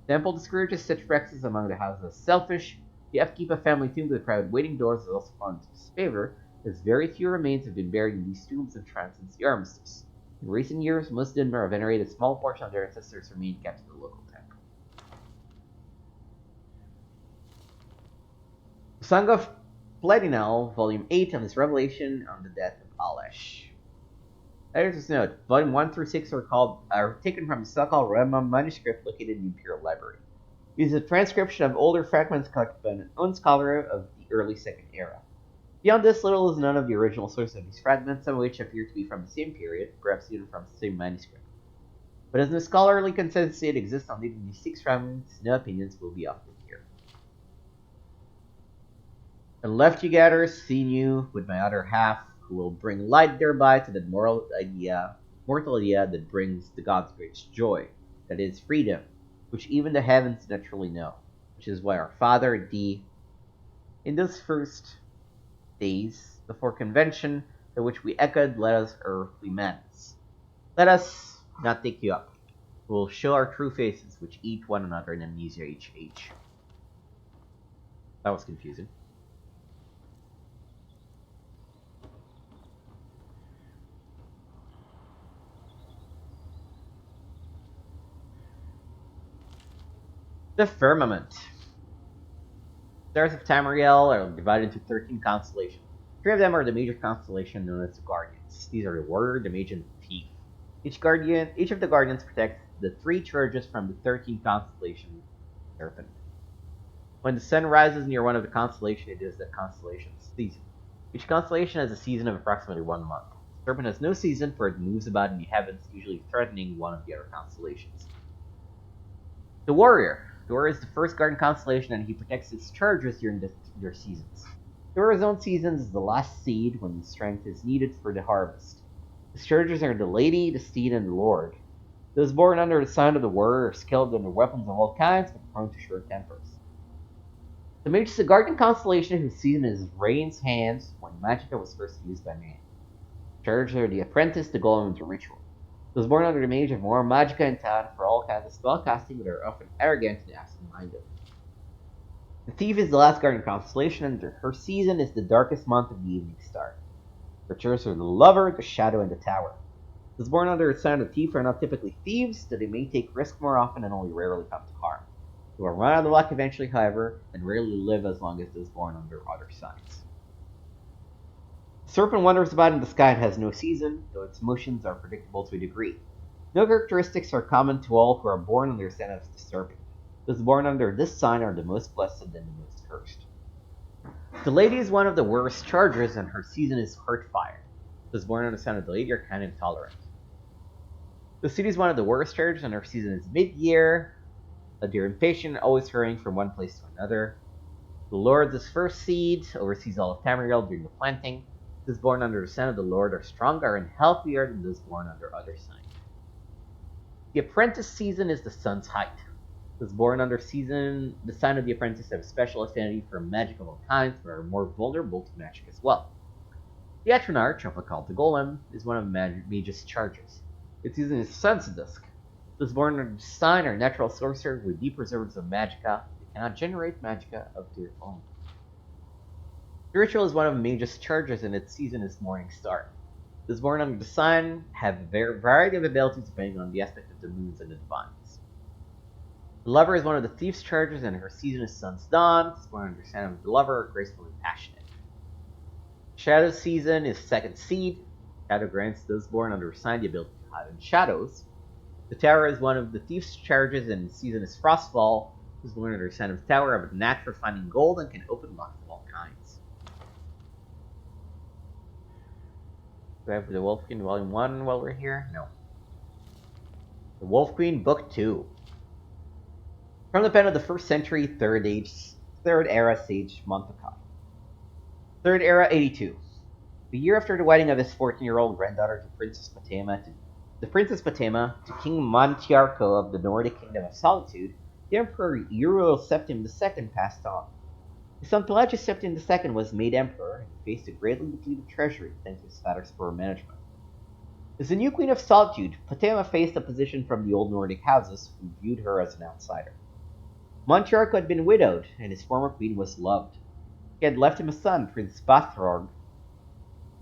The temple discourages such practices among the houses as selfish. The upkeep of family tombs with private waiting doors is also fallen into disfavor, as very few remains have been buried in these tombs and shrines since the armistice. In recent years, most Dunmer have venerated a small portion of their ancestors' remains kept in the local temple. The Song of Pledinel, Volume 8, on his revelation on the death of Alesh. Editor's note: Volume 1 through 6 are taken from the so-called Rema manuscript located in the Imperial Library. It is a transcription of older fragments collected by an unknown scholar of the early Second Era. Beyond this, little is known of the original source of these fragments, some of which appear to be from the same period, perhaps even from the same manuscript. But as no scholarly consensus exists on leaving these 6 fragments, no opinions will be offered here. And left you gathers, seen you with my other half, who will bring light thereby to that mortal idea that brings the gods greatest joy, that is freedom, which even the heavens naturally know, which is why our Father D, in those first days, before convention, to which we echoed, let us earthly mans. Let us not take you up. We will show our true faces, which eat one another in amnesia each age. That was confusing. The Firmament. Stars of Tamriel are divided into 13 constellations. 3 of them are the major constellation known as the Guardians. These are the Warrior, the Mage, and the Thief. Each of the Guardians protects the 3 charges from the 13 constellation Serpent. When the sun rises near one of the constellations, it is the constellation's season. Each constellation has a season of approximately 1 month. The Serpent has no season, for it moves about in the heavens, usually threatening one of the other constellations. The Warrior. The Warrior is the first Guardian constellation, and he protects its chargers during their seasons. The Warrior's own seasons is the last seed, when strength is needed for the harvest. His chargers are the Lady, the Steed, and the Lord. Those born under the sign of the Warrior are skilled under weapons of all kinds, but prone to short tempers. The Mage is the Guardian constellation whose season is Rain's Hands, when Magicka was first used by man. Chargers are the Apprentice, the Golem, and the Ritual. Those born under the Mage have more Magicka in town for all kinds of spellcasting, but are often arrogant and absent-minded. The Thief is the last Guardian constellation, and her season is the darkest month of the evening star. Her chargers are the Lover, the Shadow, and the Tower. Those born under the sign of the Thief are not typically thieves, so they may take risks more often and only rarely come to harm. They will run out of luck eventually, however, and rarely live as long as those born under other signs. The Serpent wanders about in the sky and has no season, though its motions are predictable to a degree. No characteristics are common to all who are born under the sign of the Serpent. Those born under this sign are the most blessed and the most cursed. The Lady is one of the worst chargers, and her season is Heartfire. Those born under the sign of the Lady are kind and tolerant. The City is one of the worst chargers, and her season is mid-year. They're impatient, always hurrying from one place to another. The Lord, this first seed, oversees all of Tamriel during the planting. Those born under the sign of the Lord are stronger and healthier than those born under other signs. The Apprentice season is the sun's height. Those born under the sign of the Apprentice have special affinity for magic of all kinds, but are more vulnerable to magic as well. The Atronach, often called the Golem, is one of Mage's charges. Its season is sun's dusk. Those born under the sign are natural sorcerers with deep reserves of magicka. They cannot generate magicka of their own. The Ritual is one of Mage's charges, and its season is Morning Star. Those born under the sign have a variety of abilities depending on the aspect of the moons and the divines. The Lover is one of the Thief's charges, and her season is Sun's Dawn. Those born under the sign of the Lover are graceful and passionate. Shadow's season is Second Seed. Shadow grants those born under a sign the ability to hide in shadows. The Tower is one of the Thief's charges, and its season is Frostfall. Those born under the sign of the Tower have a knack for finding gold and can open locks of all kinds. Do I have the Wolf Queen Volume 1 while we're here? No. The Wolf Queen Book 2. From the pen of the 1st century, 3rd Era Sage Montaukov. 3rd Era 82. The year after the wedding of his 14-year-old granddaughter to Princess Patema to King Montiarco of the Nordic Kingdom of Solitude, the Emperor Uriel Septim II passed on. His son Pelagius Septim II was made emperor, and he faced a greatly depleted treasury thanks to his father's poor management. As the new Queen of Solitude, Patema faced opposition from the old Nordic houses, who viewed her as an outsider. Montiarco had been widowed, and his former queen was loved. He had left him a son, Prince Bathorg,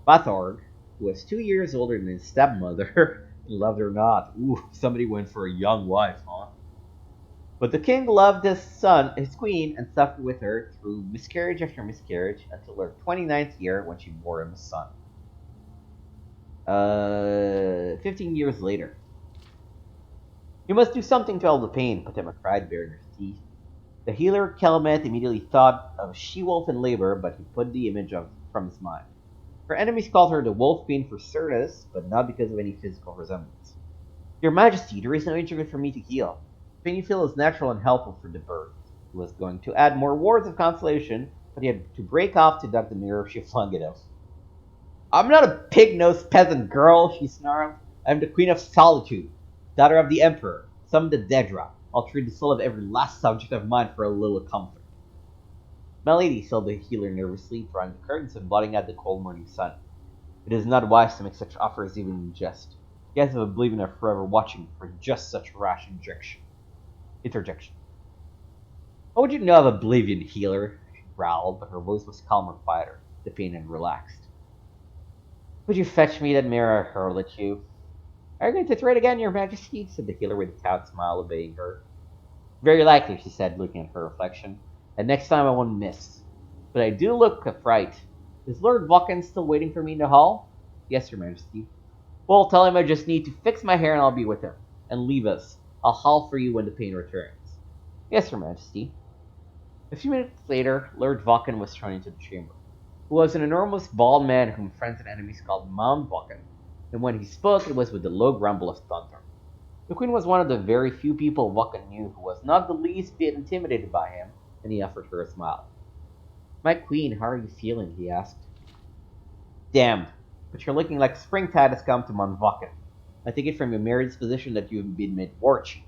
who was 2 years older than his stepmother. Loved her not. Ooh, somebody went for a young wife, huh? But the king loved his queen, and suffered with her through miscarriage after miscarriage until her 29th year when she bore him a son. 15 years later. You must do something to all the pain, Patema cried, baring her teeth. The healer Kelmet immediately thought of a she-wolf in labor, but he put the image from his mind. Her enemies called her the Wolf Queen for certus, but not because of any physical resemblance. Your Majesty, there is no injury for me to heal. The pain you feel is natural and helpful for the birth. He was going to add more wards of consolation, but he had to break off to duck the mirror she flung at him. I'm not a pig-nosed peasant girl, she snarled. I'm the Queen of Solitude, daughter of the Emperor, summoned the Dedra. I'll trade the soul of every last subject of mine for a little comfort. My lady, said the healer nervously, drawing the curtains and blotting out the cold morning sun. It is not wise to make such offers even in jest. You guys have a believe in her forever watching for just such rash interjection. What would you know of Oblivion, healer? She growled, but her voice was calmer, quieter, defiant, and relaxed. Would you fetch me that mirror I hurled at you? Are you going to throw it again, your majesty? Said the healer with a cowed smile, obeying her. Very likely, she said, looking at her reflection. And next time I won't miss. But I do look a fright. Is Lord Vulcan still waiting for me in the hall? Yes, your majesty. Well, tell him I just need to fix my hair and I'll be with him. And leave us. I'll howl for you when the pain returns. Yes, your majesty. A few minutes later, Lord Vulcan was thrown into the chamber, who was an enormous bald man whom friends and enemies called Mount Vulcan, and when he spoke it was with a low grumble of thunder. The queen was one of the very few people Vulcan knew who was not the least bit intimidated by him, and he offered her a smile. My queen, how are you feeling? He asked. Damned, but you're looking like springtide has come to Mount Vulcan. I take it from your married disposition that you have been made war chief.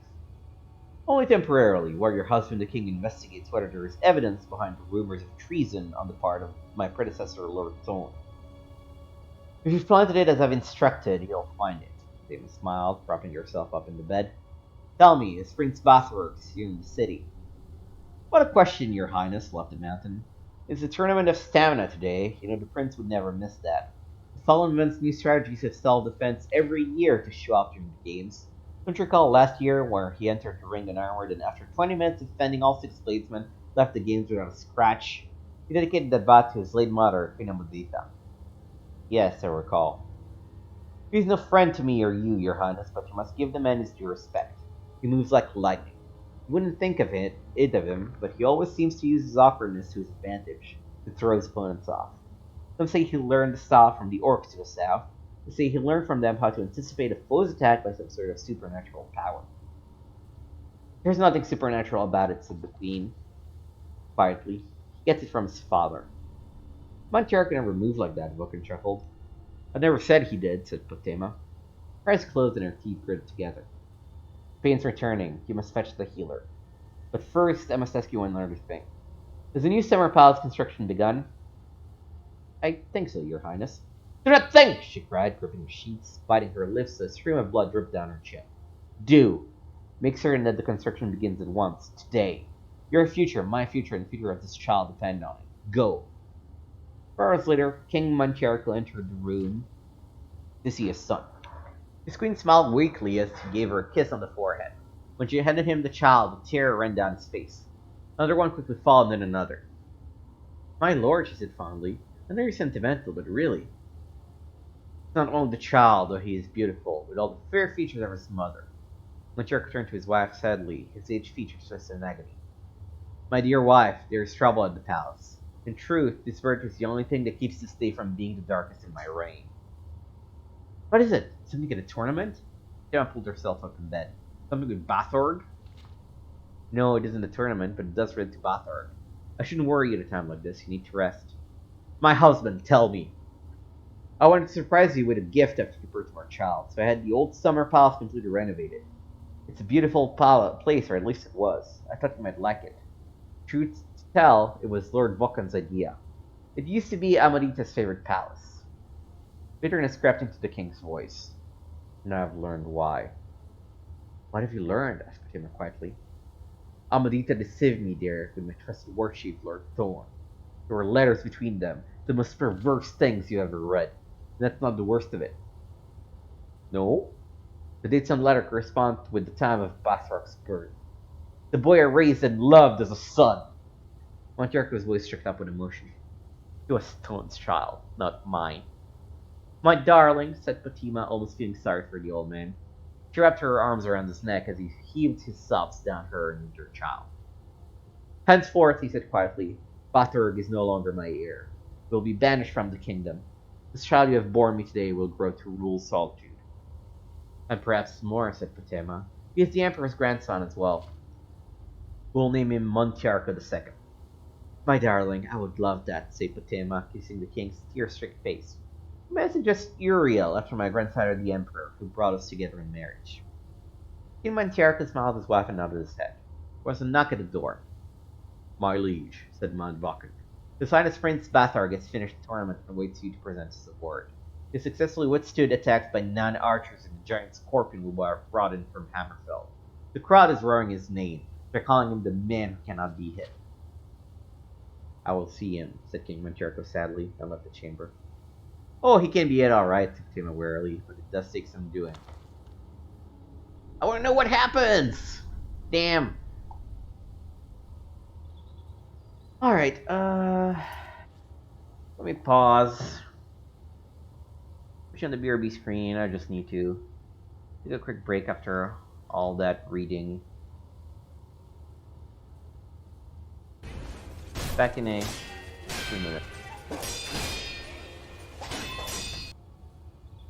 Only temporarily, while your husband the king investigates whether there is evidence behind the rumors of treason on the part of my predecessor, Lord Thorn. If you've planted it as I've instructed, you'll find it. David smiled, propping herself up in the bed. Tell me, is Prince Bathworks here in the city? What a question, your highness, laughed the mountain. It's a tournament of stamina today. You know the prince would never miss that. The Fallen invents new strategies of self-defense every year to show off during the games. Don't you recall last year where he entered the ring unarmored and after 20 minutes of defending all 6 bladesmen, left the games without a scratch? He dedicated that bout to his late mother, Queen Amudita. Yes, I recall. He's no friend to me or you, your highness, but you must give the man his due respect. He moves like lightning. You wouldn't think it of him, but he always seems to use his awkwardness to his advantage, to throw his opponents off. Some say he learned the style from the orcs to the south. They say he learned from them how to anticipate a foe's attack by some sort of supernatural power. There's nothing supernatural about it, said the queen, quietly. He gets it from his father. Montiarch never moved like that, Vulcan chuckled. I never said he did, said Potema. Her eyes closed and her teeth gritted together. The pain's returning. You must fetch the healer. But first, I must ask you one other thing. Has the new summer palace construction begun? I think so, your highness. Do not think, she cried, gripping the sheets, biting her lips so a stream of blood dripped down her chin. Do. Make certain that the construction begins at once, today. Your future, my future, and the future of this child depend on it. Go. 4 hours later, King Montiarco entered the room to see his son. His queen smiled weakly as he gave her a kiss on the forehead. When she handed him the child, a tear ran down his face. Another one quickly followed, then another. My lord, she said fondly, I know you're sentimental, but really. It's not only the child, though he is beautiful, with all the fair features of his mother. Montiarco turned to his wife sadly, his aged features stressed in agony. My dear wife, there is trouble at the palace. In truth, this virtue is the only thing that keeps this day from being the darkest in my reign. What is it? Something at a tournament? Emma pulled herself up in bed. Something with Bathorg? No, it isn't a tournament, but it does relate to Bathorg. I shouldn't worry at a time like this. You need to rest. My husband, tell me. I wanted to surprise you with a gift after the birth of our child, so I had the old summer palace completely renovated. It's a beautiful place, or at least it was. I thought you might like it. Truth to tell, it was Lord Vulcan's idea. It used to be Amadita's favorite palace. Bitterness crept into the king's voice. Now I've learned why. What have you learned? Asked Fatima quietly. Amadita deceived me there with my trusted war chief, Lord Thorn. There were letters between them, the most perverse things you ever read. And that's not the worst of it. No? The date some letter corresponds with the time of Basrok's birth. The boy I raised and loved as a son. Montiarco's voice shook up with emotion. He was Thorn's child, not mine. My darling, said Fatima, almost feeling sorry for the old man. She wrapped her arms around his neck as he heaved his sobs down her and her child. Henceforth, he said quietly, Bathorg is no longer my heir. He will be banished from the kingdom. This child you have borne me today will grow to rule solitude. And perhaps more, said Fatima. He is the emperor's grandson as well. We'll name him Montiarco II. My darling, I would love that, said Fatima, kissing the king's tear-streaked face. Imagine just Uriel, after my grandfather the emperor, who brought us together in marriage. King Montiarco smiled at his wife and nodded his head. There was a knock at the door. My liege, said Mondvaken. His Highness Prince Bathar has finished the tournament and waits you to present his support. He successfully withstood attacks by 9 archers and a giant scorpion who were brought in from Hammerfell. The crowd is roaring his name. They're calling him the man who cannot be hit. I will see him, said King Mancherko sadly, and left the chamber. Oh, he can be hit alright, said Tima wearily, but it does take some doing. I want to know what happens! Damn. Alright, let me pause. Push on the BRB screen, I just need to take a quick break after all that reading. Back in a few minutes.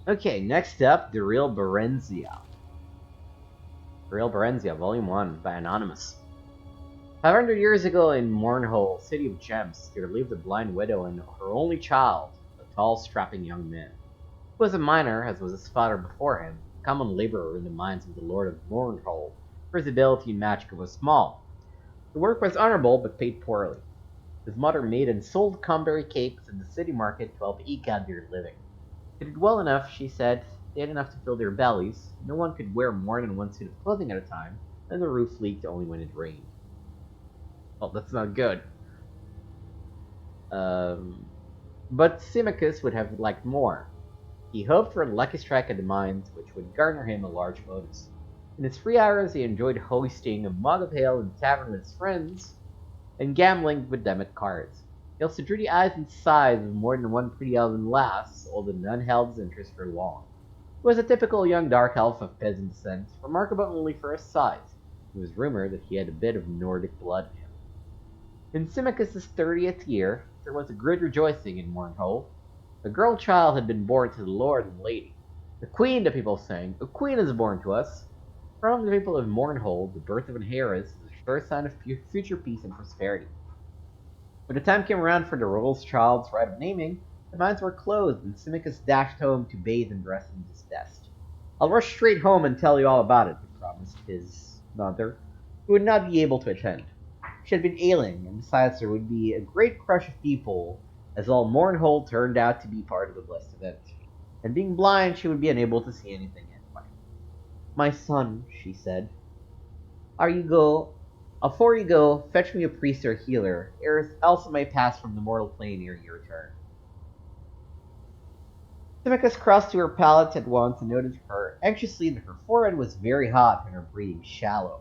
Okay, next up, The Real Berenzia. Real Berenzia, Volume 1, by Anonymous. 500 years ago in Mournhold, city of gems, there lived a blind widow and her only child, a tall, strapping young man. He was a miner, as was his father before him, a common laborer in the mines of the Lord of Mournhold, for his ability in magic was small. The work was honorable, but paid poorly. His mother made and sold cranberry cakes in the city market to help eke out their living. They did well enough, she said. They had enough to fill their bellies. No one could wear more than one suit of clothing at a time, and the roof leaked only when it rained. Well, that's not good. But Symmachus would have liked more. He hoped for a lucky strike at the mines, which would garner him a large bonus. In his free hours, he enjoyed hoisting a mug of ale in the tavern with his friends, and gambling with them at cards. He also drew the eyes and sighs of more than one pretty elven lass, although none held his interest for long. He was a typical young dark elf of peasant descent, remarkable only for his size. It was rumored that he had a bit of Nordic blood in him. In Symmachus' 30th year, there was a great rejoicing in Mournhold. A girl child had been born to the lord and lady. The queen, the people sang, a queen is born to us. From the people of Mournhold, the birth of an heiress is a sure sign of future peace and prosperity. When the time came around for the royal child's rite of naming, the mines were closed, and Symmachus dashed home to bathe and dress in his best. I'll rush straight home and tell you all about it, he promised his mother, who would not be able to attend. She had been ailing, and besides there would be a great crush of people, as all Mournhold turned out to be part of the blessed event. And being blind, she would be unable to see anything anyway. My son, she said, before you go, fetch me a priest or healer, else I may pass from the mortal plane ere you return. Symmachus crossed to her pallet at once and noted her anxiously that her forehead was very hot and her breathing shallow.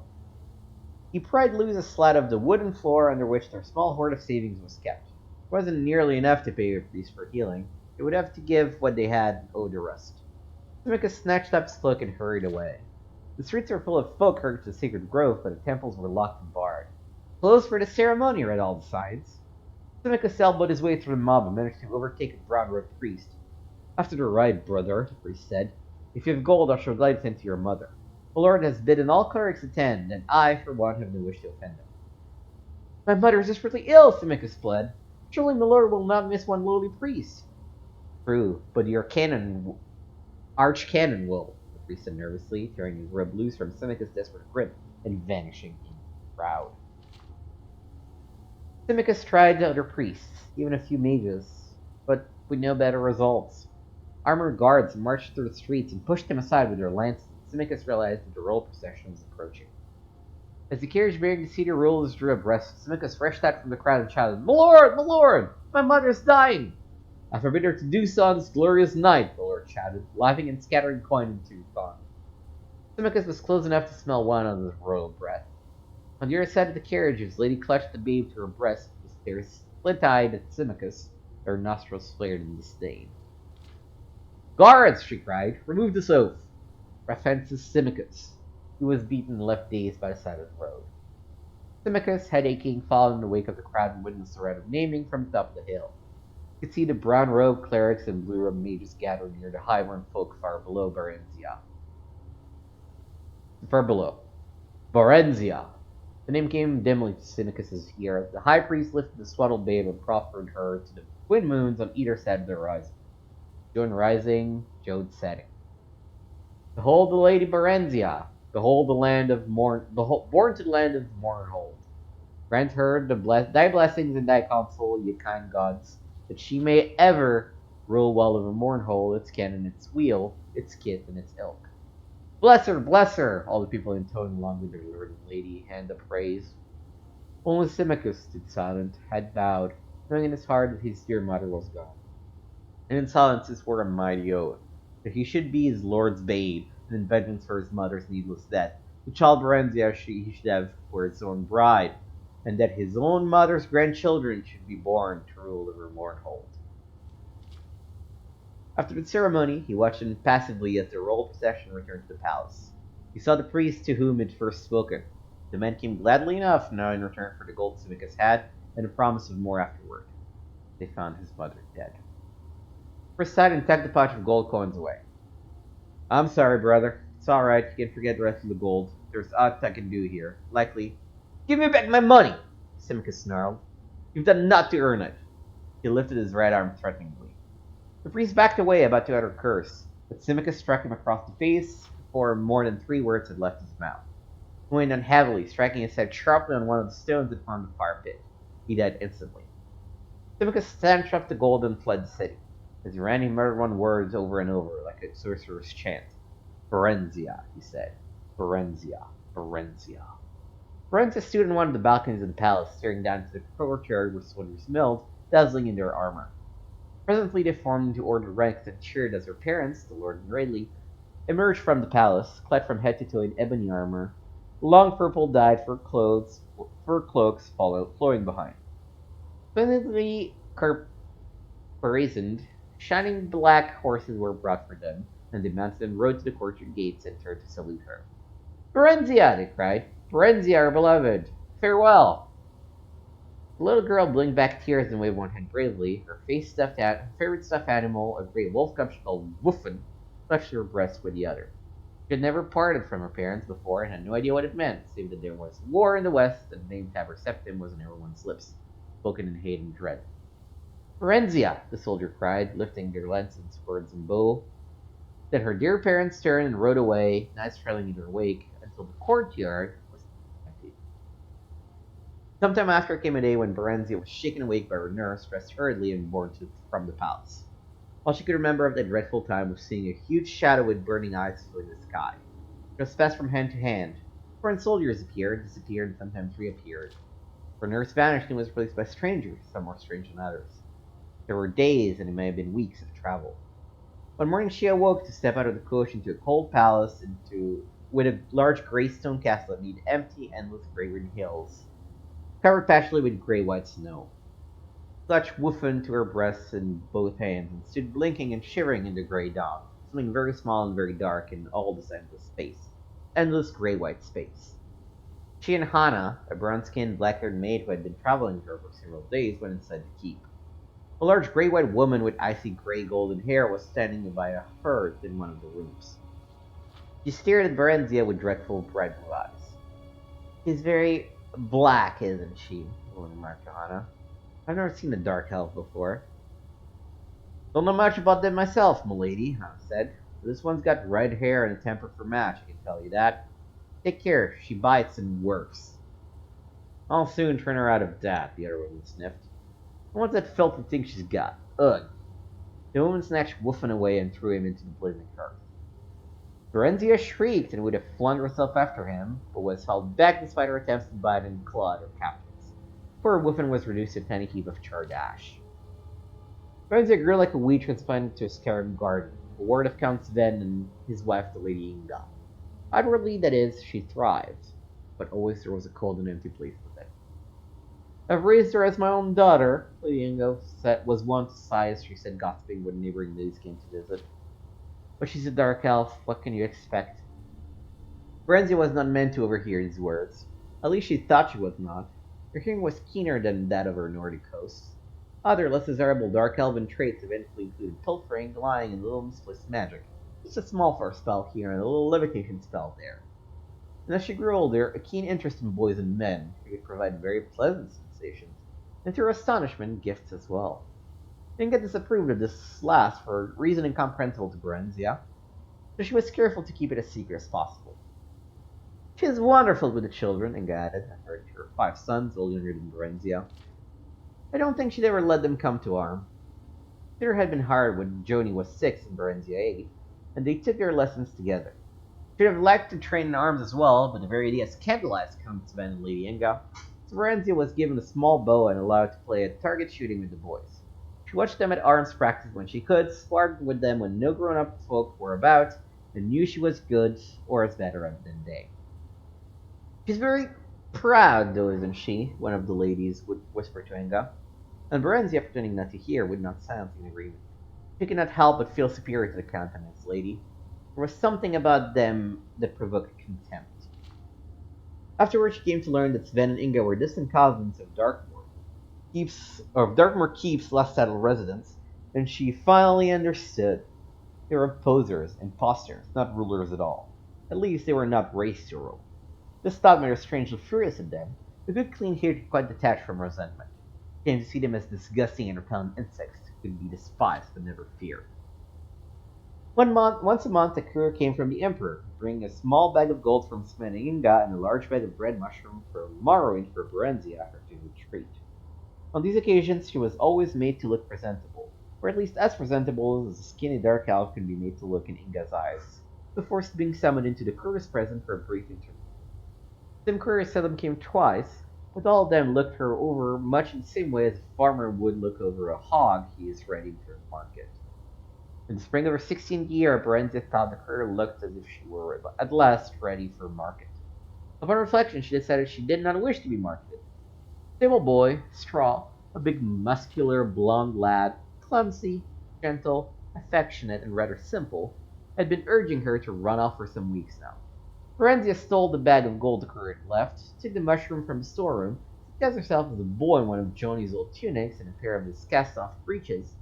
He pried loose a slat of the wooden floor under which their small hoard of savings was kept. It wasn't nearly enough to pay a priest for healing. They would have to give what they had and owe the rest. Symmachus snatched up his cloak and hurried away. The streets were full of folk hurried to the sacred grove, but the temples were locked and barred. Closed for the ceremony, read all the signs. Symmachus elbowed his way through the mob and managed to overtake a brown-robed priest. After the ride, brother, the priest said, if you have gold, I shall gladly send to your mother. The Lord has bidden all clerics attend, and I, for one, have no wish to offend them. My mother is desperately ill, Symmachus pled. Surely my Lord will not miss one lowly priest. True, but your arch-canon will, the priest said nervously, tearing his robe loose from Symmachus' desperate grip and vanishing in the crowd. Symmachus tried other priests, even a few mages, but with no better results. Armored guards marched through the streets and pushed him aside with their lances. Symmachus realized that the royal procession was approaching. As the carriage bearing the cedar rulers drew abreast, Symmachus rushed out from the crowd and shouted, My lord! My mother is dying! I forbid her to do so on this glorious night, the lord shouted, laughing and scattering coin into the throng. Symmachus was close enough to smell one of his royal breath. On the other side of the carriage, his lady clutched the babe to her breast, and stared slit-eyed at Symmachus, her nostrils flared in disdain. Guards, she cried, remove this oath. Offenses Symmachus, who was beaten and left dazed by the side of the road. Symmachus, head aching, followed in the wake of the crowd and witnessed the rite of naming from the top of the hill. He could see the brown-robed clerics and blue-robed mages gathered near the high-born folk far below Berenzia. Berenzia. The name came dimly to Symmachus' ear. The high priest lifted the swaddled babe and proffered her to the twin moons on either side of the horizon. June rising, Jode setting. Behold the Lady Berenzia. Behold the land of born to the land of Mournhold. Grant her thy blessings and thy counsel, ye kind gods, that she may ever rule well over Mournhold, its kin and its wheel, its kith and its ilk. Bless her, bless her! All the people intoned along with their lord and lady, hand up praise. Only Symmachus stood silent, head bowed, knowing in his heart that his dear mother was gone. And in silence he swore a mighty oath, that he should be his lord's babe, and in vengeance for his mother's needless death, the child Berenzia he should have for his own bride, and that his own mother's grandchildren should be born to rule over Mournhold. After the ceremony, he watched impassively as the royal procession returned to the palace. He saw the priest to whom it first spoken. The man came gladly enough now in return for the gold Symmachus had, and a promise of more afterward. They found his mother dead. First sat and tucked the pouch of gold coins away. I'm sorry, brother. It's alright, you can forget the rest of the gold. There's aught I can do here. Likely. Give me back my money! Symmachus snarled. You've done naught to earn it. He lifted his right arm threateningly. The priest backed away, about to utter a curse, but Symmachus struck him across the face before more than 3 words had left his mouth. He went on heavily, striking his head sharply on one of the stones that formed the fire pit. He died instantly. Symmachus snatched up the gold and fled the city. As he ran, he muttered one word over and over, like a sorcerer's chant. Berenzia, he said. Berenzia, Berenzia. Berenzia stood on one of the balconies of the palace, staring down into the courtyard where soldiers milled, dazzling in their armor. Presently they formed into ordered ranks and cheered as their parents, the lord and Rayleigh, emerged from the palace, clad from head to toe in ebony armor, long purple-dyed fur cloaks flowing behind. Splendidly caparisoned, shining black horses were brought for them, and they mounted and rode to the courtyard gates and turned to salute her. Berenzia, they cried. Berenzia, our beloved. Farewell. The little girl blinked back tears and waved one hand bravely. Her favorite stuffed animal, a great wolf cub she called Woofen, clutched her breast with the other. She had never parted from her parents before and had no idea what it meant, save that there was war in the west and the name Taber Septim was on everyone's lips, spoken in hate and dread. Berenzia, the soldier cried, lifting their lance and swords and bow. Then her dear parents turned and rode away, knights trailing in their wake, until the courtyard was empty. Sometime after came a day when Berenzia was shaken awake by her nurse, dressed hurriedly and borne from the palace. All she could remember of that dreadful time was seeing a huge shadow with burning eyes filling the sky. It was passed from hand to hand. Foreign soldiers appeared, disappeared, and sometimes reappeared. Her nurse vanished and was replaced by strangers, some more strange than others. There were days, and it may have been weeks, of travel. One morning she awoke to step out of the coach into a cold palace, with a large grey stone castle amid empty, endless grey-green hills, covered patchily with grey-white snow. Clutched Woofen to her breasts in both hands and stood blinking and shivering in the grey dawn, something very small and very dark in all this endless space. Endless grey-white space. She and Hannah, a brown-skinned, black-haired maid who had been traveling with her for several days, went inside the keep. A large grey-white woman with icy grey-golden hair was standing by a hearth in one of the rooms. She stared at Berenzia with dreadful, bright blue eyes. She's very black, isn't she? The woman remarked to Hannah. I've never seen a dark elf before. Don't know much about them myself, m'lady, Hannah said. This one's got red hair and a temper for match, I can tell you that. Take care, she bites and works. I'll soon turn her out of that, the other woman sniffed. What's that filthy thing she's got? Ugh. The woman snatched Woofen away and threw him into the blazing hearth. Berenzia shrieked and would have flung herself after him, but was held back despite her attempts to bite and claw at her captors. Poor Woofen was reduced to a tiny heap of charred ash. Berenzia grew like a weed transplanted to a Skyrim garden, a ward of Count Sven and his wife, the Lady Inga. Outwardly, that is, she thrived, but always there was a cold and empty place within. I've raised her as my own daughter, Lady Inga was wont to sigh as she said gossiping when neighboring ladies came to visit. But she's a dark elf, what can you expect? Berenzia was not meant to overhear these words. At least she thought she was not. Her hearing was keener than that of her Nordic hosts. Other, less desirable dark elven traits eventually included pilfering, lying, and little misplaced magic. Just a small force spell here and a little levitation spell there. And as she grew older, a keen interest in boys and men, who could provide very pleasant sensations, and to her astonishment, gifts as well. Inga disapproved of this last for a reason incomprehensible to Berenzia, so she was careful to keep it as secret as possible. She is wonderful with the children, Inga added, referring to her 5 sons, all younger than Berenzia. I don't think she'd ever let them come to harm. Peter had been hired when Joni was 6 and Berenzia 8, and they took their lessons together. She'd have liked to train in arms as well, but the very idea scandalized Count Sven and Lady Inga, so Berenzia was given a small bow and allowed to play at target shooting with the boys. She watched them at arms practice when she could, sparred with them when no grown-up folk were about, and knew she was good or as better at than they. She's very proud, though, isn't she? One of the ladies would whisper to Inga, and Berenzia, pretending not to hear, would not silently in agreement. She could not help but feel superior to the Count and his lady. There was something about them that provoked contempt. Afterwards, she came to learn that Sven and Inga were distant cousins of Darkmoor Keep's last settled residents, and she finally understood. They were posers, imposters, not rulers at all. At least they were not raised to rule. This thought made her strangely furious at them, the good clean-haired quite detached from resentment. She came to see them as disgusting and repellent insects who could be despised but never feared. Once a month, a courier came from the Emperor, bringing a small bag of gold from Sven and Inga and a large bag of bread mushroom for Morrowind for Berenzia, her favorite treat. On these occasions, she was always made to look presentable, or at least as presentable as a skinny dark elf could be made to look in Inga's eyes, before being summoned into the courier's presence for a brief interview. Some couriers seldom came twice, but all of them looked her over much in the same way as a farmer would look over a hog he is ready to market. In the spring of her 16th year, Berenzia thought the courier looked as if she were at last ready for market. Upon reflection, she decided she did not wish to be marketed. Stable boy, Straw, a big muscular blond lad, clumsy, gentle, affectionate, and rather simple, had been urging her to run off for some weeks now. Berenzia stole the bag of gold the courier had left, took the mushroom from the storeroom, disguised herself as a boy in one of Joni's old tunics and a pair of his cast-off breeches,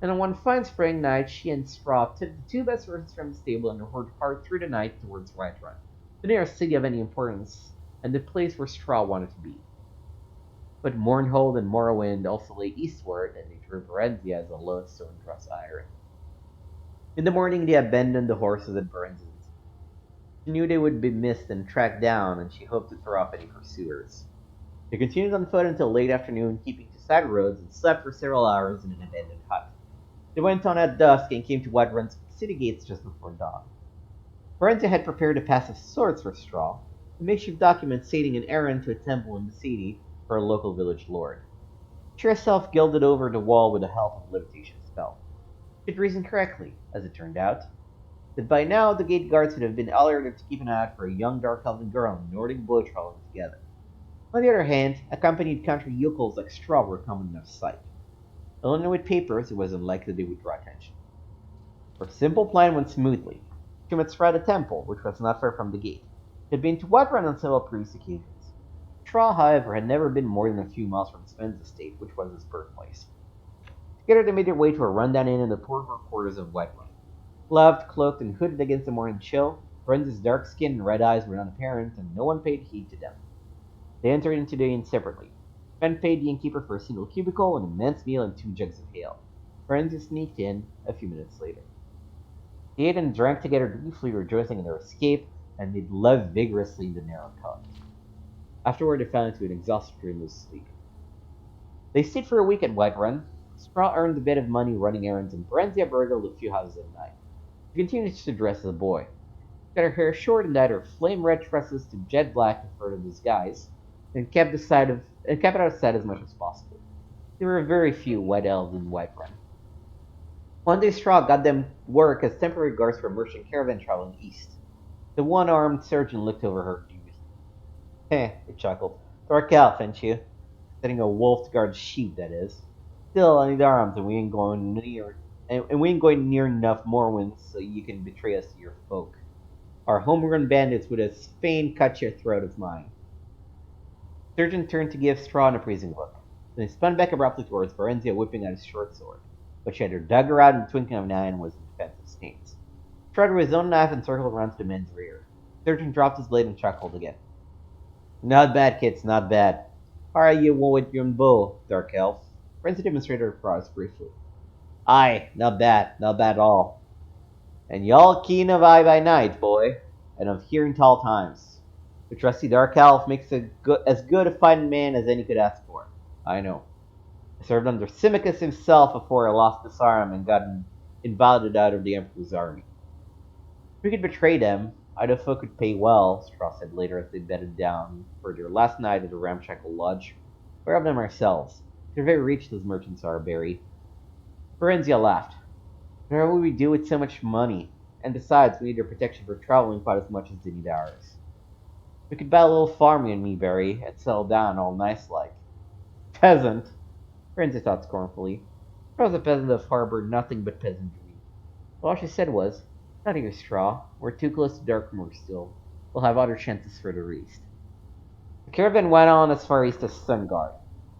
and on one fine spring night she and Straw took the 2 best horses from the stable and rode hard through the night towards Whiterun, the nearest city of any importance, and the place where Straw wanted to be. But Mournhold and Morrowind also lay eastward, and they drew Berenzia as a low stone-truss iron. In the morning they abandoned the horses at Berenzia's. She knew they would be missed and tracked down, and she hoped to throw off any pursuers. They continued on foot until late afternoon, keeping to side roads, and slept for several hours in an abandoned hut. They went on at dusk and came to Whiterun's city gates just before dawn. Berenzia had prepared a pass of sorts for Straw, a makeshift document stating an errand to a temple in the city for a local village lord. She herself gilded over the wall with the help of a levitation spell. She had reasoned correctly, as it turned out, that by now the gate guards would have been alerted to keep an eye out for a young dark elven girl and Nordic boy traveling together. On the other hand, accompanied country yokels like Straw were common enough sight. Alone with papers, it was unlikely they would draw attention. Her simple plan went smoothly. She met Straw at a temple, which was not far from the gate. She had been to Whiterun on several previous occasions. Straw, however, had never been more than a few miles from Sven's estate, which was his birthplace. Together they made their way to a rundown inn in the poorer quarters of Whiterun. Gloved, cloaked, and hooded against the morning chill, Lorenzo's dark skin and red eyes were not apparent, and no one paid heed to them. They entered into the inn separately. Sven paid the innkeeper for a single cubicle, an immense meal, and 2 jugs of ale. Lorenzo sneaked in a few minutes later. They ate and drank together, briefly rejoicing in their escape, and made love vigorously in the narrow cot. Afterward, they fell into an exhausted dreamless sleep. They stayed for a week at Whiterun. Straw earned a bit of money running errands, and Berenzia burgled a few houses at night. She continued to dress as a boy. She cut her hair short and dyed her flame-red tresses to jet black in further disguise, and kept it out of sight as much as possible. There were very few white elves in Whiterun. One day Straw got them work as temporary guards for a merchant caravan traveling east. The one-armed sergeant looked over her dubiously. Heh, he chuckled. Dark elf, ain't you? Setting a wolf to guard sheep, that is. Still, I need arms, and we ain't going near enough Morrowind so you can betray us to your folk. Our homegrown bandits would as fain cut your throat as mine. The surgeon turned to give Straw an appraising look. Then he spun back abruptly towards Berenzia, whipping out his short sword. But she had her dagger out in the twinkling of an eye and was in defensive stance. Straw drew his own knife and circled around to the man's rear. The surgeon dropped his blade and chuckled again. Not bad, kids, not bad. How are you with your bow, Dark Elf? Berenzia demonstrated her prowess briefly. Aye, not bad at all. And y'all keen of eye by night, boy, and of hearing tall times. The trusty Dark Elf makes as good a fighting man as any could ask for. I know. I served under Symmachus himself before I lost this arm and got invalided out of the Emperor's army. If we could betray them, I know folk could pay well, Strauss said later as they bedded down for their last night at a ramshackle lodge. We're of them ourselves. They're very rich, those merchants are, Barry. Berenzia laughed. But what would we do with so much money? And besides, we need their protection for traveling quite as much as they need ours. We could buy a little farm, you and me, Barry, and settle down all nice like. Peasant! Berenzia thought scornfully. If I was a peasant of harbor, nothing but peasantry. All she said was, not here, Straw. We're too close to Darkmoor still. We'll have other chances further east. The caravan went on as far east as Sungard.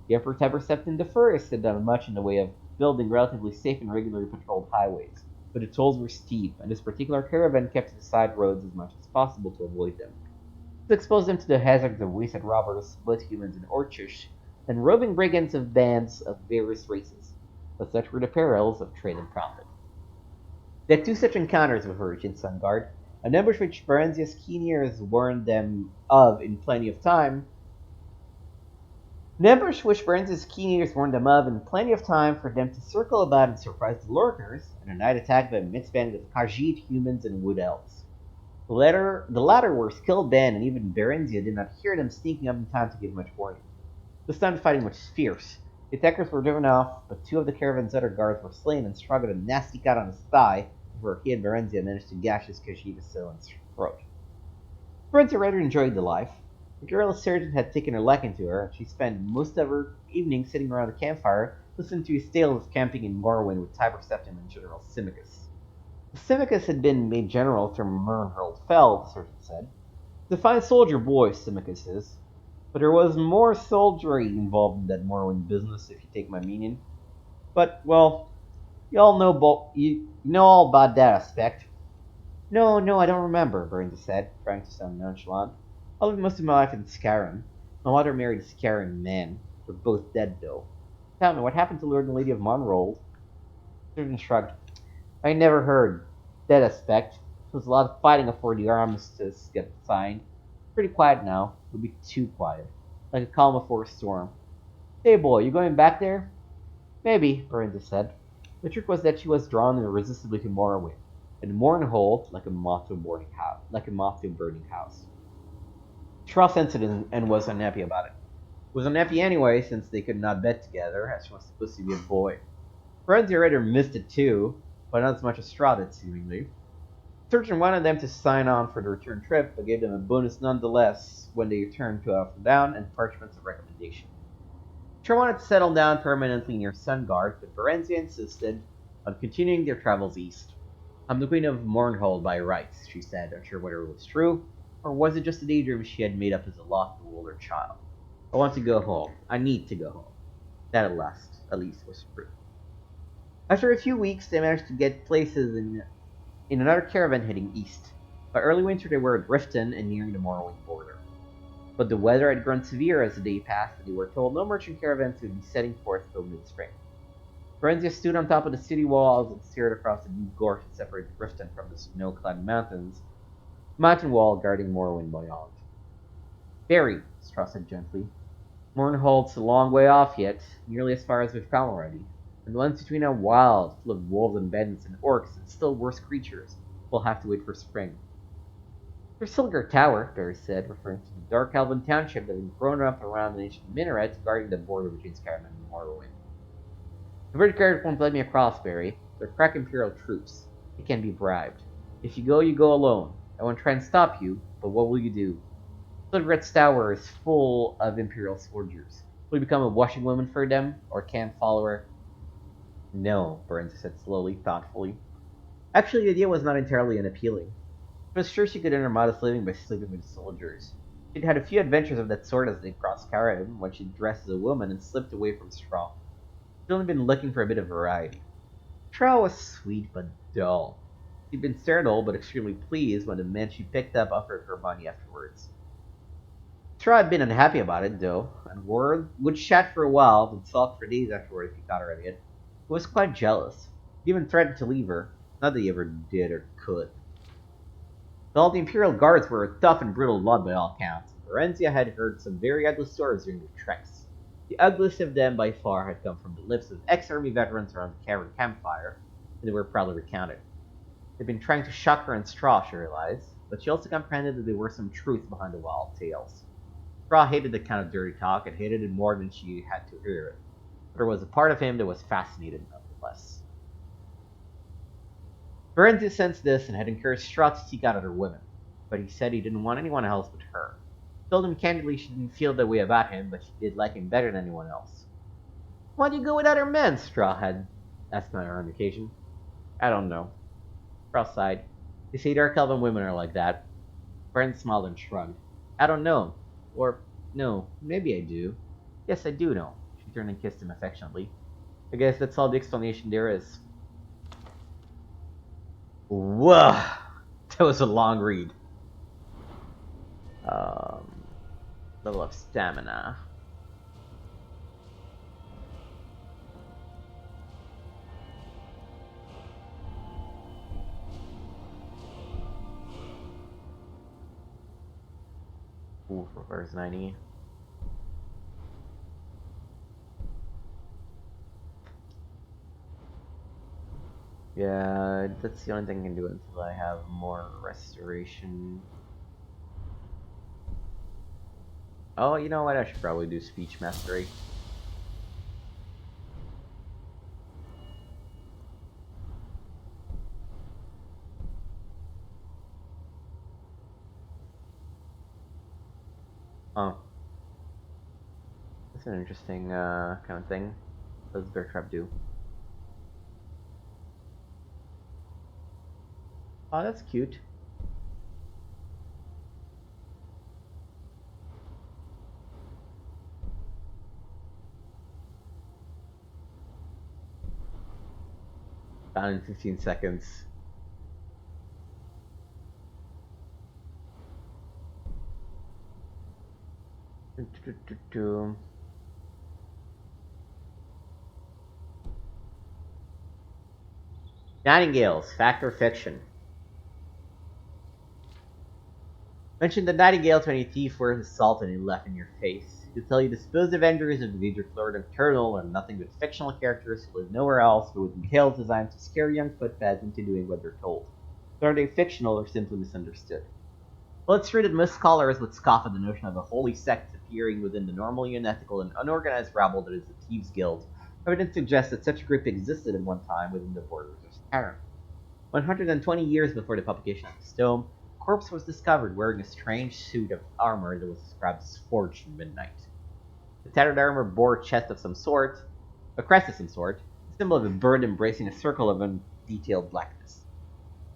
The Emperor Tiber stepped in the first had done much in the way of building relatively safe and regularly patrolled highways, but the tolls were steep, and this particular caravan kept to the side roads as much as possible to avoid them. To expose them to the hazards of wasted robbers, split humans, and orchards, and roving brigands of bands of various races. But such were the perils of trade and profit. They had two such encounters with Urge in Sungard, an ambush which Berenzia's keen ears warned them of in plenty of time, an ambush which Berenzia's keen ears warned them of in plenty of time for them to circle about and surprise the lurkers, and a night attack by a mixed band of Khajiit humans and wood elves. The latter were skilled band, and even Berenzia did not hear them sneaking up in time to give much warning. This time the fighting was fierce. The attackers were driven off, but two of the caravan's other guards were slain and Strahd got a nasty cut on his thigh before he and Berenzia managed to gash his Khajiit assailant throat. Berenzia rather enjoyed the life. The guerrilla sergeant had taken a liking to her, and she spent most of her evening sitting around the campfire, listening to his tales of camping in Morrowind with Tiber Septim and General Symmachus. Symmachus had been made general after Mernhold fell, the sergeant said. He's a fine soldier boy, Symmachus is. But there was more soldiery involved in that Morrowind business, if you take my meaning. But, well, you know all about that aspect. No, I don't remember, Burns said, trying to sound nonchalant. I lived most of my life in Skyrim. My mother married a Skyrim man. They're both dead, though. Tell me, what happened to Lord and Lady of Monrold? Surgeon shrugged. I never heard. That aspect. There was a lot of fighting before the armistice got signed. Pretty quiet now. It would be too quiet. Like a calm before a storm. Hey boy, you going back there? Maybe, Miranda said. The truth was that she was drawn irresistibly to Morrowind, and Mournhold like a moth to a burning house. Trough sensed it and was unhappy about it. Was unhappy anyway, since they could not bed together, as she was supposed to be a boy. Miranda rather missed it too, but not as much as Strahd did, seemingly. Surgeon wanted them to sign on for the return trip, but gave them a bonus nonetheless when they returned to Alpha Down and parchments of recommendation. She wanted to settle down permanently near Sungard, but Berenzia insisted on continuing their travels east. I'm the Queen of Mournhold by rights, she said, unsure whether it was true, or was it just a daydream she had made up as a lot to rule her child. I want to go home. I need to go home. That at least, was true. After a few weeks, they managed to get places in another caravan heading east. By early winter, they were at Riften and nearing the Morrowind border. But the weather had grown severe as the day passed, and they were told no merchant caravans would be setting forth till mid-spring. Berenzia stood on top of the city walls and stared across the deep gorge that separated Riften from the snow-clad mountains, mountain wall guarding Morrowind beyond. Very, Strauss said gently. Mournhold's a long way off yet, nearly as far as we've come already. And the lands between are wild, full of wolves and bandits and orcs and still worse creatures. We'll have to wait for spring. There's Silgar Tower, Barry said, referring to the dark elven township that had grown up around an ancient minaret guarding the border between Skyrim and Morrowind. The British guard won't let me across, Barry. They're crack Imperial troops. They can be bribed. If you go alone. I won't try and stop you, but what will you do? Silgar's Tower is full of Imperial soldiers. Will you become a washing woman for them, or camp follower? No, Burns said slowly, thoughtfully. Actually, the idea was not entirely unappealing. She was sure she could earn her modest living by sleeping with soldiers. She'd had a few adventures of that sort as they crossed Skyrim, when she'd dressed as a woman and slipped away from Straw. She'd only been looking for a bit of variety. Straw was sweet but dull. She'd been startled but extremely pleased when the man she picked up offered her money afterwards. Straw had been unhappy about it, though, and would chat for a while, then sulk for days afterward if he caught her at it. He was quite jealous. He even threatened to leave her. Not that he ever did or could. While the Imperial Guards were a tough and brutal lot by all counts, Lorenzia had heard some very ugly stories during their treks. The ugliest of them by far had come from the lips of ex-army veterans around the cavern campfire, and they were proudly recounted. They'd been trying to shock her and Straw, she realized, but she also comprehended that there were some truth behind the wild tales. Straw hated the kind of dirty talk and hated it more than she had to hear it, but there was a part of him that was fascinated nonetheless. Lorenzia sensed this and had encouraged Straw to seek out other women, but he said he didn't want anyone else but her. She told him candidly she didn't feel that way about him, but she did like him better than anyone else. "Why do you go with other men?" Straw had asked on her occasion. "I don't know." Straw sighed. "They say dark elven women are like that." Brent smiled and shrugged. "I don't know. Or, no, maybe I do. Yes, I do know." She turned and kissed him affectionately. "I guess that's all the explanation there is." Whoa! That was a long read. Level of stamina. Ooh, requires 90. Yeah, that's the only thing I can do until I have more restoration. Oh, you know what? I should probably do speech mastery. Oh. That's an interesting kind of thing. What does Bear Trap do? Oh, that's cute. Down in 15 seconds. Nightingales, fact or fiction? Mention the nightingales when a thief wears a salt and he left in your face. He'll tell you the supposed avengers of the Major Lord Eternal are nothing but fictional characters who live nowhere else, but with tales designed to scare young footpads into doing what they're told. So are they fictional or simply misunderstood? Well, it's true that most scholars would scoff at the notion of a holy sect appearing within the normally unethical and unorganized rabble that is the Thieves' Guild. Evidence suggests that such a group existed at one time within the borders of Skyrim. 120 years before the publication of the Stone, a corpse was discovered wearing a strange suit of armor that was described as forged in midnight. The tattered armor bore a crest of some sort, the symbol of a bird embracing a circle of undetailed blackness.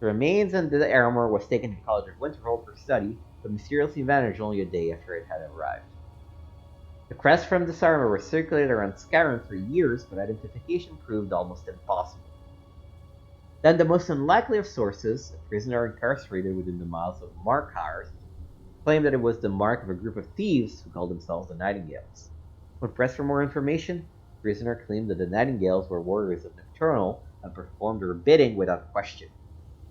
The remains and the armor was taken to the College of Winterhold for study, but mysteriously vanished only a day after it had arrived. The crest from this armor was circulated around Skyrim for years, but identification proved almost impossible. Then the most unlikely of sources, a prisoner incarcerated within the miles of Markars, claimed that it was the mark of a group of thieves who called themselves the Nightingales. When pressed for more information, the prisoner claimed that the Nightingales were warriors of Nocturnal and performed their bidding without question.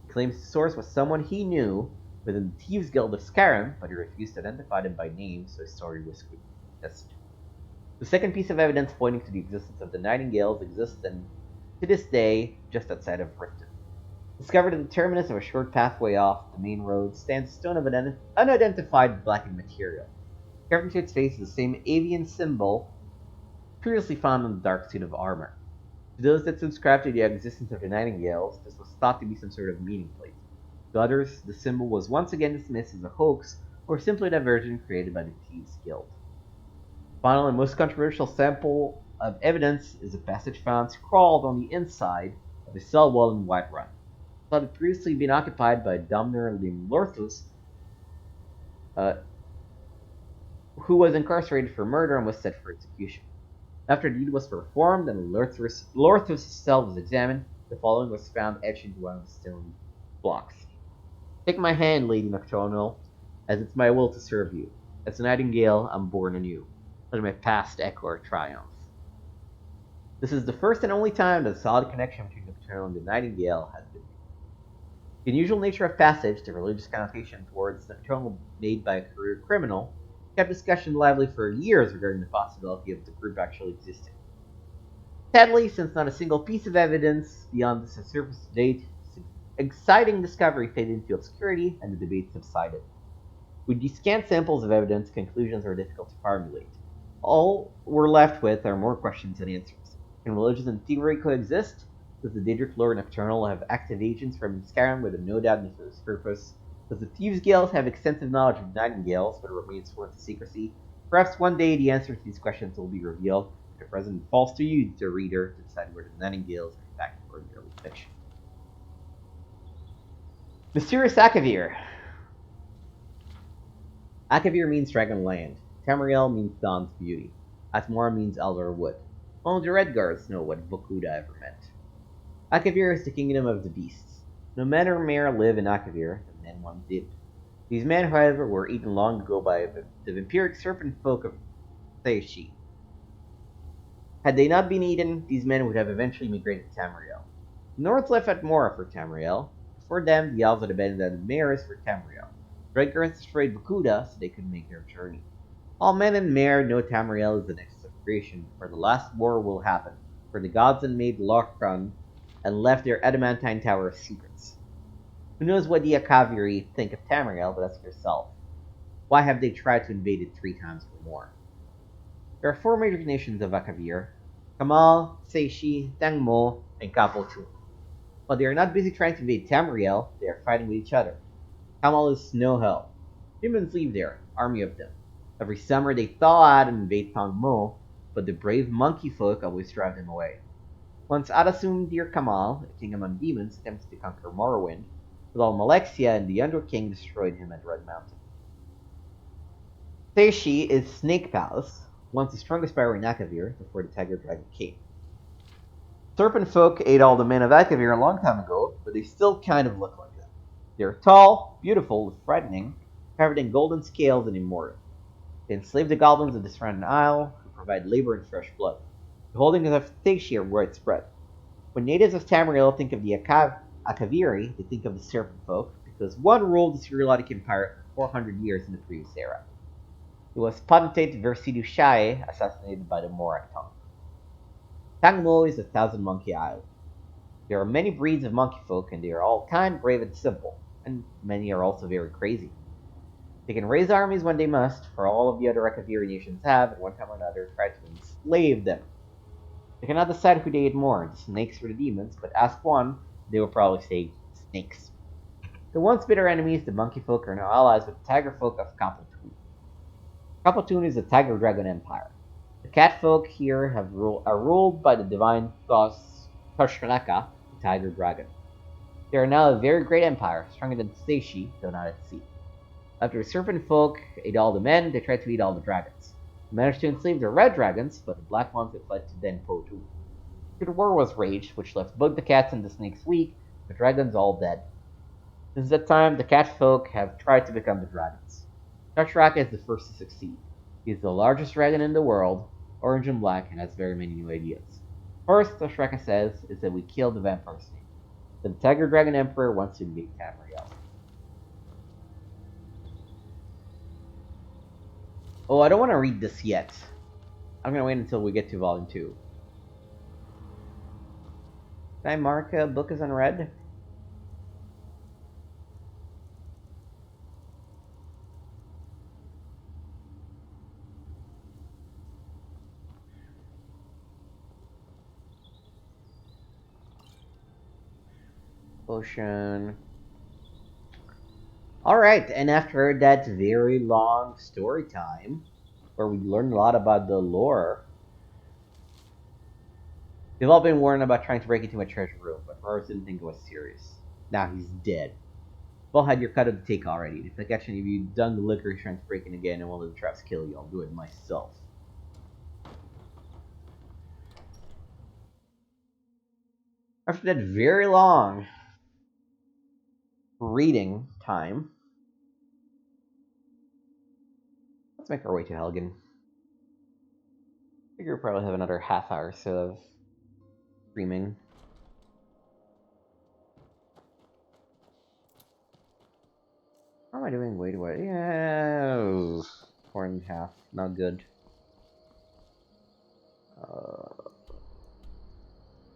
He claims the source was someone he knew within the Thieves' Guild of Skyrim, but he refused to identify them by name, so his story was dismissed. The second piece of evidence pointing to the existence of the Nightingales exists to this day just outside of Riften. Discovered at the terminus of a short pathway off the main road stands a stone of an unidentified blackened material. Carved into its face is the same avian symbol previously found on the dark suit of armor. To those that subscribe to the existence of the Nightingales, this was thought to be some sort of meaning plate. To others, the symbol was once again dismissed as a hoax or simply a diversion created by the Thieves' Guild. Final and most controversial sample of evidence is a passage found scrawled on the inside of a cell wall in Whiterun. It had previously been occupied by Domnir Limlorthus, who was incarcerated for murder and was set for execution. After the deed was performed and Lorthus' cell was examined, the following was found etched into one of the stone blocks. "Take my hand, Lady Nocturnal, as it's my will to serve you. As a nightingale, I'm born anew. Let my past echo our triumph." This is the first and only time that a solid connection between Nocturnal and the Nightingale has been made. The unusual nature of passage, the religious connotation towards nocturnal made by a career criminal, kept discussion lively for years regarding the possibility of the group actually existing. Sadly, since not a single piece of evidence beyond this has surfaced to date, this exciting discovery faded into obscurity and the debate subsided. With these scant samples of evidence, conclusions are difficult to formulate. All we're left with are more questions than answers. Can religion and theory coexist? Does the Daedric Lord Nocturnal have active agents from Skyrim with a no doubt nefarious purpose? Does the Thieves Guild have extensive knowledge of nightingales, but it remains sworn to secrecy? Perhaps one day the answer to these questions will be revealed, but at present it falls to you, the reader, to decide whether the nightingales are fact or merely fiction. Mysterious Akavir. Akavir means Dragonland. Tamriel means Dawn's Beauty. Atmora means Elder Wood. Only the Red Guards know what Vokuda ever meant. Akavir is the kingdom of the beasts. No men or mare live in Akavir, and men once did. These men, however, were eaten long ago by the vampiric serpent folk of Seishi. Had they not been eaten, these men would have eventually migrated to Tamriel. The North left Atmora for Tamriel. Before them, the elves had abandoned Maris for Tamriel. Red Guards destroyed Vokuda so they could make their journey. All men and mare know Tamriel is the nexus of creation, where the last war will happen, where the gods had made Lorkran and left their adamantine tower of secrets. Who knows what the Akaviri think of Tamriel, but ask yourself. Why have they tried to invade it 3 times or more? There are 4 major nations of Akavir: Kamal, Seishi, Tangmo, and Kapotun. While they are not busy trying to invade Tamriel, they are fighting with each other. Kamal is snow hell. Humans live there, army of them. Every summer they thaw out and invade Tangmo, but the brave monkey folk always drive them away. Once Adasum Dir Kamal, a king among demons, attempted to conquer Morrowind, but all Malexia and the Under King destroyed him at Red Mountain. Seishi is Snake Palace, once the strongest power in Akavir before the Tiger Dragon came. Serpent folk ate all the men of Akavir a long time ago, but they still kind of look like them. They are tall, beautiful, frightening, covered in golden scales and immortal. They enslave the goblins of the surrounding isle, who provide labor and fresh blood. The holdings of Seishi are widespread. When natives of Tamriel think of the Akaviri, they think of the Serpent Folk, because one ruled the Cyrillic Empire for 400 years in the previous era. It was Potentate Versidu Shae, assassinated by the Morak tongue. Tangmo is a 1,000-monkey island. There are many breeds of monkey folk, and they are all kind, brave, and simple, and many are also very crazy. They can raise armies when they must, for all of the other Akaviri nations have, at one time or another, tried to enslave them. They cannot decide who they hate more, the snakes or the demons, but ask one, they will probably say snakes. The once bitter enemies, the monkey folk, are now allies with the tiger folk of Kapotun. Kapotun is a tiger dragon empire. The cat folk here are ruled by the divine goddess Toshkanaka, the tiger dragon. They are now a very great empire, stronger than Seishi, though not at sea. After the serpent folk ate all the men, they tried to eat all the dragons. They managed to enslave the red dragons, but the black ones had fled to Denpo-tu. The war was raged, which left both the cats and the snakes weak, the dragons all dead. Since that time, the cat folk have tried to become the dragons. Toshraka is the first to succeed. He is the largest dragon in the world, orange and black, and has very many new ideas. First, Toshraka says, is that we kill the vampire snake. The Tiger Dragon Emperor wants to invade Tamriel. Oh, I don't want to read this yet. I'm going to wait until we get to Volume 2. Can I mark a book as unread? Ocean. Alright, and after that very long story time, where we learned a lot about the lore, we've all been warned about trying to break into a treasure room, but Morris didn't think it was serious. Now he's dead. You've all had your cut of the take already. If I catch any of you done the liquor trying to break in again and won't let the traps kill you, I'll do it myself. After that very long reading time, let's make our way to Helgen. I figure we'll probably have another half hour or so of streaming. I doing? Wait, wait. Yeah, 4.5. Not good.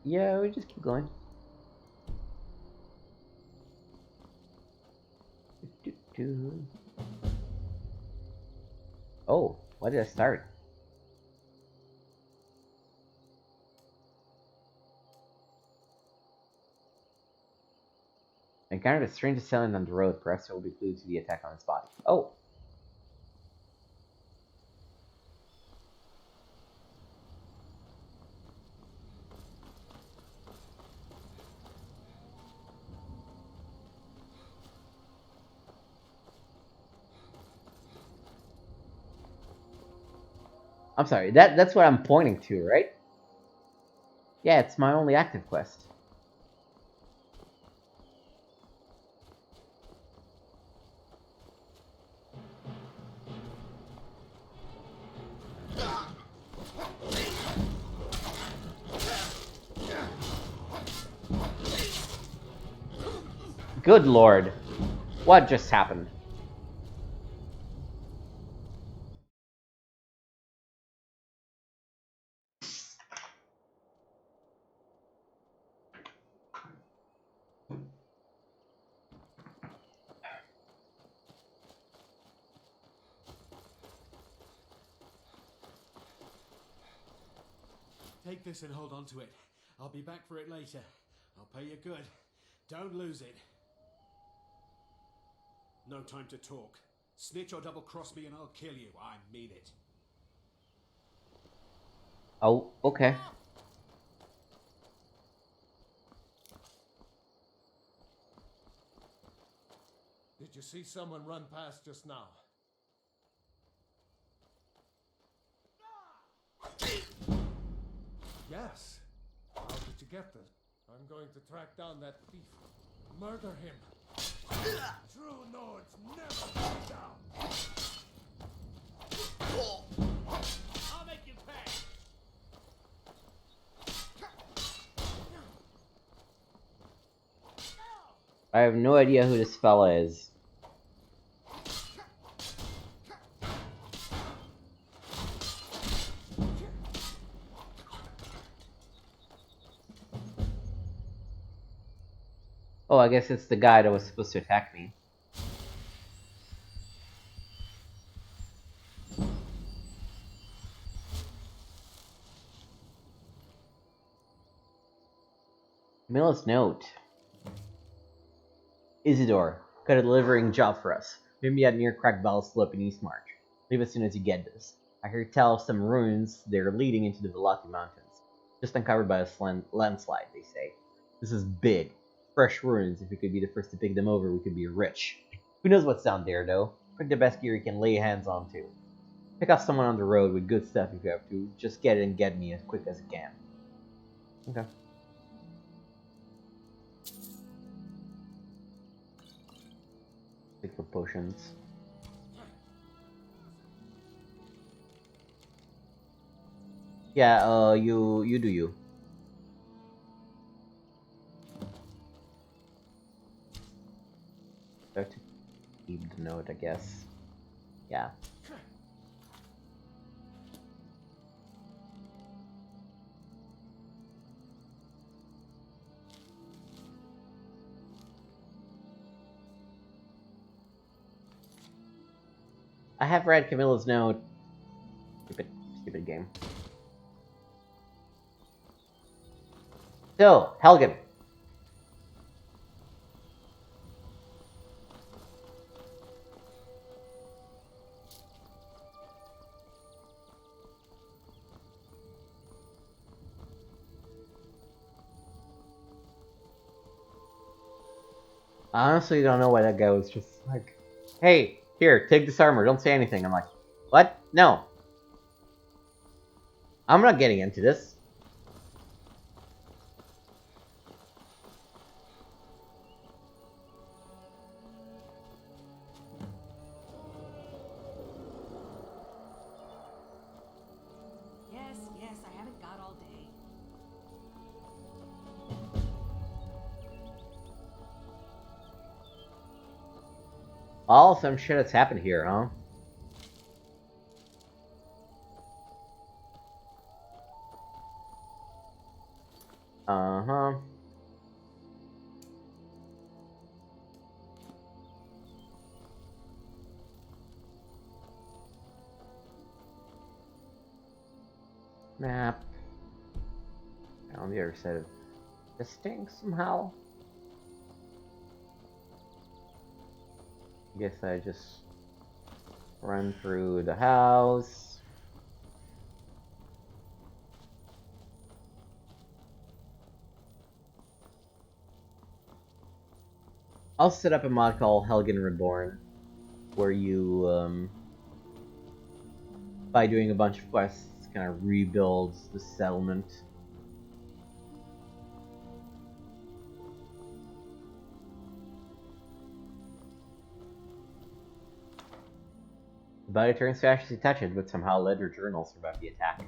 Yeah, we just keep going. Oh, why did I start? Encountered a strange assailant on the road. Perhaps there will be clues to the attack on his body. Oh. I'm sorry, that's what I'm pointing to, right? Yeah, it's my only active quest. Good lord. What just happened? Take this and hold on to it. I'll be back for it later. I'll pay you good. Don't lose it. No time to talk. Snitch or double-cross me and I'll kill you. I mean it. Oh, okay. Did you see someone run past just now? Yes. How did you get there? I'm going to track down that thief. Murder him. True Nords never back down. I'll make you pay. I have no idea who this fella is. Oh, I guess it's the guy that was supposed to attack me. Camilla's note. Isidore, got a delivering job for us. Meet me at near Crack Bell Slope in East March. Leave as soon as you get this. I heard tell of some ruins they're leading into the Velati Mountains. Just uncovered by a landslide, they say. This is big. Fresh ruins. If we could be the first to pick them over, we could be rich. Who knows what's down there, though? Pick the best gear you can lay hands on to. Pick off someone on the road with good stuff if you have to. Just get it and get me as quick as you can. Okay. Pick for potions. Yeah, you do you. Start to keep the note, I guess. Yeah. I have read Camilla's note. Stupid game. So, Helgen. I honestly don't know why that guy was just like, hey, here, take this armor, don't say anything. I'm like, what? No. I'm not getting into this. Yes, I haven't got all day. All some shit has happened here, huh? Uh-huh. Map. On the other side of this thing somehow. Guess I just run through the house. I'll set up a mod called Helgen Reborn, where you, by doing a bunch of quests, kind of rebuilds the settlement. The body turns to ashes touched, but somehow ledger journals survived the attack.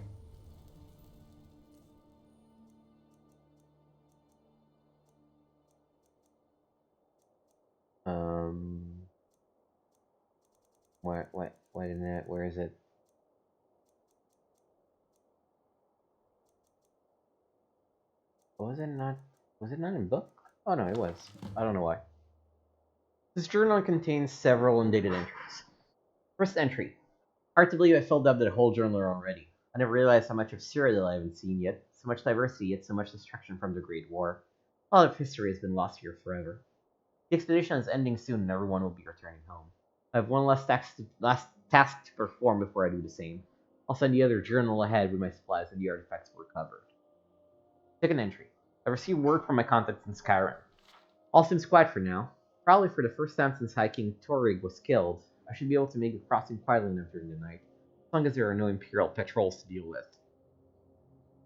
Why didn't it? Where is it? Was it not in book? Oh no, it was. I don't know why. This journal contains several undated entries. First entry. Hard to believe I filled up that whole journal already. I never realized how much of Syria I haven't seen yet. So much diversity, yet so much destruction from the Great War. A lot of history has been lost here forever. The expedition is ending soon and everyone will be returning home. I have one last task to perform before I do the same. I'll send the other journal ahead with my supplies and the artifacts were covered. Second entry. I received word from my contacts in Skyrim. All seems quiet for now. Probably for the first time since High King Torrig was killed, I should be able to make the crossing quietly enough during the night, as long as there are no Imperial patrols to deal with.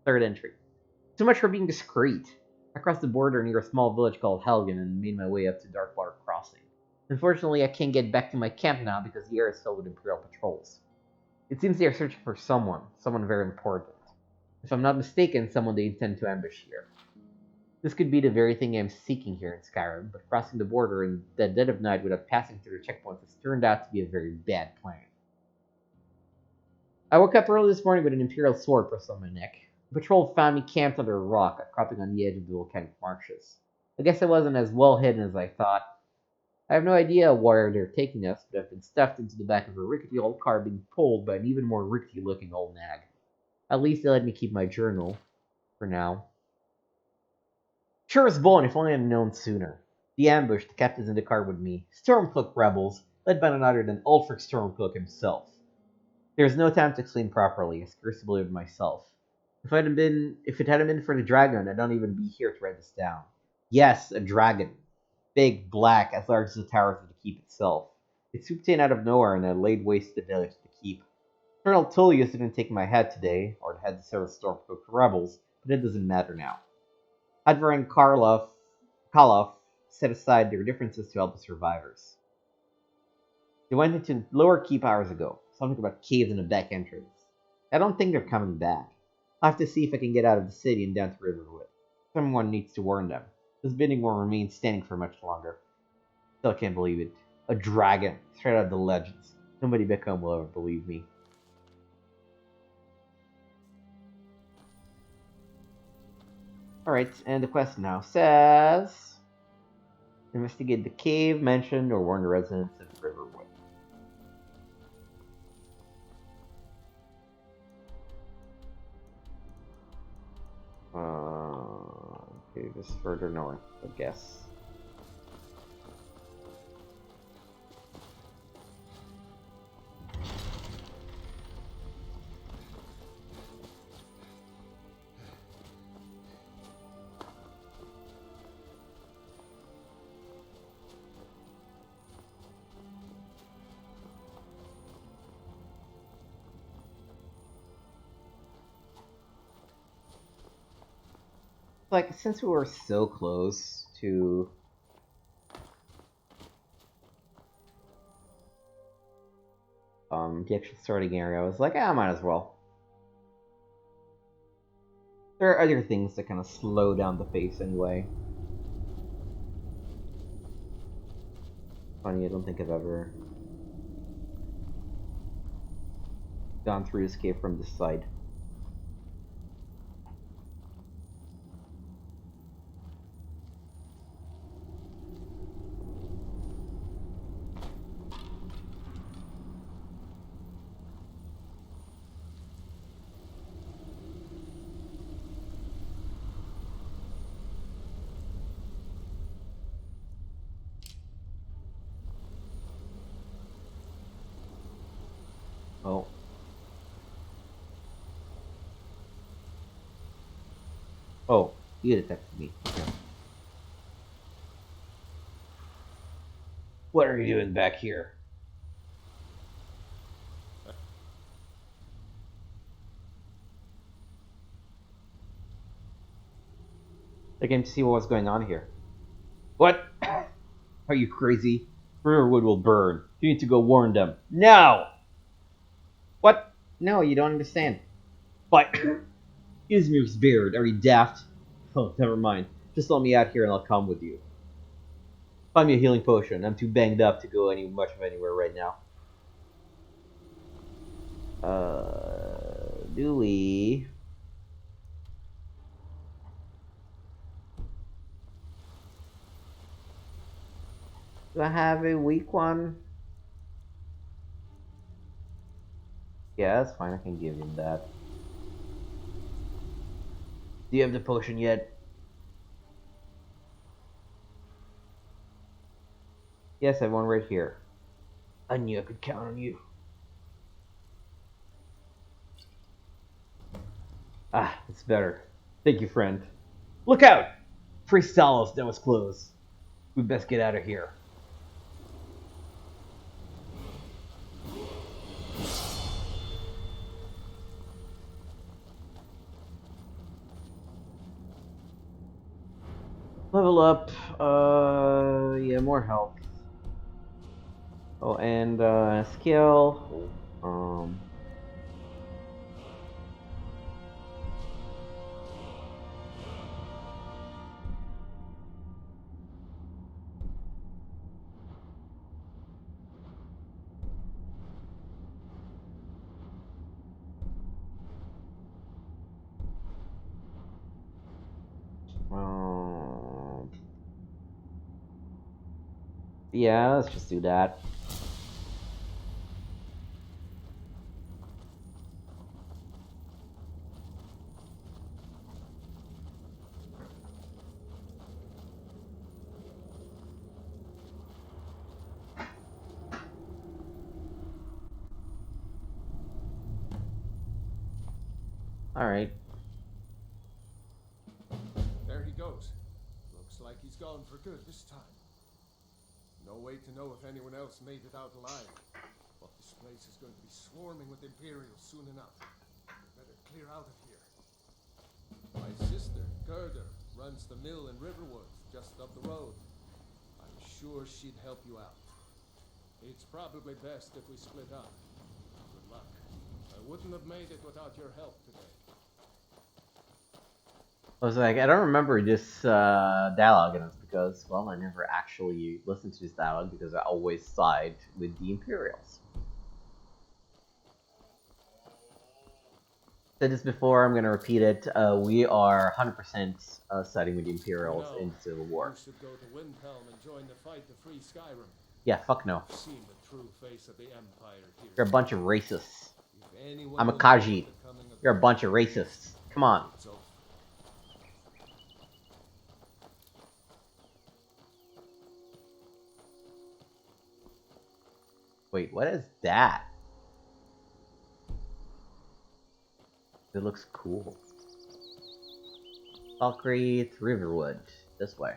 Third entry. So much for being discreet. I crossed the border near a small village called Helgen and made my way up to Darkwater Crossing. Unfortunately, I can't get back to my camp now because the air is filled with Imperial patrols. It seems they are searching for someone very important. If I'm not mistaken, someone they intend to ambush here. This could be the very thing I'm seeking here in Skyrim, but crossing the border in the dead of night without passing through the checkpoints has turned out to be a very bad plan. I woke up early this morning with an Imperial sword pressed on my neck. The patrol found me camped under a rock, cropping on the edge of the volcanic marshes. I guess I wasn't as well hidden as I thought. I have no idea where they're taking us, but I've been stuffed into the back of a rickety old car being pulled by an even more rickety-looking old nag. At least they let me keep my journal, for now. Sure as bone, if only I'd known sooner. The ambush, the captain's in the car with me. Stormcloak rebels, led by none other than Ulfric Stormcloak himself. There's no time to explain properly, I scarcely believed myself. If it hadn't been for the dragon, I'd not even be here to write this down. Yes, a dragon. Big, black, as large as the towers of the keep itself. It swooped in out of nowhere and had laid waste to the village of the keep. Colonel Tullius didn't take my head today, or the heads of several Stormcloak rebels, but it doesn't matter now. Advar and Karloff set aside their differences to help the survivors. They went into lower keep hours ago. Something about caves in the back entrance. I don't think they're coming back. I'll have to see if I can get out of the city and down to Riverwood. Someone needs to warn them. This building won't remain standing for much longer. Still can't believe it. A dragon, straight out of the legends. Nobody back home will ever believe me. Alright, and the quest now says... investigate the cave mentioned or warn the residents of Riverwood. Okay, just further north, I guess. Like, since we were so close to the actual starting area, I was like, I might as well. There are other things that kind of slow down the pace anyway. funny. I don't think I've ever gone through escape from this side. Oh. Oh, you detected me. Okay. What are you doing back here? I came to see what was going on here. What? Are you crazy? Riverwood will burn. You need to go warn them. Now! What? No, you don't understand. But Izmir's beard. Are you daft? Oh, never mind. Just let me out here and I'll come with you. Find me a healing potion. I'm too banged up to go much of anywhere right now. Do we? Do I have a weak one? Yeah, that's fine. I can give him that. Do you have the potion yet? Yes, I have one right here. I knew I could count on you. Ah, it's better. Thank you, friend. Look out! Priest Talos, that was close. We best get out of here. Level up. Yeah, more health. Oh, and skill. Yeah, let's just do that. Alright. There he goes. Looks like he's gone for good this time. No way to know if anyone else made it out alive. But this place is going to be swarming with Imperials soon enough. We better clear out of here. My sister, Gerda, runs the mill in Riverwood, just up the road. I'm sure she'd help you out. It's probably best if we split up. Good luck. I wouldn't have made it without your help today. I was like, I don't remember this dialogue, and it's because, well, I never actually listened to this dialogue because I always side with the Imperials. Said this before, I'm gonna repeat it. We are 100% siding with the Imperials in Civil War. You should go to Windhelm and join the fight to free Skyrim. Yeah, fuck no. I've seen the true face of the Empire here. You're a bunch of racists. I'm a Khajiit. You're a bunch of racists. Come on. Wait, what is that? It looks cool. Valkyrie, Riverwood. This way.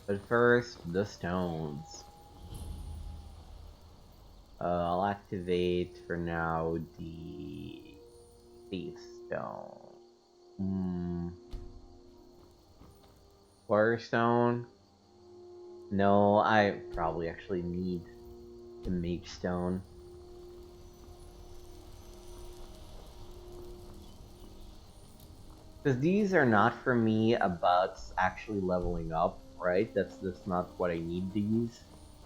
But first, the stones. I'll activate for now the Thief Stone. Warstone. No, I probably actually need the Mage Stone. Because these are not for me about actually leveling up, right? That's not what I need these.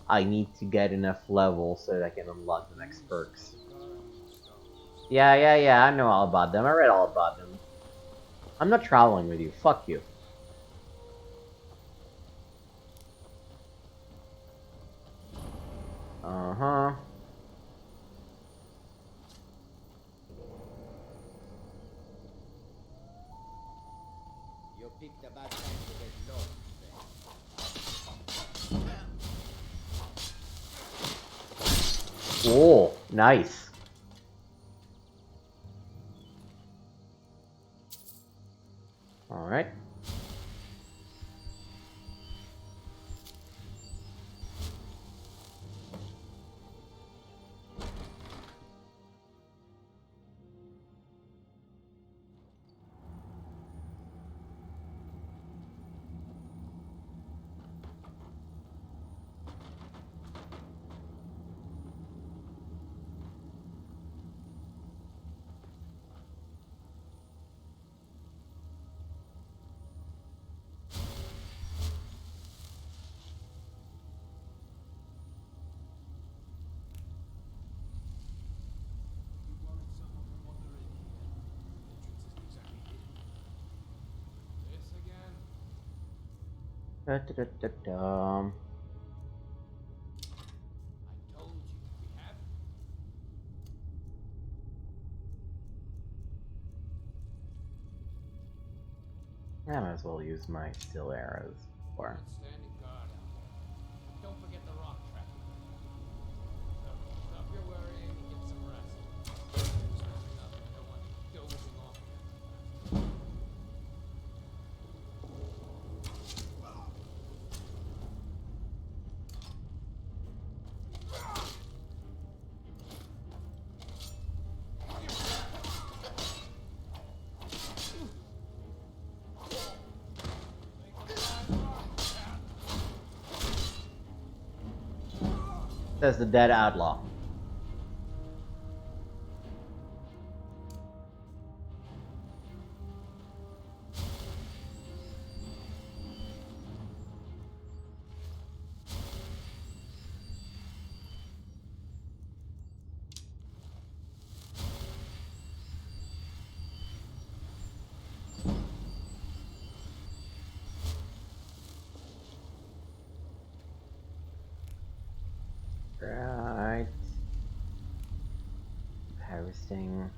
I need to get enough level so that I can unlock the next perks. Yeah, I know all about them. I read all about them. I'm not traveling with you. Fuck you. Uh-huh. You picked a bad time to get low. Oh, nice. Alright. Da-da-da-da-dum. I might as well use my still arrows for. Standing guard out there. Don't forget the rock trap. Stop your worrying and get some rest. Especially now that I don't want you dozing off again. Says the dead outlaw. Right. Harvesting.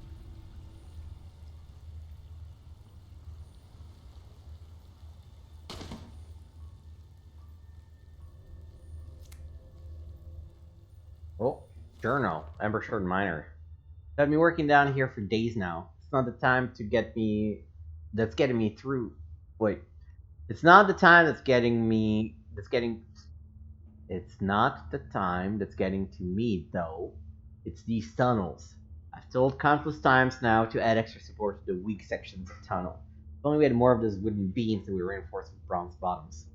Oh, journal. Ember Shard Miner. I've been working down here for days now. It's not the time to get me. That's getting me through. Wait. It's not the time that's getting me. That's getting. It's not the time that's getting to me, though. It's these tunnels. I've told countless times now to add extra support to the weak sections of tunnel. If only we had more of those wooden beams that we reinforced with bronze bottoms.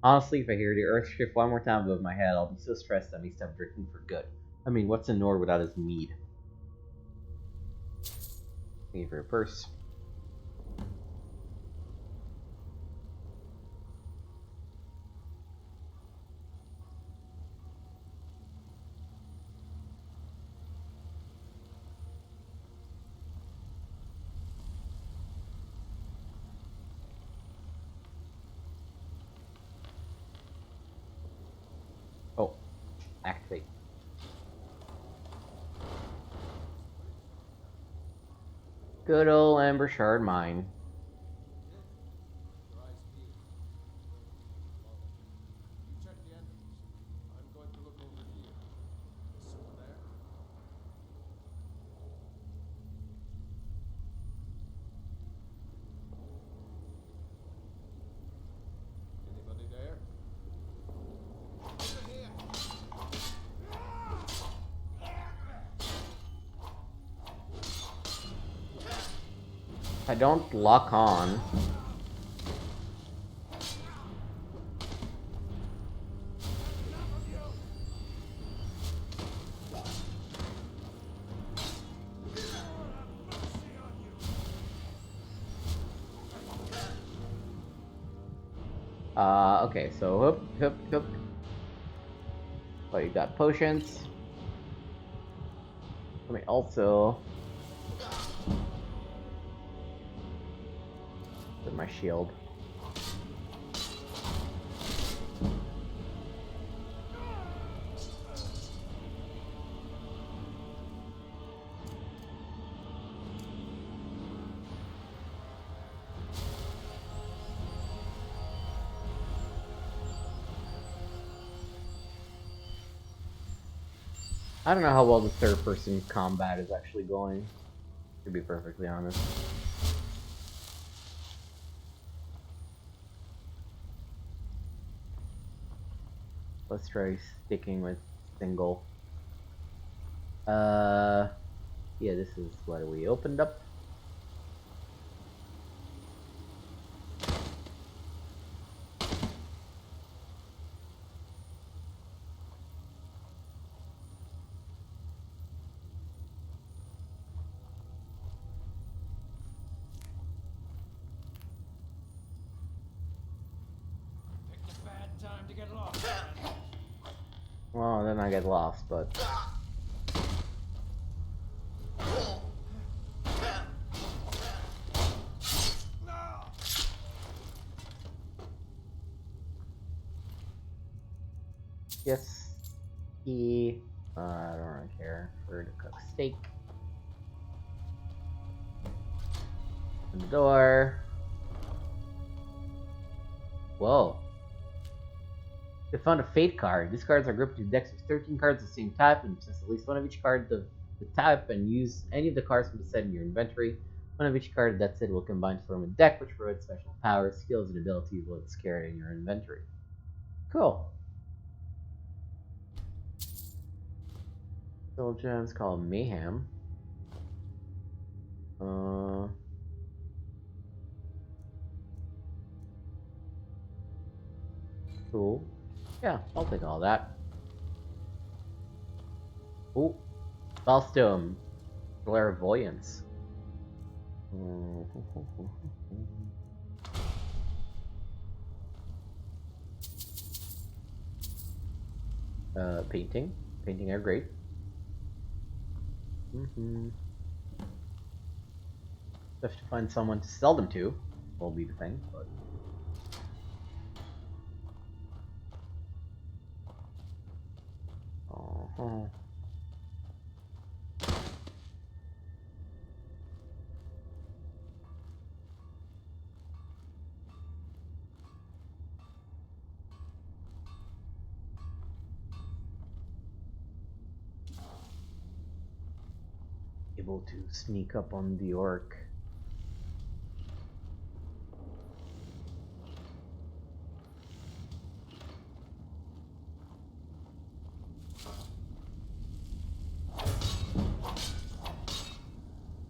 Honestly, if I hear the earth shift one more time above my head, I'll be so stressed I may stop drinking for good. I mean, what's a Nord without his mead? Thank you for your purse. Oh, activate. Good old Ember Shard mine. You check the entrance. I'm going to look over here. Is someone there? Anybody there? Over here. If I don't lock on. Okay, so hoop. Oh, you got potions. Let me also put my shield. I don't know how well the third-person combat is actually going, to be perfectly honest. Let's try sticking with single. Yeah, this is what we opened up. Picked a bad time to get lost. Well, then I get lost, but... Yes, I don't really care for to cook steak. Open the door. Whoa. They found a fate card. These cards are grouped into decks with 13 cards of the same type, and possess at least one of each card of the type, and use any of the cards from the set in your inventory. One of each card of that set will combine to form a deck, which provides special powers, skills, and abilities while it's carried in your inventory. Cool. Soul gems called Mayhem. Cool. Yeah, I'll take all that. Ooh. Ballstone. Clairvoyance. Painting. Painting are great. Have to find someone to sell them to. Will be the thing, but... Able to sneak up on the orc.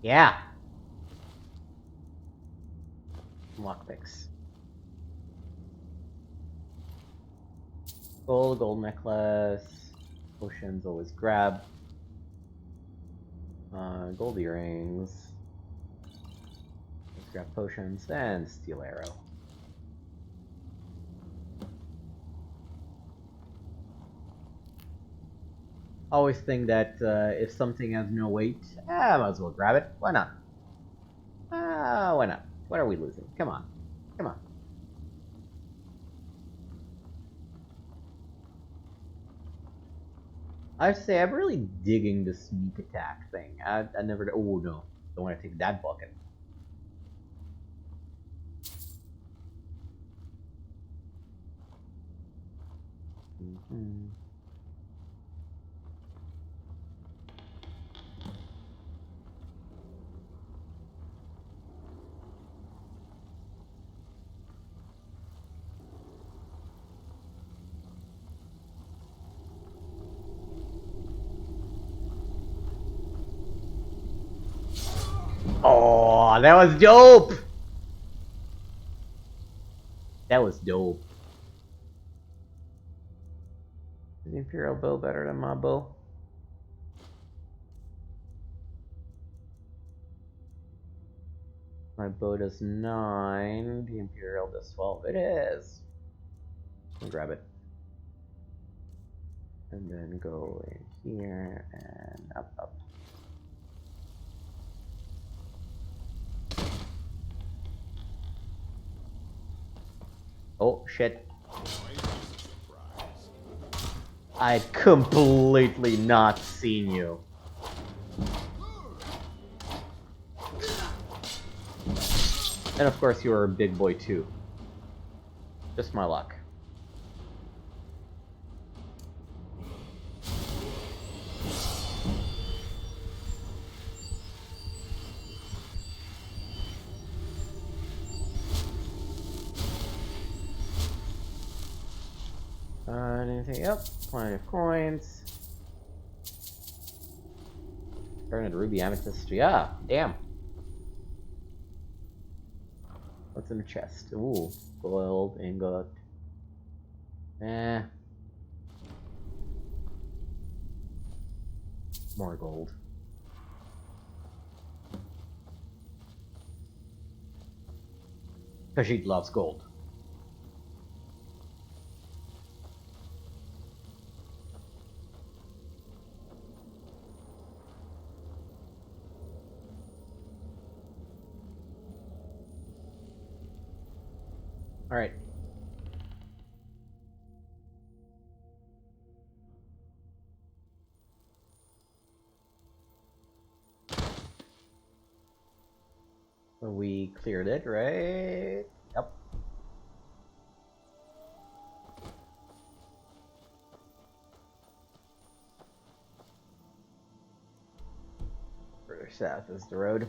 Yeah! Lockpicks. Gold necklace. Potions always grab. Gold earrings. Let's grab potions and steel arrow. Always think that if something has no weight, I might as well grab it. Why not? Why not? What are we losing? Come on. Come on. I have to say, I'm really digging the sneak attack thing. I never... Oh, no. Don't want to take that bucket. Oh, that was dope! That was dope. Is the Imperial bow better than my bow? My bow does 9, the Imperial does 12. It is. I'll grab it. And then go in here and up. Oh, shit. I'd completely not seen you. And of course you are a big boy too. Just my luck. Anything? Yep, plenty of coins. Garnet, ruby, amethyst. Yeah, damn. What's in the chest? Ooh, gold, ingot. More gold. Khajiit loves gold. Alright. So we cleared it, right? Yep. Further south is the road.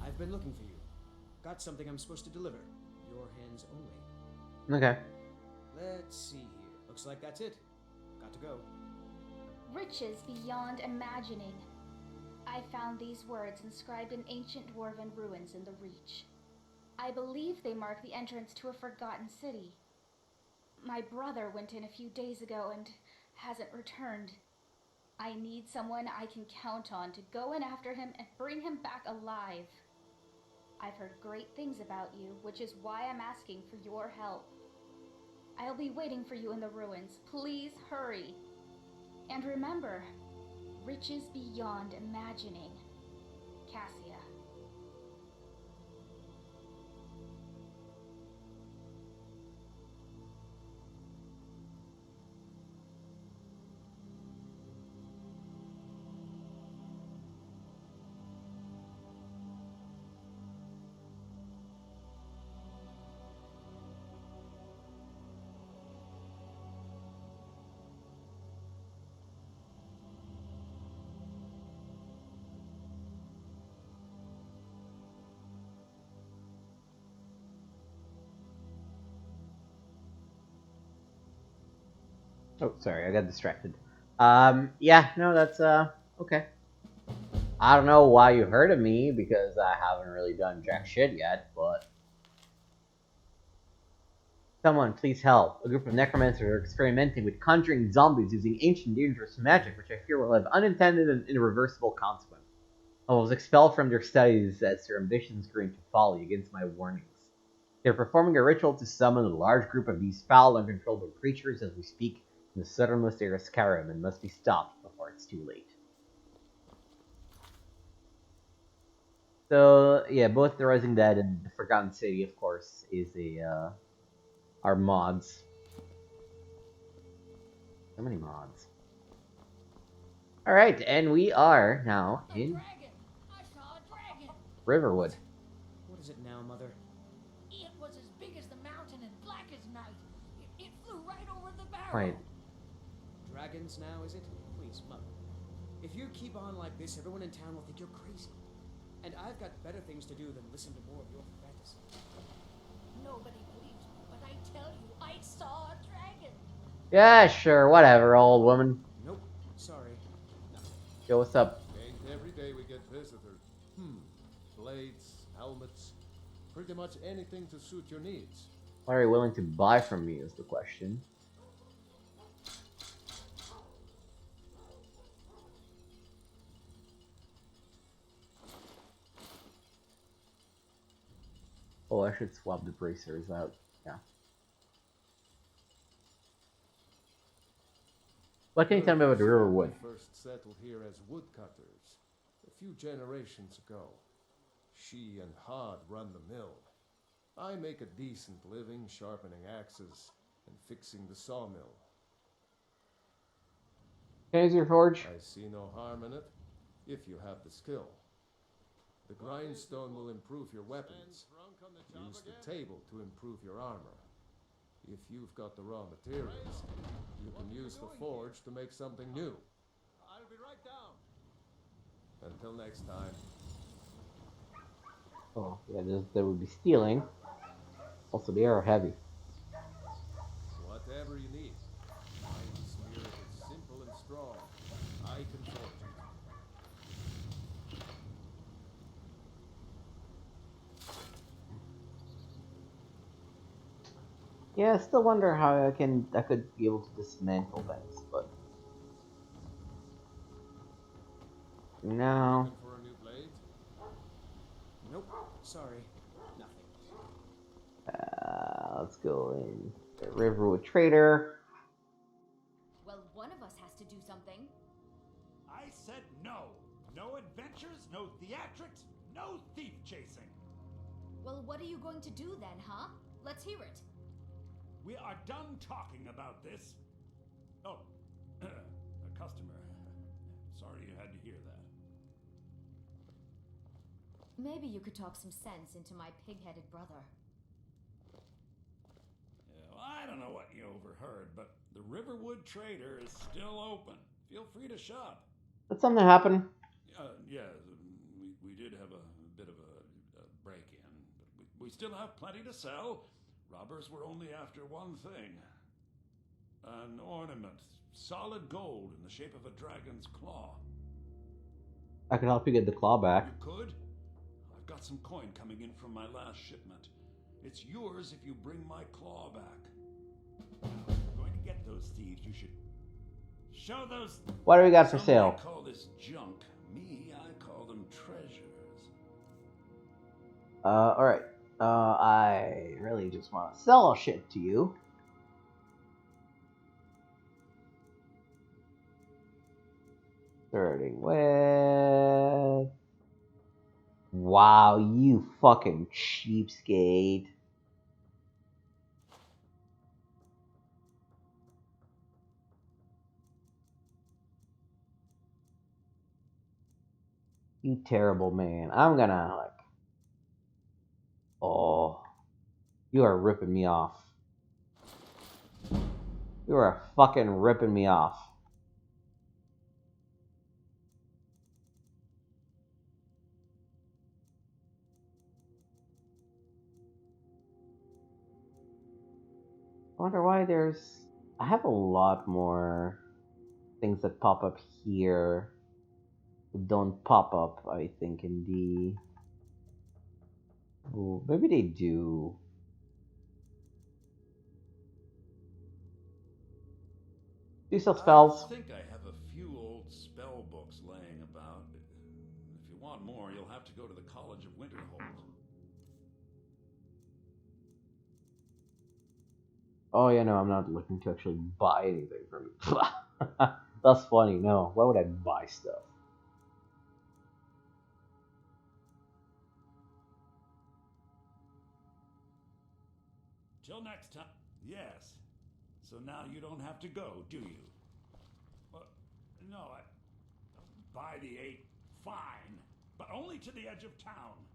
I've been looking for you. Got something I'm supposed to deliver. Your hands only. Okay. Let's see here. Looks like that's it. Got to go. Riches beyond imagining. I found these words inscribed in ancient dwarven ruins in the Reach. I believe they mark the entrance to a forgotten city. My brother went in a few days ago and hasn't returned. I need someone I can count on to go in after him and bring him back alive. I've heard great things about you, which is why I'm asking for your help. I'll be waiting for you in the ruins. Please hurry. And remember, riches beyond imagining. Cassia. Oh, sorry, I got distracted. Yeah, no, that's, okay. I don't know why you heard of me, because I haven't really done jack shit yet, but... Someone, please help. A group of necromancers are experimenting with conjuring zombies using ancient dangerous magic, which I fear will have unintended and irreversible consequences. I was expelled from their studies as their ambitions grew into folly against my warnings. They are performing a ritual to summon a large group of these foul, uncontrollable creatures as we speak in the southernmost area of Skyrim and must be stopped before it's too late. So, yeah, both the Rising Dead and the Forgotten City, of course, is are mods. So many mods. Alright, and we are now in Riverwood. What is it now, Mother? It was as big as the mountain and black as night. It flew right over the barrel. Right. Dragons now, is it? Please, Mother. If you keep on like this, everyone in town will think you're crazy. And I've got better things to do than listen to more of your fantasy. Nobody believes me, but I tell you, I saw a dragon. Yeah, sure, whatever, old woman. Nope, sorry. No. Yo, what's up? Ain't every day we get visitors. plates, helmets, pretty much anything to suit your needs. What are you willing to buy from me is the question. Oh, I should swap the bracers out. Yeah. What can you tell me about the Riverwood? We first settled here as woodcutters a few generations ago. She and Hod run the mill. I make a decent living sharpening axes and fixing the sawmill. Can I use your forge? I see no harm in it, if you have the skill. The grindstone will improve your weapons. Use the table to improve your armor. If you've got the raw materials, you can use the forge to make something new. I'll be right down. Until next time. Oh, yeah, there would be stealing. Also, they are heavy. Whatever you need. My spirit is simple and strong. I can forge it. Yeah, I still wonder how I could be able to dismantle things, but no. Looking for a new blade? Nope. Sorry. Nothing. Let's go in the Riverwood Trader. Well, one of us has to do something. I said no. No adventures, no theatrics, no thief chasing. Well, what are you going to do then, huh? Let's hear it. We are done talking about this. Oh, a customer. Sorry you had to hear that. Maybe you could talk some sense into my pig-headed brother. Yeah, well, I don't know what you overheard, but the Riverwood Trader is still open. Feel free to shop. Did something happen? Yeah, we did have a bit of a break-in, but we still have plenty to sell. Robbers were only after one thing. An ornament, solid gold in the shape of a dragon's claw. I can help you get the claw back. You could? I've got some coin coming in from my last shipment. It's yours if you bring my claw back. Now, if you're going to get those thieves, you should show those... What do we got for Some sale? may call this junk. Me, I call them treasures. Alright. I really just want to sell shit to you. Starting with... Wow, you fucking cheapskate. You terrible man. I'm gonna, like... Oh... You are ripping me off. You are fucking ripping me off. I wonder why there's... I have a lot more things that pop up here that don't pop up, I think, in the... Ooh, maybe they do. Do you sell spells? I think I have a few old spell books laying about. If you want more, you'll have to go to the College of Winterhold. Oh yeah, no, I'm not looking to actually buy anything from you. That's funny, no. Why would I buy stuff? Till next time. Yes. So now you don't have to go, do you? No, by the 8, fine. But only to the edge of town.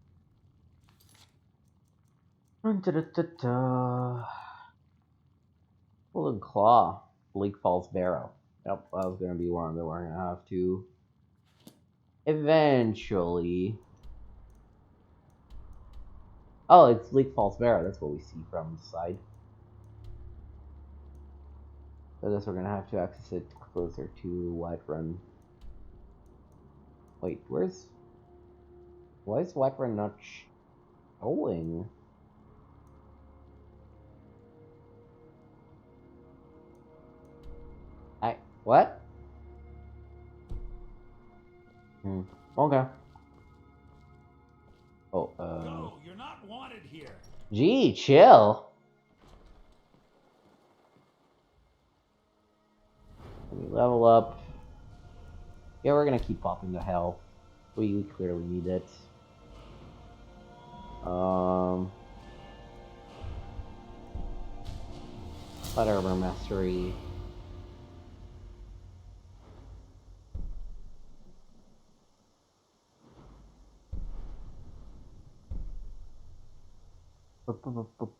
Golden Claw. Bleak Falls Barrow. Yep, that was gonna be one that we're gonna have to eventually. Oh, it's Bleak Falls Barrow. That's what we see from the side. So I guess we're gonna have to access it closer to Whiterun. Wait, where's Why is Whiterun not showing? What? Okay. Oh, Go, you're not wanted here. Gee, chill. Let me level up. Yeah, we're gonna keep popping the hell. We clearly need it. Light armor mastery.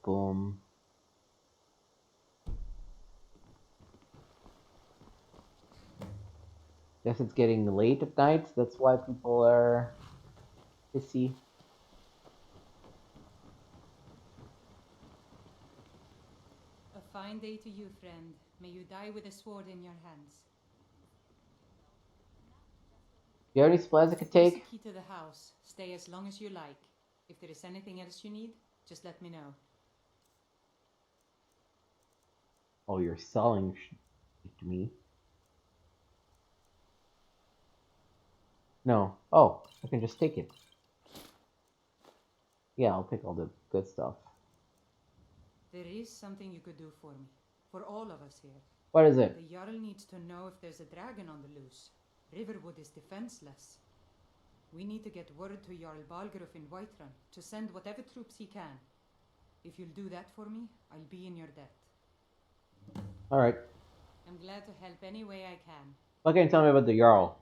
Boom. Guess it's getting late at night. That's why people are pissy. A fine day to you, friend. May you die with a sword in your hands. Do you have any supplies I could Here's the take? key to the house. Stay as long as you like. If there is anything else you need, just let me know. Oh, you're selling shit to me. No. Oh, I can just take it. Yeah, I'll take all the good stuff. There is something you could do for me. For all of us here. What is it? The Jarl needs to know if there's a dragon on the loose. Riverwood is defenseless. We need to get word to Jarl Balgruuf in Whiterun to send whatever troops he can. If you'll do that for me, I'll be in your debt. Alright. I'm glad to help any way I can. What can you tell me about the Jarl?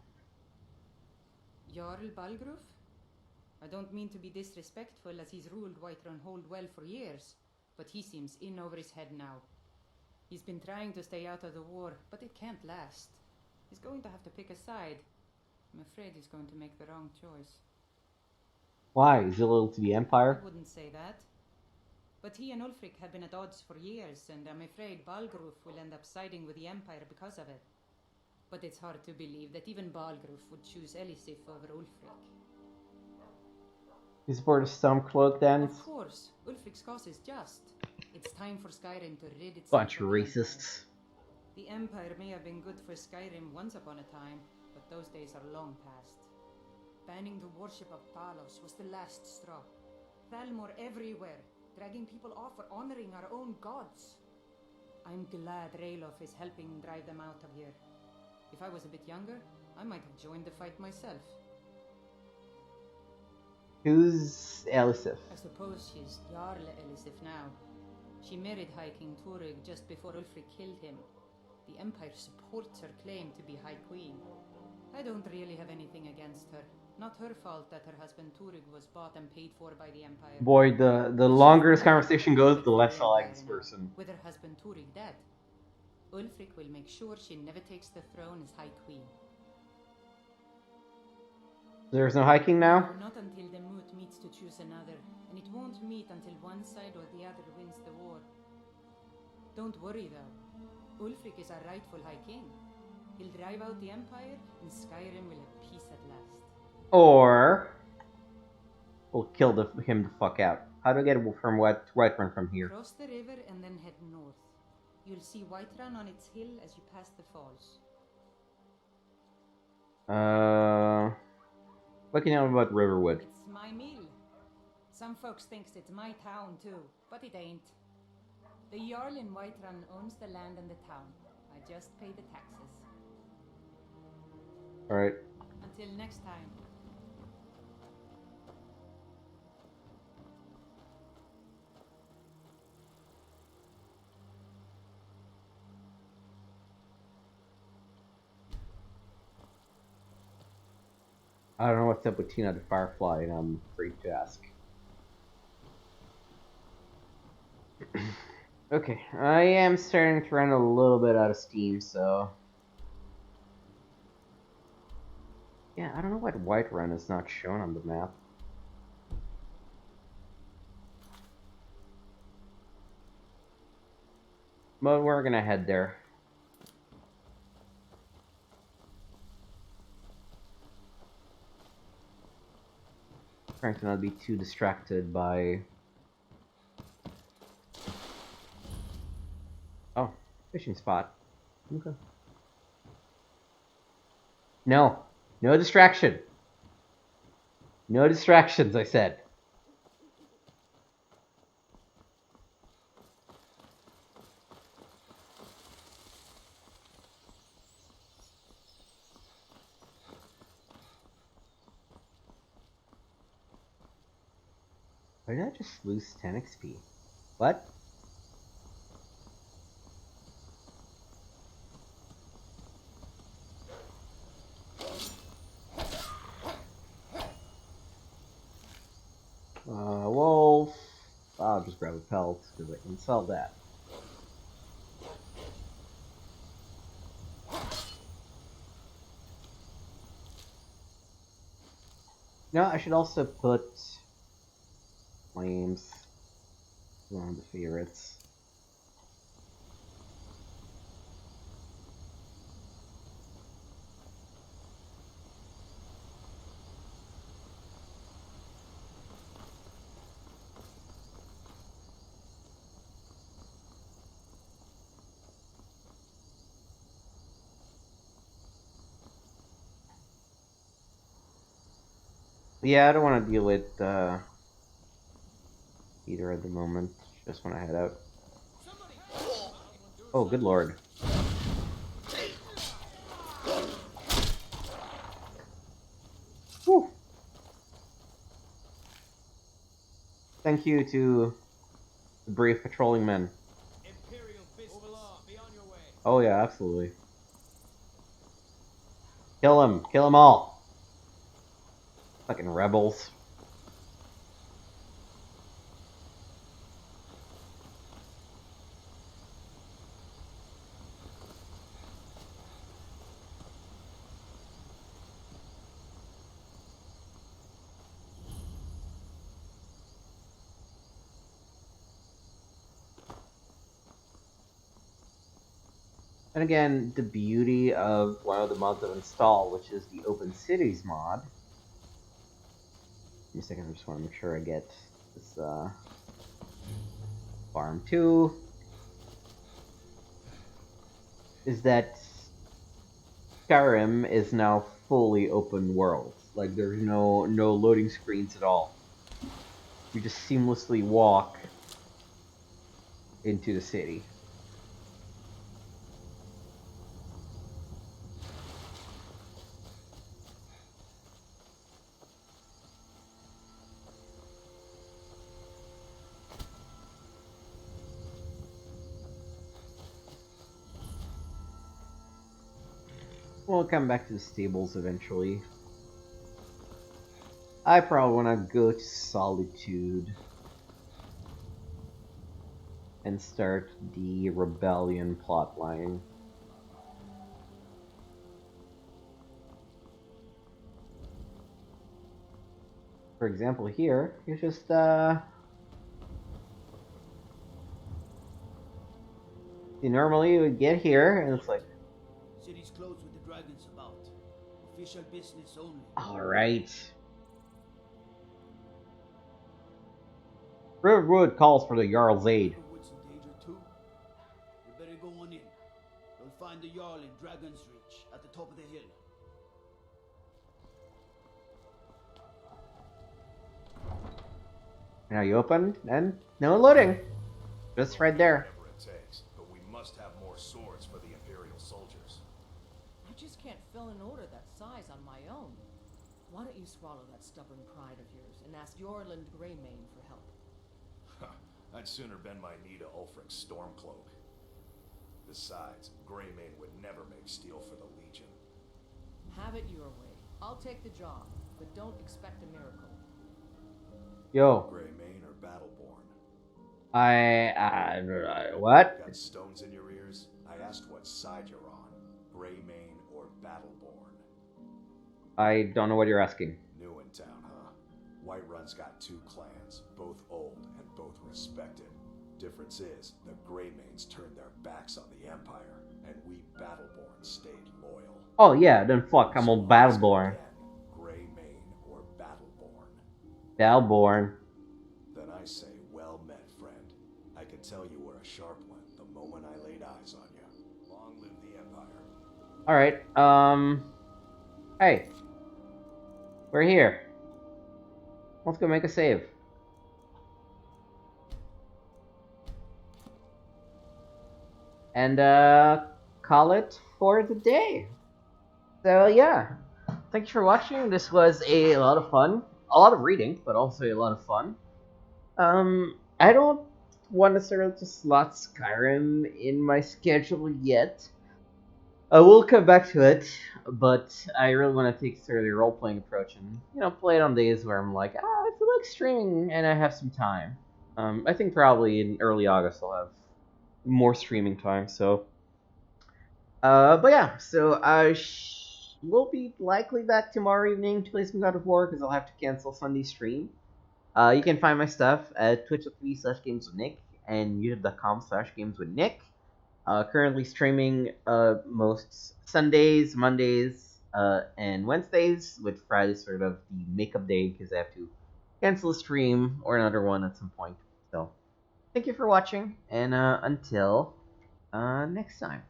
Jarl Balgruuf? I don't mean to be disrespectful as he's ruled Whiterun Hold well for years, but he seems in over his head now. He's been trying to stay out of the war, but it can't last. He's going to have to pick a side. I'm afraid he's going to make the wrong choice. Why? Is he loyal to the Empire? I wouldn't say that. But he and Ulfric have been at odds for years, and I'm afraid Balgruuf will end up siding with the Empire because of it. But it's hard to believe that even Balgruuf would choose Elisif over Ulfric. You support a Stormcloak then? Of course, Ulfric's cause is just. It's time for Skyrim to rid itself Bunch of of the racists. The Empire may have been good for Skyrim once upon a time, but those days are long past. Banning the worship of Talos was the last straw. Thalmor everywhere, dragging people off for honoring our own gods. I'm glad Ralof is helping drive them out of here. If I was a bit younger, I might have joined the fight myself. Who's Elisif? I suppose she's Jarl Elisif now. She married High King Turig just before Ulfric killed him. The Empire supports her claim to be High Queen. I don't really have anything against her. Not her fault that her husband Turig was bought and paid for by the Empire. Boy, the longer this conversation goes, the less I like this person. With her husband Turig dead, Ulfric will make sure she never takes the throne as High Queen. There's no hiking now? No, not until the Moot meets to choose another, and it won't meet until one side or the other wins the war. Don't worry though, Ulfric is our rightful High King. He'll drive out the Empire, and Skyrim will have peace at last. Or we'll kill him the fuck out. How do I get from Whiterun from here? Cross the river and then head north. You'll see Whiterun on its hill as you pass the falls. What can you tell me about Riverwood? It's my mill. Some folks thinks it's my town too, but it ain't. The Jarl in Whiterun owns the land and the town. I just pay the taxes. Alright. Until next time. I don't know what's up with Tina the Firefly, and I'm afraid to ask. Okay, I am starting to run a little bit out of steam, so... Yeah, I don't know why Whiterun is not shown on the map. But we're gonna head there. Trying to not be too distracted by... Oh, fishing spot. Okay. No. No distraction. No distractions, I said. Why did I just lose 10 XP? What? Wolf. I'll just grab a pelt, because I can sell that. No, I should also put Flames. One of the favorites. Yeah, I don't want to deal with either at the moment. Just want to head out. Oh, good lord. Whew. Thank you to the brave patrolling men. Oh yeah, absolutely. Kill them! Kill them all! Fucking rebels. And again, the beauty of one of the mods I've installed, which is the Open Cities mod. Give me a second, I just want to make sure I get this farm 2. Is that Skyrim is now fully open world. Like there's no loading screens at all. You just seamlessly walk into the city. We'll come back to the stables eventually. I probably want to go to Solitude and start the rebellion plotline. For example, here, you just you normally would get here and it's like, City's closed with the dragons about. Official business only. alright. Riverwood calls for the Jarl's aid. Riverwood's in danger too. We better go on in. You'll find the Jarl in Dragon's Reach, at the top of the hill. Now you open, and no loading. Just right there. Whatever it takes, but we must have more swords for the Imperial soldiers. I just can't fill an order that size on my own. Why don't you swallow that stubborn pride of yours and ask Yorland Greymane for help? I'd sooner bend my knee to Ulfric's Stormcloak. Besides, Greymane would never make steel for the Legion. Have it your way. I'll take the job, but don't expect a miracle. Yo. Greymane or Battleborn? What? Got stones in your ears? I asked what side you're on. Greymane or Battleborn? I don't know what you're asking. New in town, huh? Whiterun's got 2 clans, both old and both respected. Difference is, the Greymanes turned their backs on the Empire, and we Battleborn stayed loyal. Oh yeah, then fuck, I'm on Battleborn. Greymane or Battleborn? Valborn. Then I say, well met, friend. I could tell you were a sharp one the moment I laid eyes on you. Long live the Empire. Alright, hey. We're here. Let's go make a save. And, call it for the day. So, yeah. Thanks for watching. This was a lot of fun. A lot of reading, but also a lot of fun. I don't want to necessarily just slot Skyrim in my schedule yet. I will come back to it, but I really want to take sort of the role playing approach and play it on days where I'm like, I feel like streaming and I have some time. I think probably in early August I'll have more streaming time. So, but yeah, so I will be likely back tomorrow evening to play some God of War because I'll have to cancel Sunday's stream. You can find my stuff at twitch.tv/gameswithnick and youtube.com/gameswithnick. Currently streaming most Sundays, Mondays, and Wednesdays, with Friday sort of the makeup day because I have to cancel a stream or another one at some point. So, thank you for watching, and until next time.